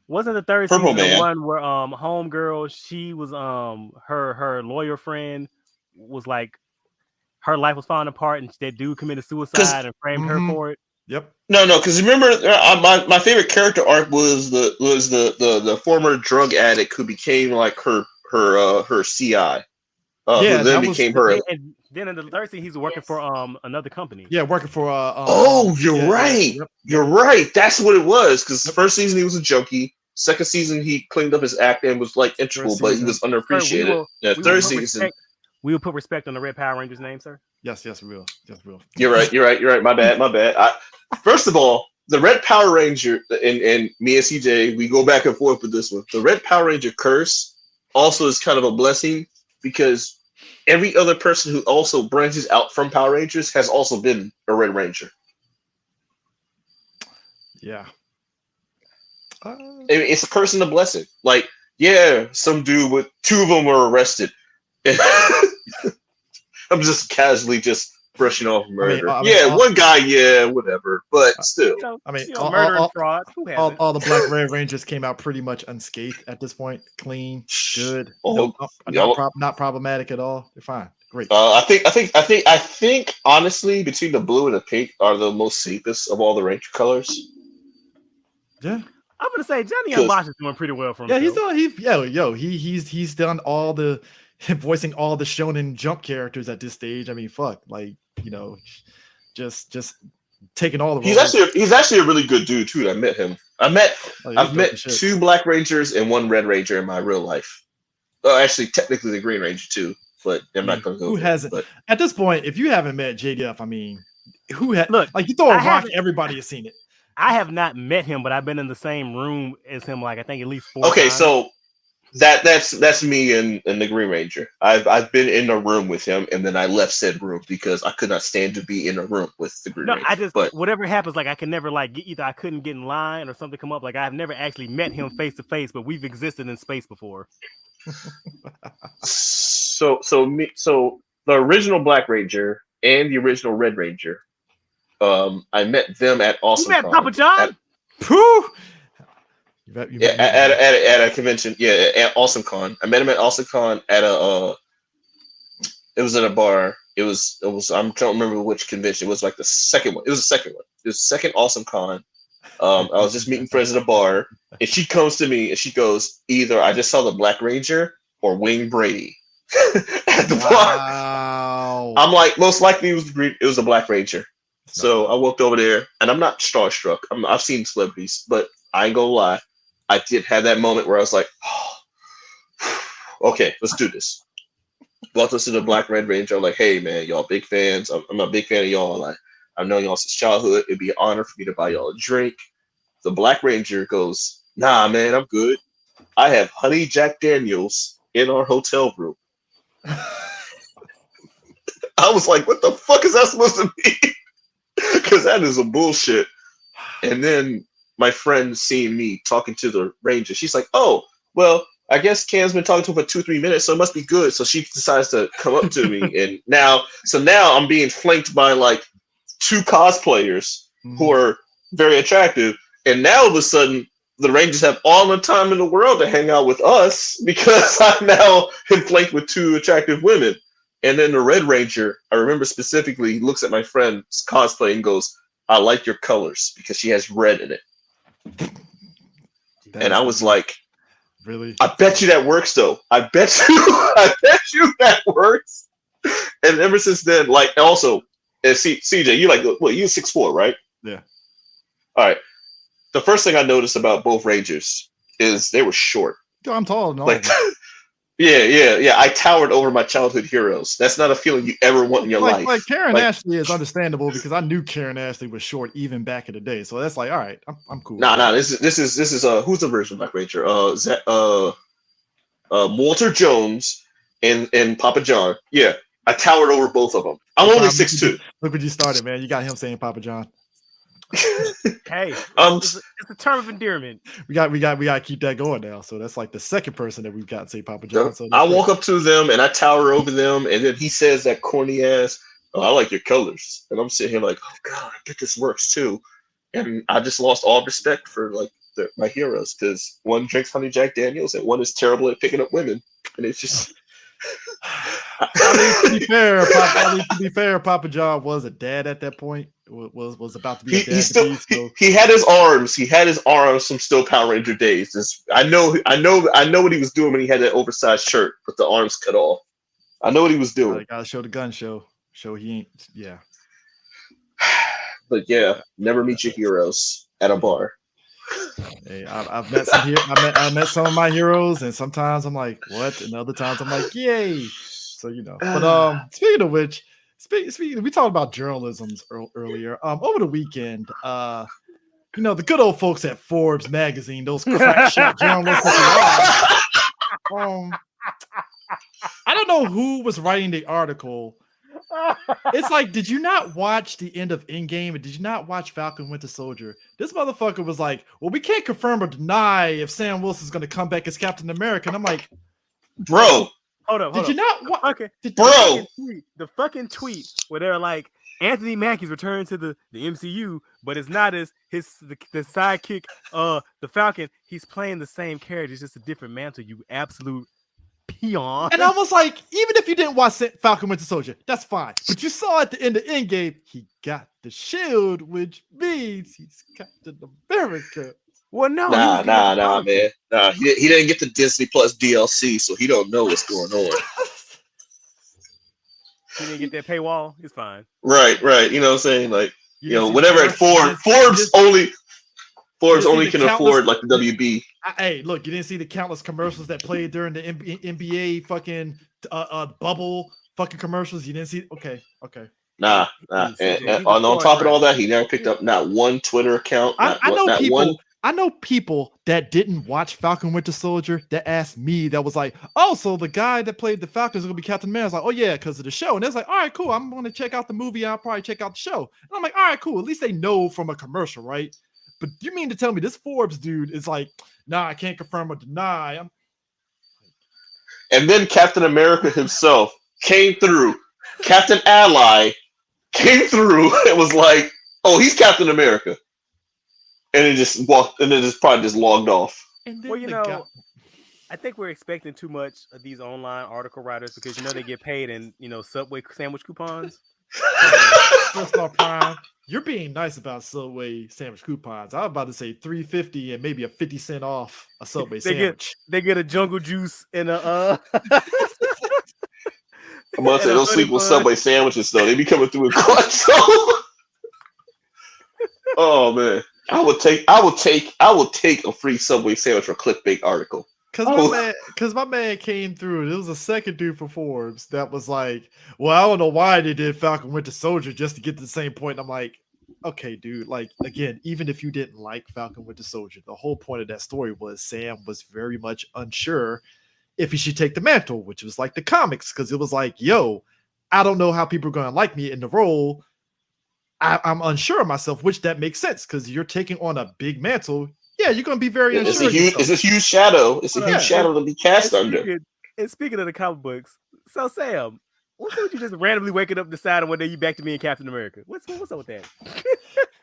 Wasn't the 3rd season the one where homegirl, she was her lawyer friend was like her life was falling apart and that dude committed suicide and framed her for it? Yep. No, because remember my favorite character arc was the former drug addict who became like her CI. Who then became her. And then in the 3rd season, he's working for another company. Yeah, working for you're right. Yep. You're right. That's what it was. Because the 1st season he was a junkie. 2nd season he cleaned up his act and was like integral, but he was underappreciated. 3rd season. We will put respect on the Red Power Rangers name, sir. Yes, we will. Yes, we will. You're right. My bad. First of all, the Red Power Ranger and me and CJ, we go back and forth with this one. The Red Power Ranger curse also is kind of a blessing because every other person who also branches out from Power Rangers has also been a Red Ranger. Yeah. It's a curse and a blessing. Like, some dude with 2 of them were arrested. I'm just casually just brushing off murder. One guy, whatever. But still. Murder and fraud. All the Black Red Rangers came out pretty much unscathed at this point. Clean, good, not problematic at all. They're fine. Great. I think honestly, between the blue and the pink are the most safest of all the Ranger colors. Yeah. I'm gonna say Johnny Unbosh is doing pretty well for himself. He's done all the voicing all the Shonen Jump characters at this stage. I mean, fuck, like just taking all the roles. He's actually a really good dude too. I met him. I've met 2 Black Rangers and 1 Red Ranger in my real life. Actually, technically the Green Ranger too, but I'm not gonna go. Who hasn't? At this point, if you haven't met JDF, I mean, like you throw a rock, everybody has seen it. I have not met him, but I've been in the same room as him, like I think at least 4 Okay, times. so that's me and the Green Ranger. I've been in a room with him, and then I left said room because I could not stand to be in a room with the Green Ranger. I just but whatever happens, like I can never like either I couldn't get in line or something come up. Like I've never actually met him face to face, but we've existed in space before. so the original Black Ranger and the original Red Ranger, I met them at You met AwesomeCon. Papa John? At a convention. Yeah, at AwesomeCon. I met him at AwesomeCon at it was at a bar. It was I don't remember which convention. It was like the second one. It was the second one. It was the second AwesomeCon. I was just meeting friends at a bar, and she comes to me and she goes, either I just saw the Black Ranger or Wayne Brady at the bar. I'm like, most likely it was a Black Ranger. So I walked over there, and I'm not starstruck. I've seen celebrities, but I ain't gonna lie, I did have that moment where I was like, oh, okay, let's do this. Walked us to the Black Red Ranger. I'm like, hey man, y'all big fans. I'm a big fan of y'all. I've known y'all since childhood. It'd be an honor for me to buy y'all a drink. The Black Ranger goes, nah, man, I'm good. I have honey Jack Daniels in our hotel room. I was like, what the fuck is that supposed to be? Because that is a bullshit. And then my friend seeing me talking to the Ranger, she's like, oh, well, I guess Cam's been talking to him for 2-3 minutes, so it must be good. So she decides to come up to me. And now I'm being flanked by like 2 cosplayers who are very attractive. And now all of a sudden, the Rangers have all the time in the world to hang out with us because I'm now flanked with 2 attractive women. And then the Red Ranger, I remember specifically, he looks at my friend's cosplay and goes, I like your colors because she has red in it. And I was like, really? I bet you that works though. I bet you that works. And ever since then, like also, CJ, you like, well, you're 6'4", right? Yeah. All right. The first thing I noticed about both Rangers is they were short. I'm tall. No. Like, yeah. I towered over my childhood heroes. That's not a feeling you ever want in your life. Like Karen Ashley is understandable because I knew Karen Ashley was short even back in the day. So that's like, all right, I'm cool. Nah. This is who's the version of Black Ranger? Walter Jones and Papa John. Yeah, I towered over both of them. I'm only 6'2". Look what you started, man. You got him saying Papa John. Hey, it's a term of endearment. We got to keep that going now. So that's like the second person that we've got to say Papa John. So I walk up to them and I tower over them, and then he says that corny ass, "Oh, I like your colors," and I'm sitting here like, "Oh God, I bet this works too." And I just lost all respect for like my heroes because one drinks honey Jack Daniels and one is terrible at picking up women, and it's just. To be fair, Papa John was a dad at that point. Was about to be a dad. He had his arms. He had his arms from still Power Ranger days. I know what he was doing when he had that oversized shirt with the arms cut off. I know what he was doing. Gotta show the gun show. Show he ain't. Yeah. But yeah, never meet your heroes at a bar. Hey, I've met some I met some of my heroes, and sometimes I'm like, what? And other times I'm like, yay. So But speaking of which, speaking, we talked about journalisms earlier. Over the weekend, the good old folks at Forbes magazine, those crack shot journalists that they are. I don't know who was writing the article. It's like, did you not watch the end of Endgame, and did you not watch Falcon Winter Soldier? This motherfucker was like, well, we can't confirm or deny if Sam Wilson's going to come back as Captain America. And I'm like, bro, hold up. Did you not? Okay, bro, the fucking tweet where they're like, Anthony Mackie's returning to the MCU, but it's not as the sidekick, the Falcon. He's playing the same character, it's just a different mantle. You absolute peon. And I was like, even if you didn't watch Falcon Winter Soldier, that's fine. But you saw at the end of Endgame, he got the shield, which means he's Captain America. Well, no, nah, man. Nah, he didn't get the Disney Plus DLC, so he don't know what's going on. He didn't get that paywall. It's fine. Right. You know what I'm saying? Like, whatever at Forbes only can afford like the WB. Hey, look, you didn't see the countless commercials that played during the NBA fucking bubble fucking commercials. You didn't see. Okay. Nah. And on top of all that, he never picked up not one Twitter account. I know people that didn't watch Falcon Winter Soldier that asked me that was like, oh, so the guy that played the Falcon is gonna be Captain America. I was like, oh yeah, because of the show. And it's like, all right, cool. I'm gonna check out the movie. I'll probably check out the show. And I'm like, all right, cool. At least they know from a commercial, right? But you mean to tell me this Forbes dude is like, nah, I can't confirm or deny. And then Captain America himself came through. Captain Ally came through and was like, oh, he's Captain America. And it just walked, and then just probably just logged off. Well, I think we're expecting too much of these online article writers because they get paid in Subway sandwich coupons. First of all, Prime, you're being nice about Subway sandwich coupons. I was about to say $3.50 and maybe a 50-cent off a Subway sandwich. They get a jungle juice and a. I must say those sleep with Subway sandwiches though. They be coming through in clutch. Oh man. I would take a free Subway sandwich for a clickbait article. Because my man came through. There was a second dude for Forbes that was like, well, I don't know why they did Falcon Winter Soldier just to get to the same point. And I'm like, okay, dude. Like, again, even if you didn't like Falcon Winter Soldier, the whole point of that story was Sam was very much unsure if he should take the mantle, which was like the comics, because it was like, yo, I don't know how people are going to like me in the role. I'm unsure of myself, which that makes sense because you're taking on a big mantle. Yeah, you're going to be very unsure. It's a huge shadow. It's a huge shadow to be cast under. And speaking of the comic books, so Sam, what's with you just randomly waking up deciding one day you back to me and Captain America? What's up with that?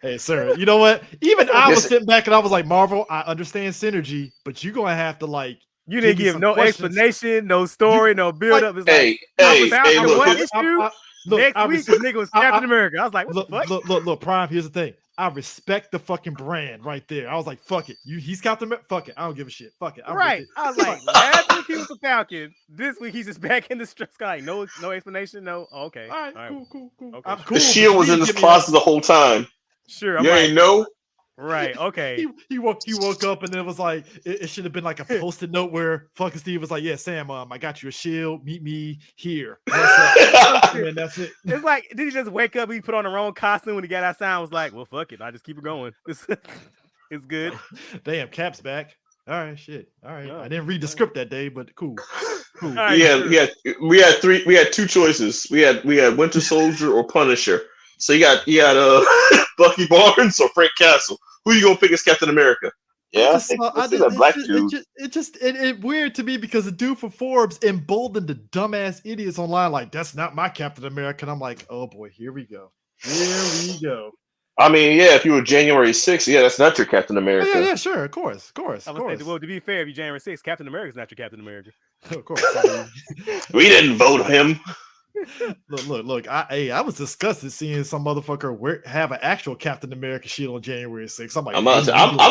Hey, sir, you know what? Even I was sitting back and I was like, Marvel, I understand synergy, but you're going to have to like. You didn't give no explanation, no story, no build up. It's next week, this nigga was Captain America. I was like, what the fuck? Look, Prime, here's the thing. I respect the fucking brand right there. I was like, fuck it. He's Captain America. Fuck it. I don't give a shit. Fuck it. I was like, last week he was the Falcon. This week he's just back in the sky. No explanation. No. Oh, okay. All right. Cool. Okay. The shield was in this closet the whole time. Sure. You ain't know. Right. Okay. He woke up and it was like it should have been like a post-it note where fucking Steve was like, "Yeah, Sam, I got you a shield. Meet me here." And that's it. It's like, did he just wake up? He put on the wrong costume when he got outside. I was like, "Well, fuck it. I just keep it going. It's good." Damn, Cap's back. All right, shit. All right. I didn't read the script that day, but cool. Right, yeah, we had two choices. We had Winter Soldier or Punisher. So you got Bucky Barnes or Frank Castle. Who you gonna pick as Captain America? Yeah, It weird to me because the dude for Forbes emboldened the dumbass idiots online like that's not my Captain America. And I'm like, oh boy, here we go. I mean, yeah, if you were January 6th, yeah, that's not your Captain America. Yeah, sure, of course. Well, to be fair, if you're January 6th, Captain America's not your Captain America. Of course. We didn't vote him. Look! I was disgusted seeing some motherfucker have an actual Captain America shield on January 6th. I'm like, I'm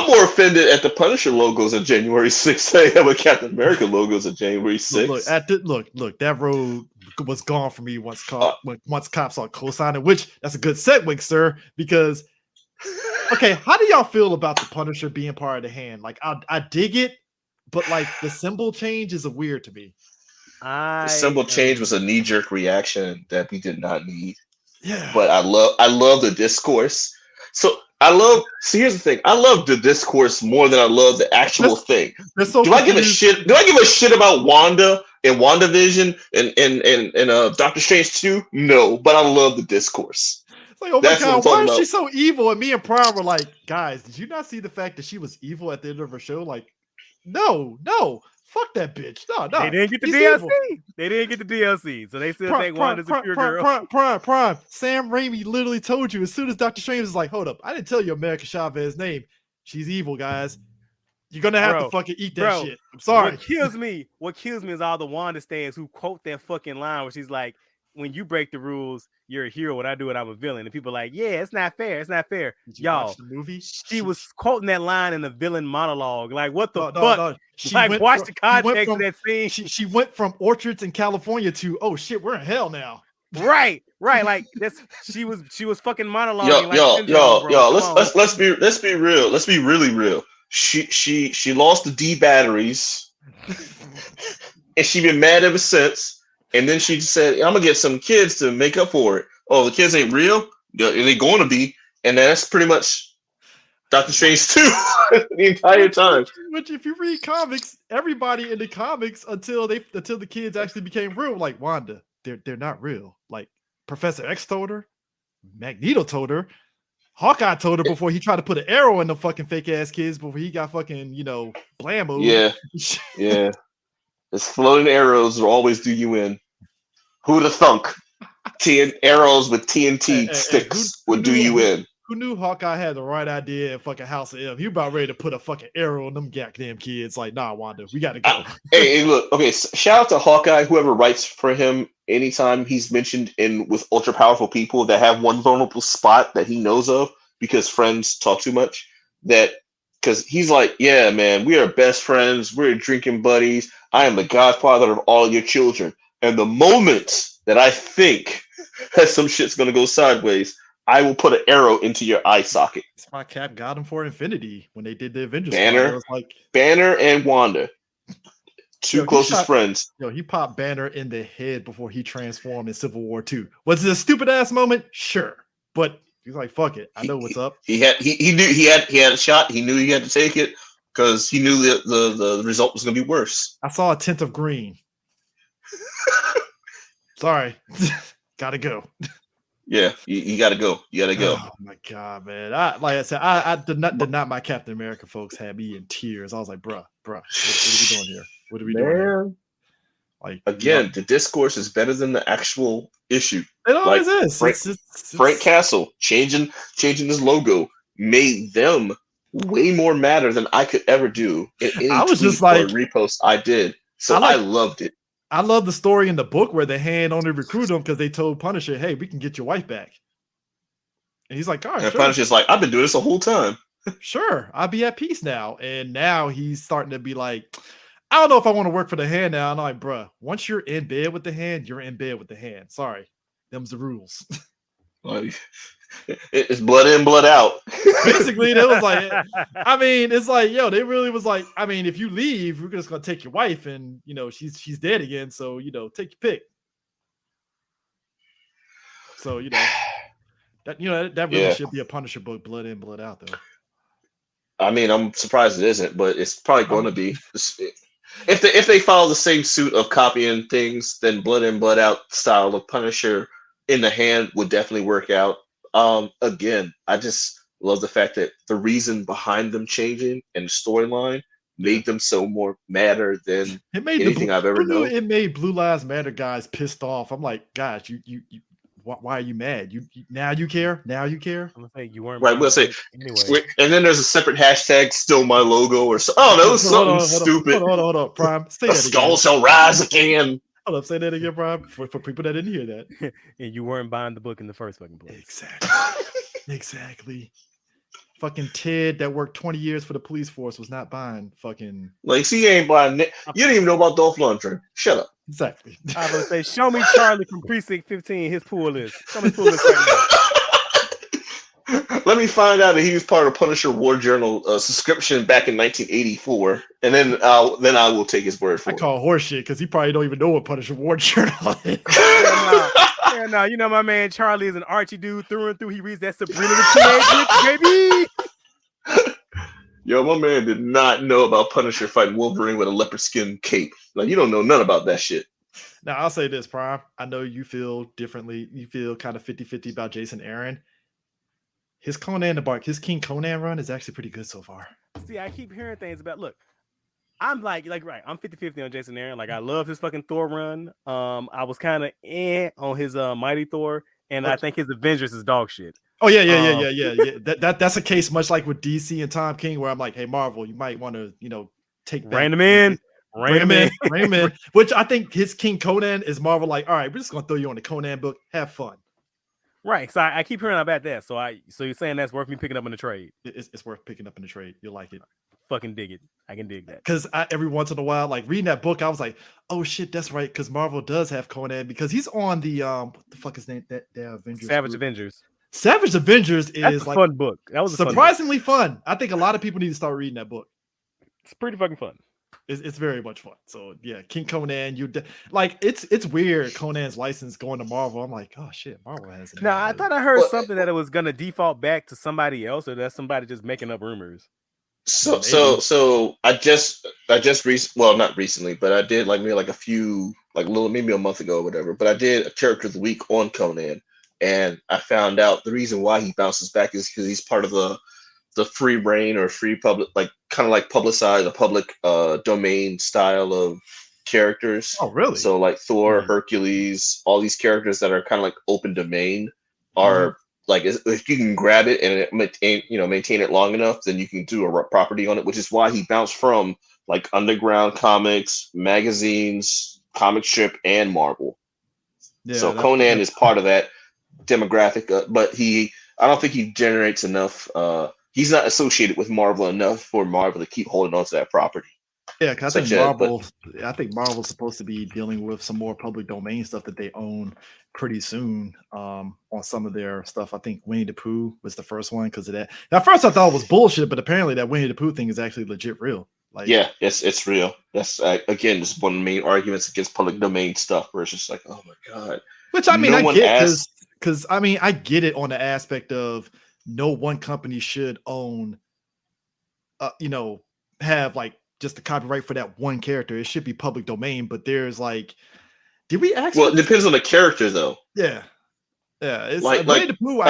more offended at the Punisher logos on January 6th. They have a Captain America logos on January 6th. Look! That road was gone for me once cops saw co-signing. Which that's a good segue, sir. Because okay, how do y'all feel about the Punisher being part of the hand? Like, I dig it, but like the symbol change is weird to me. The symbol change was a knee-jerk reaction that we did not need. Yeah. But I love the discourse. So here's the thing. I love the discourse more than I love the actual thing. Do I give a shit about Wanda and WandaVision and Doctor Strange 2? No, but I love the discourse. It's like, oh my God, why is she so evil? And me and Prime were like, guys, did you not see the fact that she was evil at the end of her show? Like, no. Fuck that bitch. No. They didn't get the DLC. Evil. They didn't get the DLC, so they still think Wanda's a pure girl. Prime. Sam Raimi literally told you as soon as Dr. Strange was like, hold up, I didn't tell you America Chavez's name. She's evil, guys. You're gonna have to fucking eat that shit. I'm sorry. What kills me is all the Wanda stands who quote that fucking line where she's like, when you break the rules, you're a hero. When I do it, I'm a villain. And people are like, yeah, it's not fair. Did you watch the movie? She was quoting that line in the villain monologue. Like, what the fuck? No. Watch the context of that scene. She went from orchards in California to, oh shit, we're in hell now. Right. Like that's she was fucking monologuing. Let's be real. Let's be really real. She lost the D batteries, and she been mad ever since. And then she said, I'm gonna get some kids to make up for it. oh, the kids ain't real. They're going to be, and that's pretty much Doctor Strange 2 the entire time. Which, if you read comics, everybody in the comics until the kids actually became real, like Wanda, they're not real. Like Professor X told her, Magneto told her, Hawkeye told her before he tried to put an arrow in the fucking fake ass kids before he got fucking blammo. Yeah. This floating arrows will always do you in. Who'd have thunk? Arrows with TNT sticks would do you in. Who knew Hawkeye had the right idea in fucking House of M? He about ready to put a fucking arrow in them goddamn kids. Like, nah, Wanda, we gotta go. Hey, look, okay, shout out to Hawkeye, whoever writes for him anytime he's mentioned with ultra powerful people that have one vulnerable spot that he knows of because friends talk too much. Because he's like, yeah, man, we are best friends. We're drinking buddies. I am the godfather of all your children. And the moment that I think that some shit's gonna go sideways, I will put an arrow into your eye socket. That's why Cap got him for Infinity when they did the Avengers. Banner and Wanda, two closest friends. He popped Banner in the head before he transformed in Civil War 2. Was it a stupid ass moment? Sure, but he's like, fuck it, I know what's up. He knew he had a shot. He knew he had to take it because he knew that the result was going to be worse. I saw a tint of green. Sorry, gotta go. Yeah, you gotta go. You gotta go. Oh my god, man! Like I said, I did not my Captain America folks had me in tears. I was like, bruh, what are we doing here? What are we doing here? Like again, the discourse is better than the actual issue. It always is. Frank Castle changing his logo made them way more matter than I could ever do in any tweet or repost I did. So I loved it. I love the story in the book where the Hand only recruited him because they told Punisher, hey, we can get your wife back. And he's like, all right, and Punisher's like, I've been doing this the whole time. Sure, I'll be at peace now. And now he's starting to be like, I don't know if I want to work for the Hand now. And I'm like, bruh, once you're in bed with the Hand, you're in bed with the Hand. Sorry, them's the rules. Like, it's blood in, blood out. Basically, it was like, I mean, it's like, they really was like, I mean, if you leave, we're just gonna take your wife, and she's dead again. So take your pick. So that really should be a Punisher book, blood in, blood out, though. I mean, I'm surprised it isn't, but it's probably going to be. If they follow the same suit of copying things, then blood in, blood out style of Punisher in the Hand would definitely work out. Again, I just love the fact that the reason behind them changing and the storyline made them so more matter than anything I've ever known. It made Blue Lives Matter guys pissed off. I'm like, gosh, you why are you mad? You now you care? Now you care? I'm gonna say you weren't right. We'll say anyway. And then there's a separate hashtag, still my logo, or so. Oh, that was something stupid. Hold on, Prime. Say the skull shall rise again. Hold up, say that again, Prime, for people that didn't hear that. And you weren't buying the book in the first fucking place. Exactly. Fucking Ted that worked 20 years for the police force was not buying fucking. Like, see, you ain't buying it. You didn't even know about Dolph Lundgren. Shut up. Exactly. I was gonna say, show me Charlie from Precinct 15, his pool list. Show me his pool list right now. Let me find out that he was part of Punisher War Journal subscription back in 1984, and then I will take his word for it. I call horseshit because he probably don't even know what Punisher War Journal is. No, you know my man Charlie is an Archie dude through and through. He reads that Sabrina the Teenage Witch, baby. Yo, my man did not know about Punisher fighting Wolverine with a leopard skin cape. Like, you don't know none about that shit. Now, I'll say this, Prime. I know you feel differently. You feel kind of 50-50 about Jason Aaron. His his King Conan run is actually pretty good so far. See, I keep hearing things about, look, I'm like, right, I'm 50-50 on Jason Aaron. Like, I love his fucking Thor run. I was kind of on his Mighty Thor, and I think his Avengers is dog shit. Oh, yeah. That's a case much like with DC and Tom King, where I'm like, hey, Marvel, you might want to, take back. Rein him in. Which I think his King Conan is Marvel like, all right, we're just going to throw you on the Conan book. Have fun. Right. So I keep hearing about that. So you're saying that's worth me picking up in the trade? It's worth picking up in the trade. You'll like it. Fucking dig it. I can dig that. Because every once in a while, like reading that book, I was like, oh shit, that's right. Because Marvel does have Conan because he's on the what the fuck is name that Avengers? Savage group. Avengers. Savage Avengers That's is a like fun book. That was surprisingly fun. I think a lot of people need to start reading that book. It's pretty fucking fun. It's very much fun. So yeah, King Conan, like it's weird. Conan's license going to Marvel. I'm like, oh shit, Marvel has it. No, I thought I heard Well, something that it was gonna default back to somebody else, or that somebody just making up rumors. So I just well, not recently, but I did like maybe like a few maybe a month ago or whatever. But I did a character of the week on Conan, and I found out the reason why he bounces back is because he's part of the free reign or free public, like kind of like publicized, the public domain style of characters. Oh, really? So like Thor, Hercules, all these characters that are kind of like open domain are like, if you can grab it and it maintain it long enough, then you can do a property on it, which is why he bounced from like underground comics, magazines, comic strip, and Marvel. Yeah, so Conan is part of that demographic, but I don't think he generates enough. He's not associated with Marvel enough for Marvel to keep holding on to that property. Yeah, because I think Marvel's supposed to be dealing with some more public domain stuff that they own pretty soon on some of their stuff. I think Winnie the Pooh was the first one because of that. At first I thought it was bullshit, but apparently that Winnie the Pooh thing is actually legit real. Like, yeah, it's real. That's again, it's one of the main arguments against public domain stuff, where it's just like, oh my god. Which I mean, I get because I mean, I get it on the aspect of no one company should own, have like just the copyright for that one character. It should be public domain, but there's like, did we actually? Well, it depends on the character, though. Yeah. It's like the Pooh,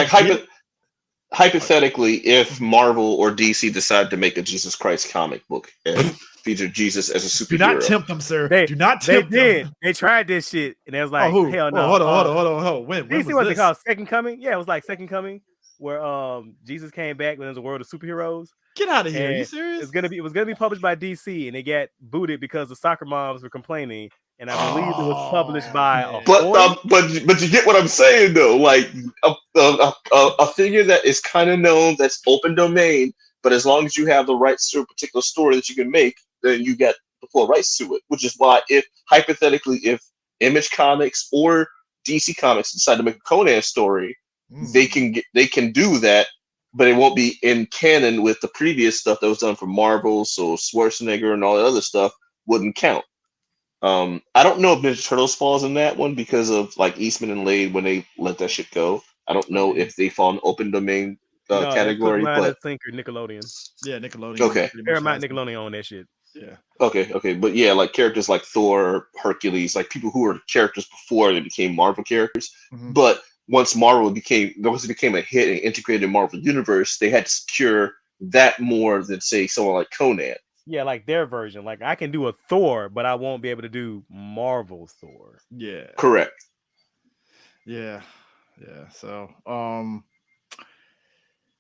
hypothetically, if Marvel or DC decide to make a Jesus Christ comic book and feature Jesus as a superhero, do not tempt them, sir. Do not tempt them. They tried this shit, and it was like, hell no. Hold on. When DC was it called? Second Coming? Yeah, it was like Second Coming, where Jesus came back when there's a world of superheroes. Get out of here! Are you serious? It was gonna be published by DC, and it got booted because the soccer moms were complaining. And I believe it was published by but you get what I'm saying though. Like a figure that is kind of known, that's open domain, but as long as you have the rights to a particular story that you can make, then you get the full rights to it. Which is why, if hypothetically, if Image Comics or DC Comics decide to make a Conan story, they can do that, but it won't be in canon with the previous stuff that was done for Marvel. So Schwarzenegger and all that other stuff wouldn't count. I don't know if Ninja Turtles falls in that one because of like Eastman and Lade when they let that shit go. I don't know if they fall in open domain category, but I think Nickelodeon. Yeah, Nickelodeon. Okay, Paramount Nickelodeon on that shit. Yeah. Okay, but yeah, like characters like Thor, Hercules, like people who were characters before they became Marvel characters, but once it became a hit and integrated in Marvel Universe, they had to secure that more than say someone like Conan. Yeah, like their version. Like I can do a Thor, but I won't be able to do Marvel's Thor. Yeah. Correct. Yeah. So,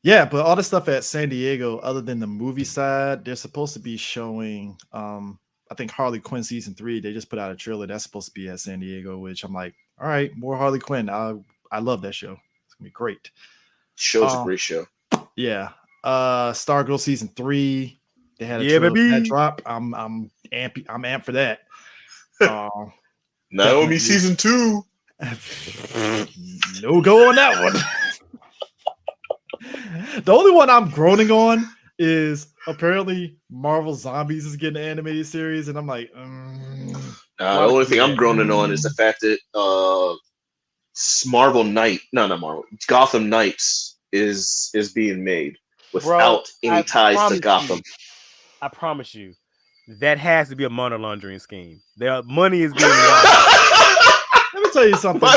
yeah, but all the stuff at San Diego, other than the movie side, they're supposed to be showing. I think Harley Quinn season 3. They just put out a trailer that's supposed to be at San Diego, which I'm like, all right, more Harley Quinn. I love that show. It's gonna be great. Show's a great show. Yeah. Stargirl season 3. They had a that drop. I'm amped for that. Naomi season 2. No go on that one. The only one I'm groaning on is apparently Marvel Zombies is getting an animated series, and I'm like, the only thing I'm groaning on is the fact that Gotham Knights is being made without any ties to Gotham. I promise you, that has to be a money laundering scheme. Their money is being lost. Let me tell you something.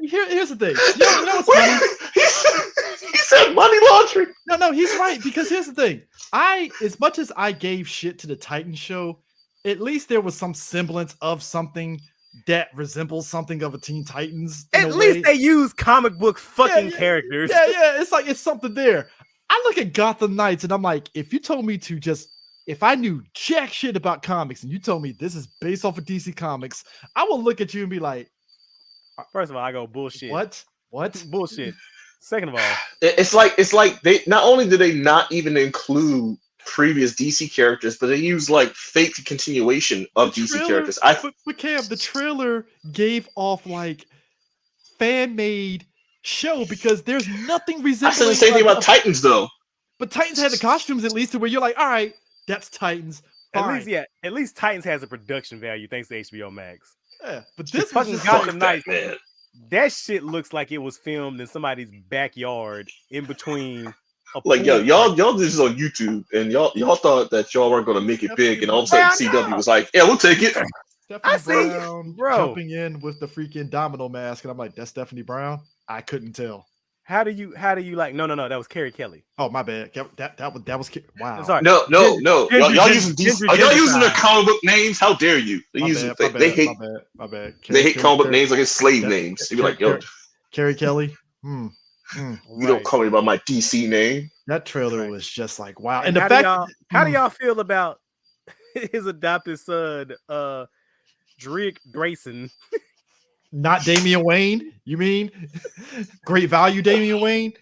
Here's the thing. You know what's funny? He said money laundering. No, he's right, because here's the thing. As much as I gave shit to the Titan show, at least there was some semblance of something that resembles something of a Teen Titans. At least they use comic book characters. Yeah. It's like it's something there. I look at Gotham Knights and I'm like, if I knew jack shit about comics and you told me this is based off of DC Comics, I will look at you and be like, first of all, I go bullshit. What? Bullshit. Second of all, it's like they not only do they not even include previous DC characters, but they use like fake continuation of DC characters. But Cam, the trailer gave off like fan-made show because there's nothing resembling. I said the same thing about Titans though. But Titans had the costumes at least to where you're like, all right, that's Titans. fine. At least Titans has a production value thanks to HBO Max. Yeah, but this was fucking just Gotham like, Knights, man. that shit looks like it was filmed in somebody's backyard in between. Like y'all just on YouTube, and y'all thought that y'all weren't gonna make it big, and all of a sudden CW was like, "Yeah, we'll take it." Stephanie Brown jumping in with the freaking domino mask, and I'm like, "That's Stephanie Brown." I couldn't tell. How do you like? No, that was Carrie Kelly. Oh, my bad. That was wow. I'm sorry. No. Y'all using DC, are y'all using their comic book names? How dare you? They hate. My bad. They hate comic book names like it's slave names. You be like, yo, Carrie Kelly. You don't call me by my DC name. That trailer was just like wow. And the fact, how do y'all feel about his adopted son, Drake Grayson? Not Damian Wayne, you mean? Great value, Damian Wayne.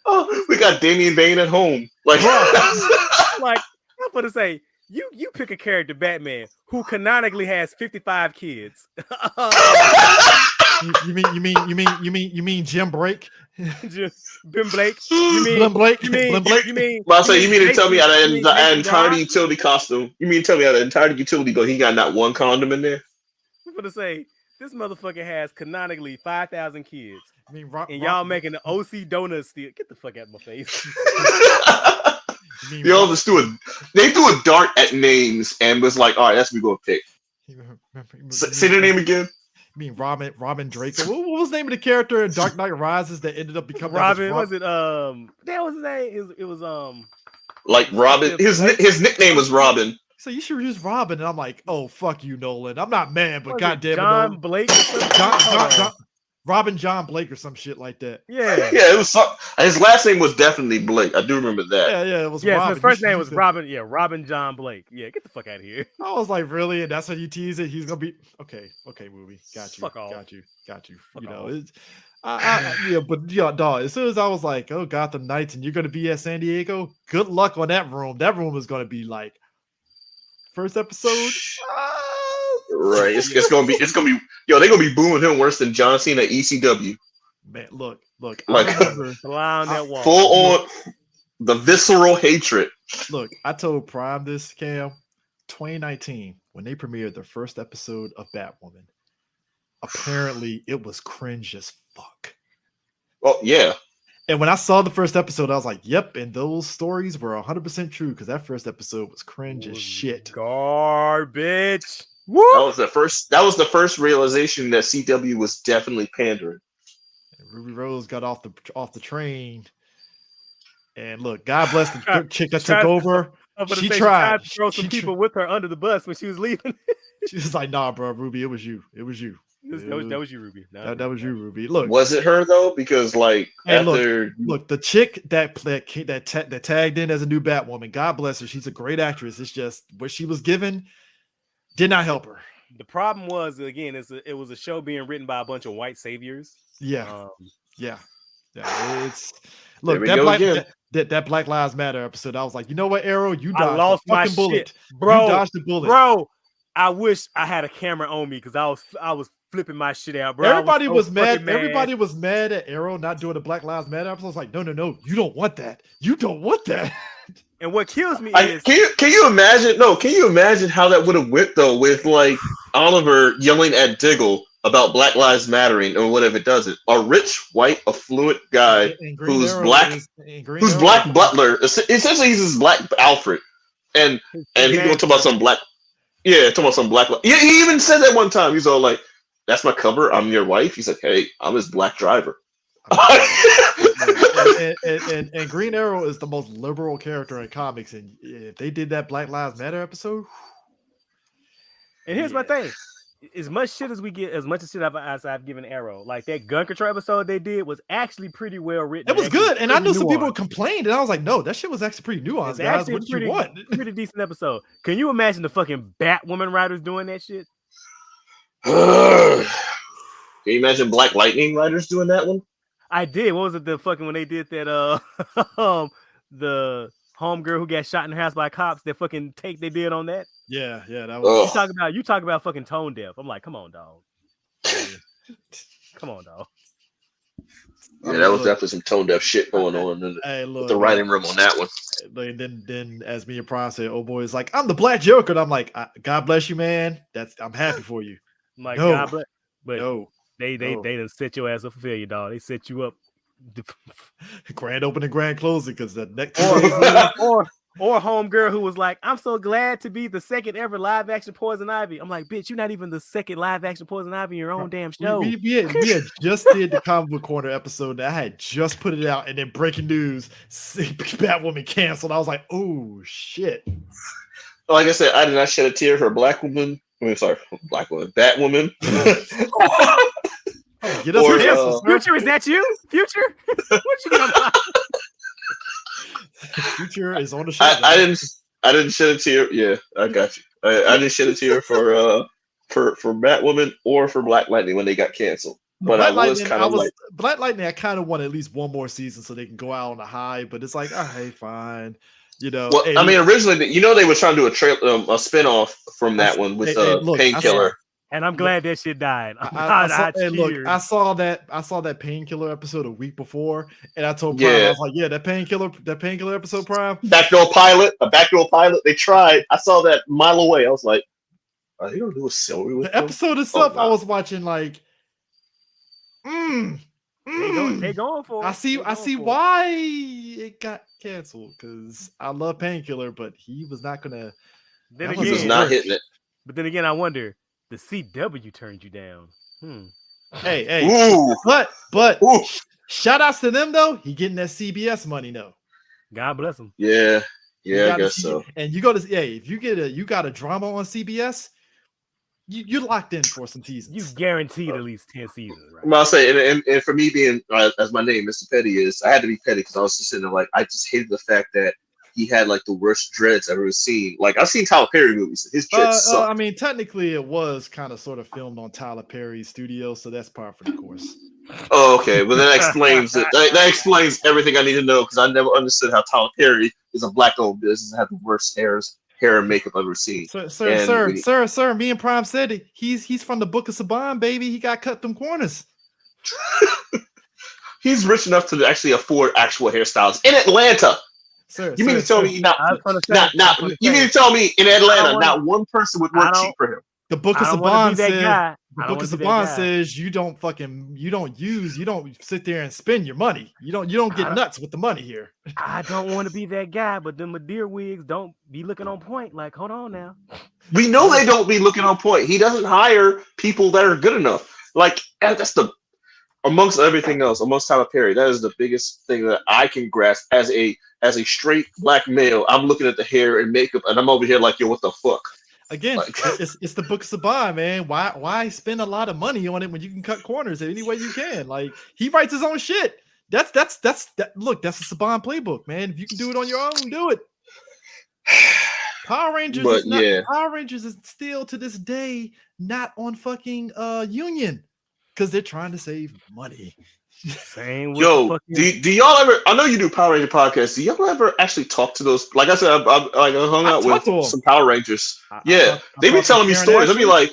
Oh, we got Damian Wayne at home. Like, like I'm gonna say, you pick a character, Batman, who canonically has 55 kids. You mean Jim Blake? Ben Blake? You mean Blake? You mean to tell me out of the entire utility costume? You mean to tell me out of the entire utility go? He got not one condom in there? I'm gonna say. This motherfucker has canonically 5,000 kids. I mean, and y'all making the OC donuts still. Get the fuck out of my face. They threw a dart at names and was like, all right, that's what we're going to pick. Say their name again. I mean, Robin Draco. What was the name of the character in Dark Knight Rises that ended up becoming Robin? Was it that was his name? It was like Robin. His nickname was Robin. So you should use Robin, and I'm like, oh fuck you, Nolan. I'm not mad, but goddamn it, John Blake, Robin John Blake or some shit like that. Yeah, it was. His last name was definitely Blake. I do remember that. Yeah, it was. Yeah, Robin. His first name was Robin. Yeah, Robin John Blake. Yeah, get the fuck out of here. I was like, really, and that's how you tease it. He's gonna be okay, movie. Got you. Fuck off. Got you. Fuck you know, off. it's. Yeah, but yeah, dog. As soon as I was like, oh, Gotham Knights, and you're gonna be at San Diego, good luck on that room. That room is gonna be like. First episode, right? It's gonna be. Yo, they're gonna be booing him worse than John Cena at ECW. Man, look, like full on the visceral hatred. Look, I told Prime this, Cam, 2019 when they premiered the first episode of Batwoman. Apparently, it was cringe as fuck. Oh yeah. And when I saw the first episode, I was like, yep, and those stories were 100% true because that first episode was cringe as shit. Garbage. Woo! That was the first realization that CW was definitely pandering. And Ruby Rose got off the train. And look, God bless the chick that took over. She tried to throw some people with her under the bus when she was leaving. She was like, nah, bro, Ruby, it was you. That was you, Ruby. That was you, Ruby. Look, was it her though? Because like after look, the chick that tagged in as a new Batwoman, God bless her, she's a great actress. It's just what she was given did not help her. The problem was again, it was a show being written by a bunch of white saviors. Yeah. It's look that Black Lives Matter episode. I was like, you know what, Arrow, you dodged I lost the fucking my bullet, shit. Bro. You dodged the bullet, bro. I wish I had a camera on me because I was flipping my shit out, bro. Everybody was mad. Everybody was mad at Arrow not doing the Black Lives Matter episode. I was like, no, you don't want that. You don't want that. And what kills me is can you imagine? No, can you imagine how that would have went though with like Oliver yelling at Diggle about Black Lives Mattering or whatever it does it. A rich, white, affluent guy who's black, Black Butler. Essentially, he's his Black Alfred, and he's gonna talk about some black. Yeah, talking about some black. Yeah, he even said that one time. He's all like, "That's my cover. I'm your wife." He's like, "Hey, I'm his black driver." and Green Arrow is the most liberal character in comics, and if they did that Black Lives Matter episode, and here's my thing: as much shit as we get, as much shit I've given Arrow, like that gun control episode they did was actually pretty well written. It was good, and I knew some people complained, and I was like, "No, that shit was actually pretty nuanced, guys. What you want?" Pretty decent episode. Can you imagine the fucking Batwoman writers doing that shit? Can you imagine Black Lightning writers doing that one? I did. What was it? The fucking when they did that? The homegirl who got shot in her house by cops. That fucking take they did on that. Yeah, that was. Ugh. You talk about fucking tone deaf. I'm like, come on, dog. Come on, dog. Yeah, that was definitely some tone deaf shit going on with the writing room on that one. Then as me and Prime said, oh boy, it's like, I'm the Black Joker. And I'm like, God bless you, man. I'm happy for you. My God bless. But no. They done set your ass up for failure, dog. They set you up. Grand opening, grand closing, because the next or homegirl who was like, I'm so glad to be the second ever live action Poison Ivy. I'm like, bitch, you're not even the second live action Poison Ivy in your own damn show. We had just did the Comic Book Corner episode. I had just put it out, and then breaking news: Batwoman canceled. I was like, oh shit. Like I said, I did not shed a tear for a black woman. Batwoman. Get us canceled. Future, is that you? Future? What you got? Future is on the show. I didn't shed a tear. Yeah, I got you. I didn't shed a tear for Batwoman or for Black Lightning when they got canceled. But Black Lightning. I kind of want at least one more season so they can go out on a high. But it's like, all right, fine. You know. Well, I mean, originally, they were trying to do a spinoff from that one with Painkiller. And I'm glad that shit died. I saw that Painkiller episode a week before, and I told Prime, I was like, yeah, that Painkiller episode, Prime. A backdoor pilot. They tried. I saw that a mile away. I was like, are they gonna do a celery with the episode itself? I was watching like, they going for it. I see why it got canceled, because I love Painkiller, but he was not gonna. He was not hitting it. But then again, I wonder. The CW turned you down. Hey. Ooh. But shout outs to them though. He getting that CBS money though. God bless him. Yeah, I guess so. And you go to if you got a drama on CBS, you're locked in for some seasons. You guaranteed at least 10 seasons, right? I'll say, and for me being as my name, Mr. Petty is, I had to be petty because I was just sitting there like, I just hated the fact that he had like the worst dreads I've ever seen. Like I've seen Tyler Perry movies. His dreads suck. I mean, technically, it was kind of sort of filmed on Tyler Perry's studio, so that's par for the course. Oh, okay. Well, that explains it. That explains everything I need to know, because I never understood how Tyler Perry is a black-owned business and had the worst hair and makeup I've ever seen. Sir, me and Prime said it. He's from the Book of Saban, baby. He got cut them corners. He's rich enough to actually afford actual hairstyles in Atlanta. You mean to tell me in Atlanta, not one person would work cheap for him? The Book of Saban says. The Book of Saban says you don't sit there and spend your money. You don't get nuts with the money here. I don't want to be that guy, but them Madeira wigs don't be looking on point. Like, hold on now. We know they don't be looking on point. He doesn't hire people that are good enough. Like, that's amongst everything else, amongst Tyler Perry, that is the biggest thing that I can grasp as a straight black male. I'm looking at the hair and makeup, and I'm over here like, yo, what the fuck? Again, it's the Book of Saban, man. Why spend a lot of money on it when you can cut corners any way you can? Like, he writes his own shit. Look, that's a Saban playbook, man. If you can do it on your own, do it. Power Rangers is still to this day not on fucking Union, because they're trying to save money. Yo, do y'all ever? I know you do Power Ranger podcasts. Do y'all ever actually talk to those? Like I said, I hung out with some Power Rangers. They be telling me stories. I'd be like,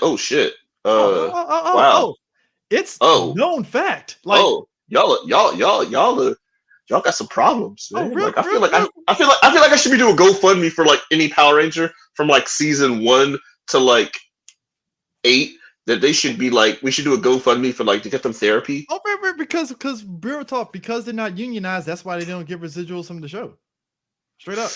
oh shit. Wow. It's known fact. Like, y'all got some problems. Man. I feel like I should be doing GoFundMe for like any Power Ranger from like season 1 to like 8. That they should be like, we should do a GoFundMe for like to get them therapy. Oh, because real talk, because they're not unionized, that's why they don't get residuals from the show. Straight up.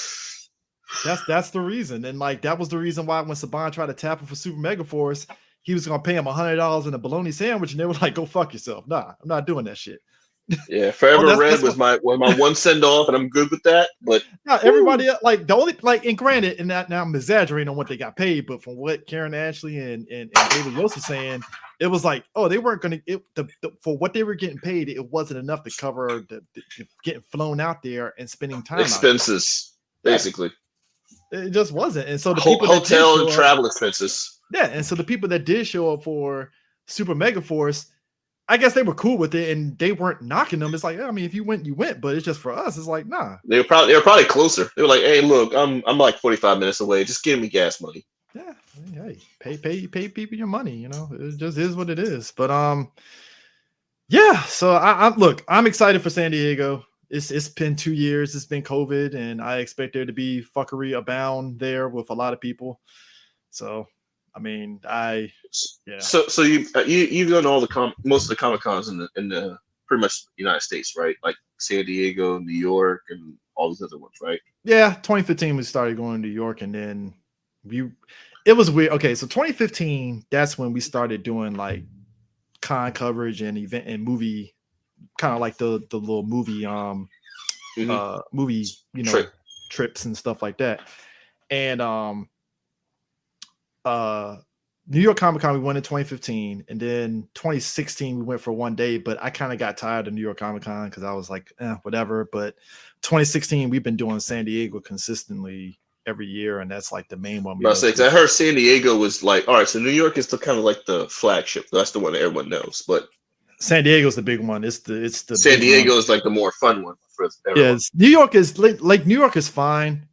That's the reason. And like that was the reason why when Saban tried to tap him for Super Mega Force, he was gonna pay him $100 in a bologna sandwich, and they were like, go fuck yourself. Nah, I'm not doing that shit. Yeah, Forever Red was my one send off, and I'm good with that. But everybody like the only and granted, and now I'm exaggerating on what they got paid, but from what Karen Ashley and David Yost was saying, it was like, they weren't going to for what they were getting paid, it wasn't enough to cover the getting flown out there and spending time expenses, basically. It just wasn't, and so the people hotel and travel expenses. Yeah, and so the people that did show up for Super Mega Force, I guess they were cool with it, and they weren't knocking them. It's like, I mean, if you went, you went, but it's just for us. It's like, nah. They were probably closer. They were like, hey, look, I'm like 45 minutes away. Just give me gas money. Yeah, hey, pay people your money. You know, it just is what it is. But Yeah, so I'm excited for San Diego. It's been 2 years. It's been COVID, and I expect there to be fuckery abound there with a lot of people. So, I mean, yeah. So you've done all the most of the Comic Cons in the pretty much United States, right? Like San Diego, New York, and all these other ones, right? Yeah, 2015 we started going to New York, and then it was weird. Okay, so 2015, that's when we started doing like con coverage and event and movie, kind of like the little movie movie, trips and stuff like that. And New York Comic Con we went in 2015, and then 2016 we went for one day, but I kind of got tired of New York Comic Con because I was like, whatever. But 2016 we've been doing San Diego consistently every year, and that's like the main one. I heard San Diego was like, all right, so New York is the kind of like the flagship. That's the one that everyone knows, but San Diego's the big one. It's the San Diego is like the more fun one for everyone. Yeah, New York is like New York is fine.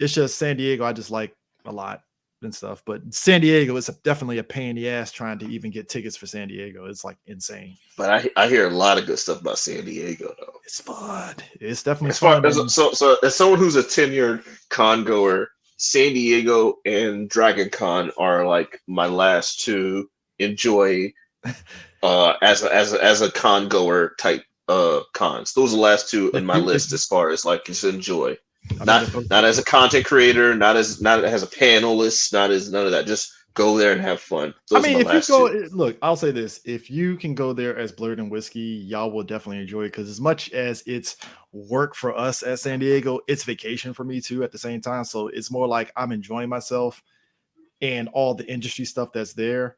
It's just San Diego I just like a lot and stuff, but San Diego is definitely a pain in the ass trying to even get tickets for San Diego. It's like insane. But I hear a lot of good stuff about San Diego though. It's fun. It's definitely fun. So as someone who's a tenured con goer, San Diego and Dragon Con are like my last two enjoy as a con goer type cons. Those are the last two in my list as far as like just enjoy. Not as a content creator, not as a panelist, not as none of that. Just go there and have fun. Those if you go, look, I'll say this: if you can go there as Blerd Whiskey, y'all will definitely enjoy it. Because as much as it's work for us at San Diego, it's vacation for me too. At the same time, so it's more like I'm enjoying myself and all the industry stuff that's there,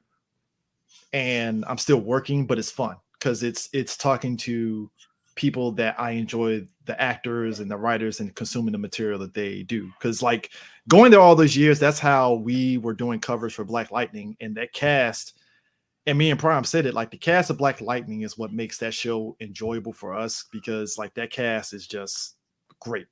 and I'm still working, but it's fun because it's talking to people that I enjoy, the actors and the writers, and consuming the material that they do. Because like going there all those years, that's how we were doing covers for Black Lightning, and that cast, and me and Prime said it, like the cast of Black Lightning is what makes that show enjoyable for us, because like that cast is just great.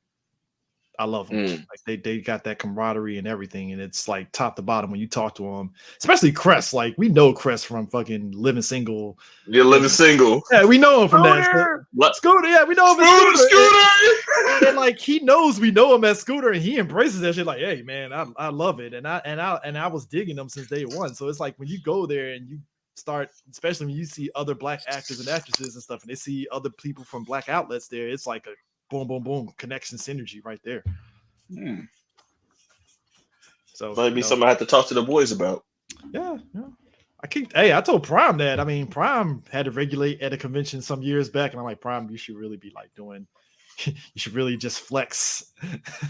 I love them. Like they got that camaraderie and everything, and it's like top to bottom when you talk to them, especially Crest. Like we know Crest from fucking Living Single. You're Living Single. Yeah, we know him from that. Scooter, yeah, we know him as Scooter. And like he knows we know him as Scooter, and he embraces that shit. Like, hey man, I love it, and I was digging them since day one. So it's like when you go there and you start, especially when you see other Black actors and actresses and stuff, and they see other people from Black outlets there, it's like a boom, boom, boom, connection synergy right there. So might be something I have to talk to the boys about. Yeah. I told Prime that. I mean, Prime had to regulate at a convention some years back, and I'm like, Prime, you should really be like doing. You should really just flex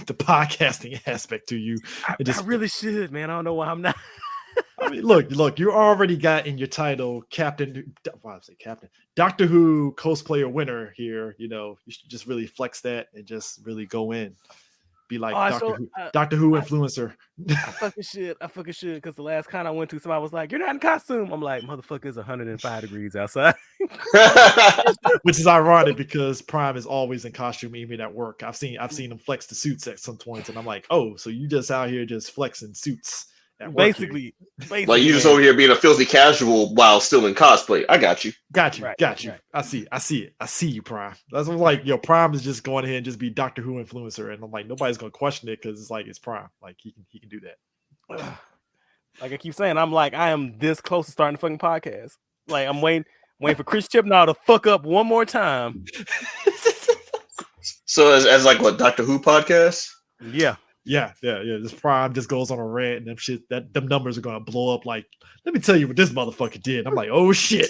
the podcasting aspect to you. I really should, man. I don't know why I'm not. I mean, look, you already got in your title, Captain. Why I say Captain? Doctor Who cosplayer winner here. You know, you should just really flex that and just really go in, be like Doctor Who influencer. I fucking should, because the last con I went to, somebody was like, "You're not in costume." I'm like, "Motherfucker, it's 105 degrees outside." Which is ironic because Prime is always in costume, even at work. I've seen him flex the suits at some points, and I'm like, oh, so you just out here just flexing suits. Basically, like you just over here being a filthy casual while still in cosplay. I got you. Got you. Right. I see it. I see you, Prime. That's what I'm like. Yo, Prime is just going ahead and just be Doctor Who influencer, and I'm like, nobody's gonna question it because it's like it's Prime. Like he can do that. Like I keep saying, I'm like, I am this close to starting a fucking podcast. Like I'm waiting for Chris Chibnall to fuck up one more time. So as like what, Doctor Who podcast? Yeah. This Prime just goes on a rant, and them numbers are gonna blow up. Like, let me tell you what this motherfucker did. I'm like, oh shit.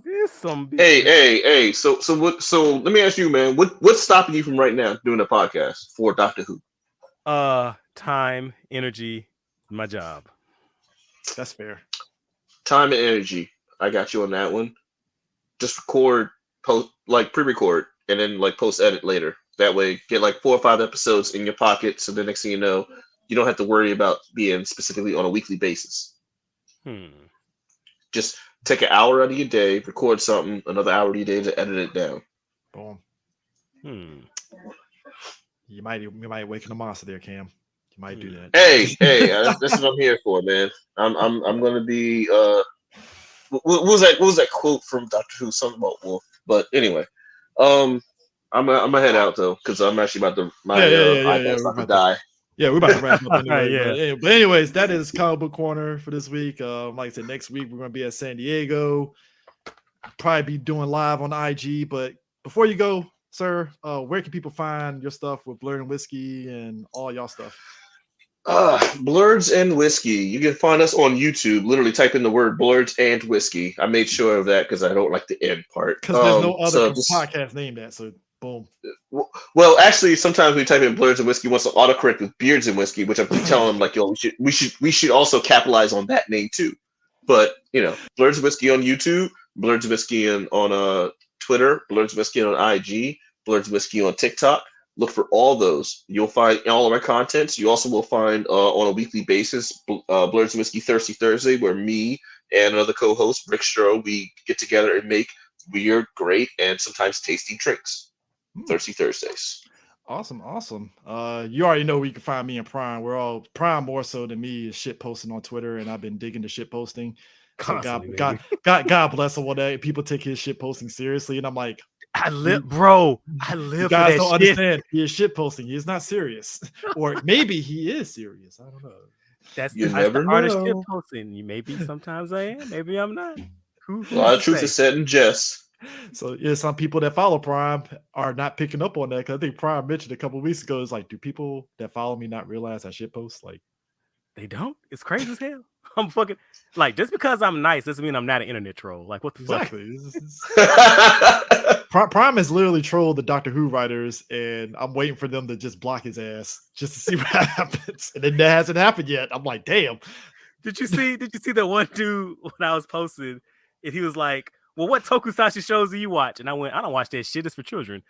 Hey. So let me ask you, man. What's stopping you from right now doing a podcast for Doctor Who? Time, energy, my job. That's fair. Time and energy. I got you on that one. Just record, pre-record, and then post edit later. That way, get 4 or 5 episodes in your pocket. So the next thing you know, you don't have to worry about being specifically on a weekly basis. Just take an hour out of your day, record something, another hour of your day to edit it down. Boom. You might waken a monster there, Cam. You might do that. Hey, that's what I'm here for, man. I'm gonna be what was that? What was that quote from Doctor Who? Something about wolf. But anyway, I'm gonna head out though because I'm actually about to iPad's about to die. Yeah, we're about to wrap up anyway. Yeah. But anyways, that is Comic Book Corner for this week. Like I said, next week we're gonna be at San Diego. Probably be doing live on IG. But before you go, sir, where can people find your stuff with Blerd and Whiskey and all y'all stuff? Blerds and Whiskey. You can find us on YouTube. Literally type in the word Blerds and Whiskey. I made sure of that because I don't like the end part. Because there's no other podcast named that. So boom. Well, actually, sometimes we type in Blerds and Whiskey wants to autocorrect with Beards and Whiskey, which I'm telling them like, yo, we should also capitalize on that name too. But Blerds and Whiskey on YouTube, Blerds and Whiskey on Twitter, Blerds and Whiskey on IG, Blerds and Whiskey on TikTok. Look for all those. You'll find all of our contents. You also will find on a weekly basis Blerds and Whiskey Thirsty Thursday, where me and another co-host, Rick Stroh, we get together and make weird, great, and sometimes tasty drinks. Thirsty Thursdays. Awesome. You already know where you can find me and Prime. We're all Prime more so than me is shit posting on Twitter, and I've been digging the shit posting. So God bless him one day. People take his shit posting seriously, and I'm like, I live you guys don't shit. understand. He is shit posting. He is not serious, or maybe he is serious. I don't know. That's You the never artist know. shit posting. You maybe sometimes I am, maybe I'm not. A lot of truth is said in jest. So yeah, some people that follow Prime are not picking up on that because I think Prime mentioned a couple of weeks ago. It's like, do people that follow me not realize I shit post? Like, they don't. It's crazy as hell. I'm fucking like just because I'm nice doesn't mean I'm not an internet troll. Like what the exactly. Prime has literally trolled the Doctor Who writers, and I'm waiting for them to just block his ass just to see what happens. And then that hasn't happened yet. I'm like, damn. Did you see that one dude when I was posted? And he was like, well, what tokusatsu shows do you watch? And I went, I don't watch that shit. It's for children.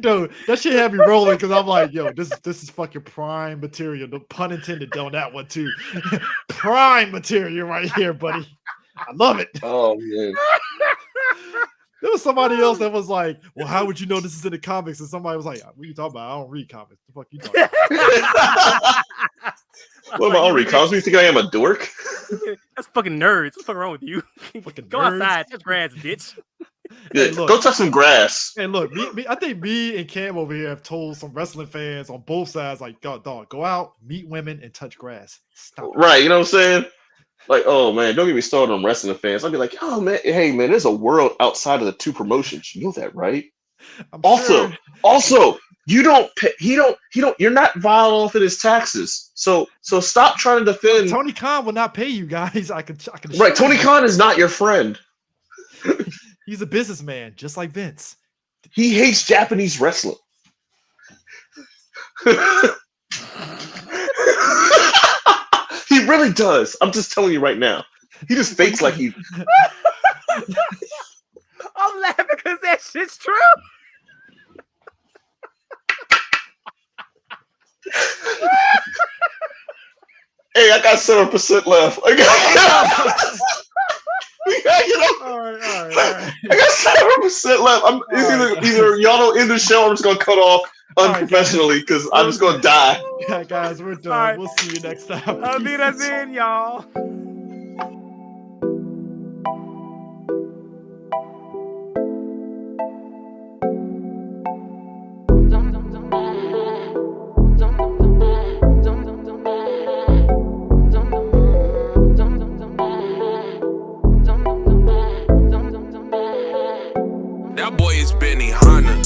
Dude, that shit had me rolling because I'm like, yo, this is fucking prime material. No pun intended on that one too. Prime material right here, buddy. I love it. Oh man. There was somebody else that was like, well, how would you know this is in the comics? And somebody was like, what are you talking about? I don't read comics. The fuck you talking about? What am I on comics? You think I am a dork? That's fucking nerds. What's the fuck wrong with you? Fucking Go nerds. outside, touch grass, bitch. Yeah, Hey, look. go touch some grass. And look, I think me and Cam over here have told some wrestling fans on both sides, like, dog, go out, meet women, and touch grass. Stop. Right, you know what I'm saying? Like, oh man, don't get me started on wrestling fans. I'll be like, oh man, hey man, there's a world outside of the two promotions. You know that, right? Also, you don't pay, you're not filed off of his taxes. So stop trying to defend. Tony Khan will not pay you guys. I can Right, Tony Khan is not your friend. He's a businessman, just like Vince. He hates Japanese wrestling. He really does. I'm just telling you right now. He just fakes like he. I'm laughing because that shit's true. Hey, I got 7% left. We gotta get up. All right. I got 7% left. It's either y'all don't end the show or I'm just gonna cut off unprofessionally because I'm just gonna die. Yeah, guys, we're done. All right. We'll see you next time. I'll be that's in, y'all. That boy is Benny Hanna.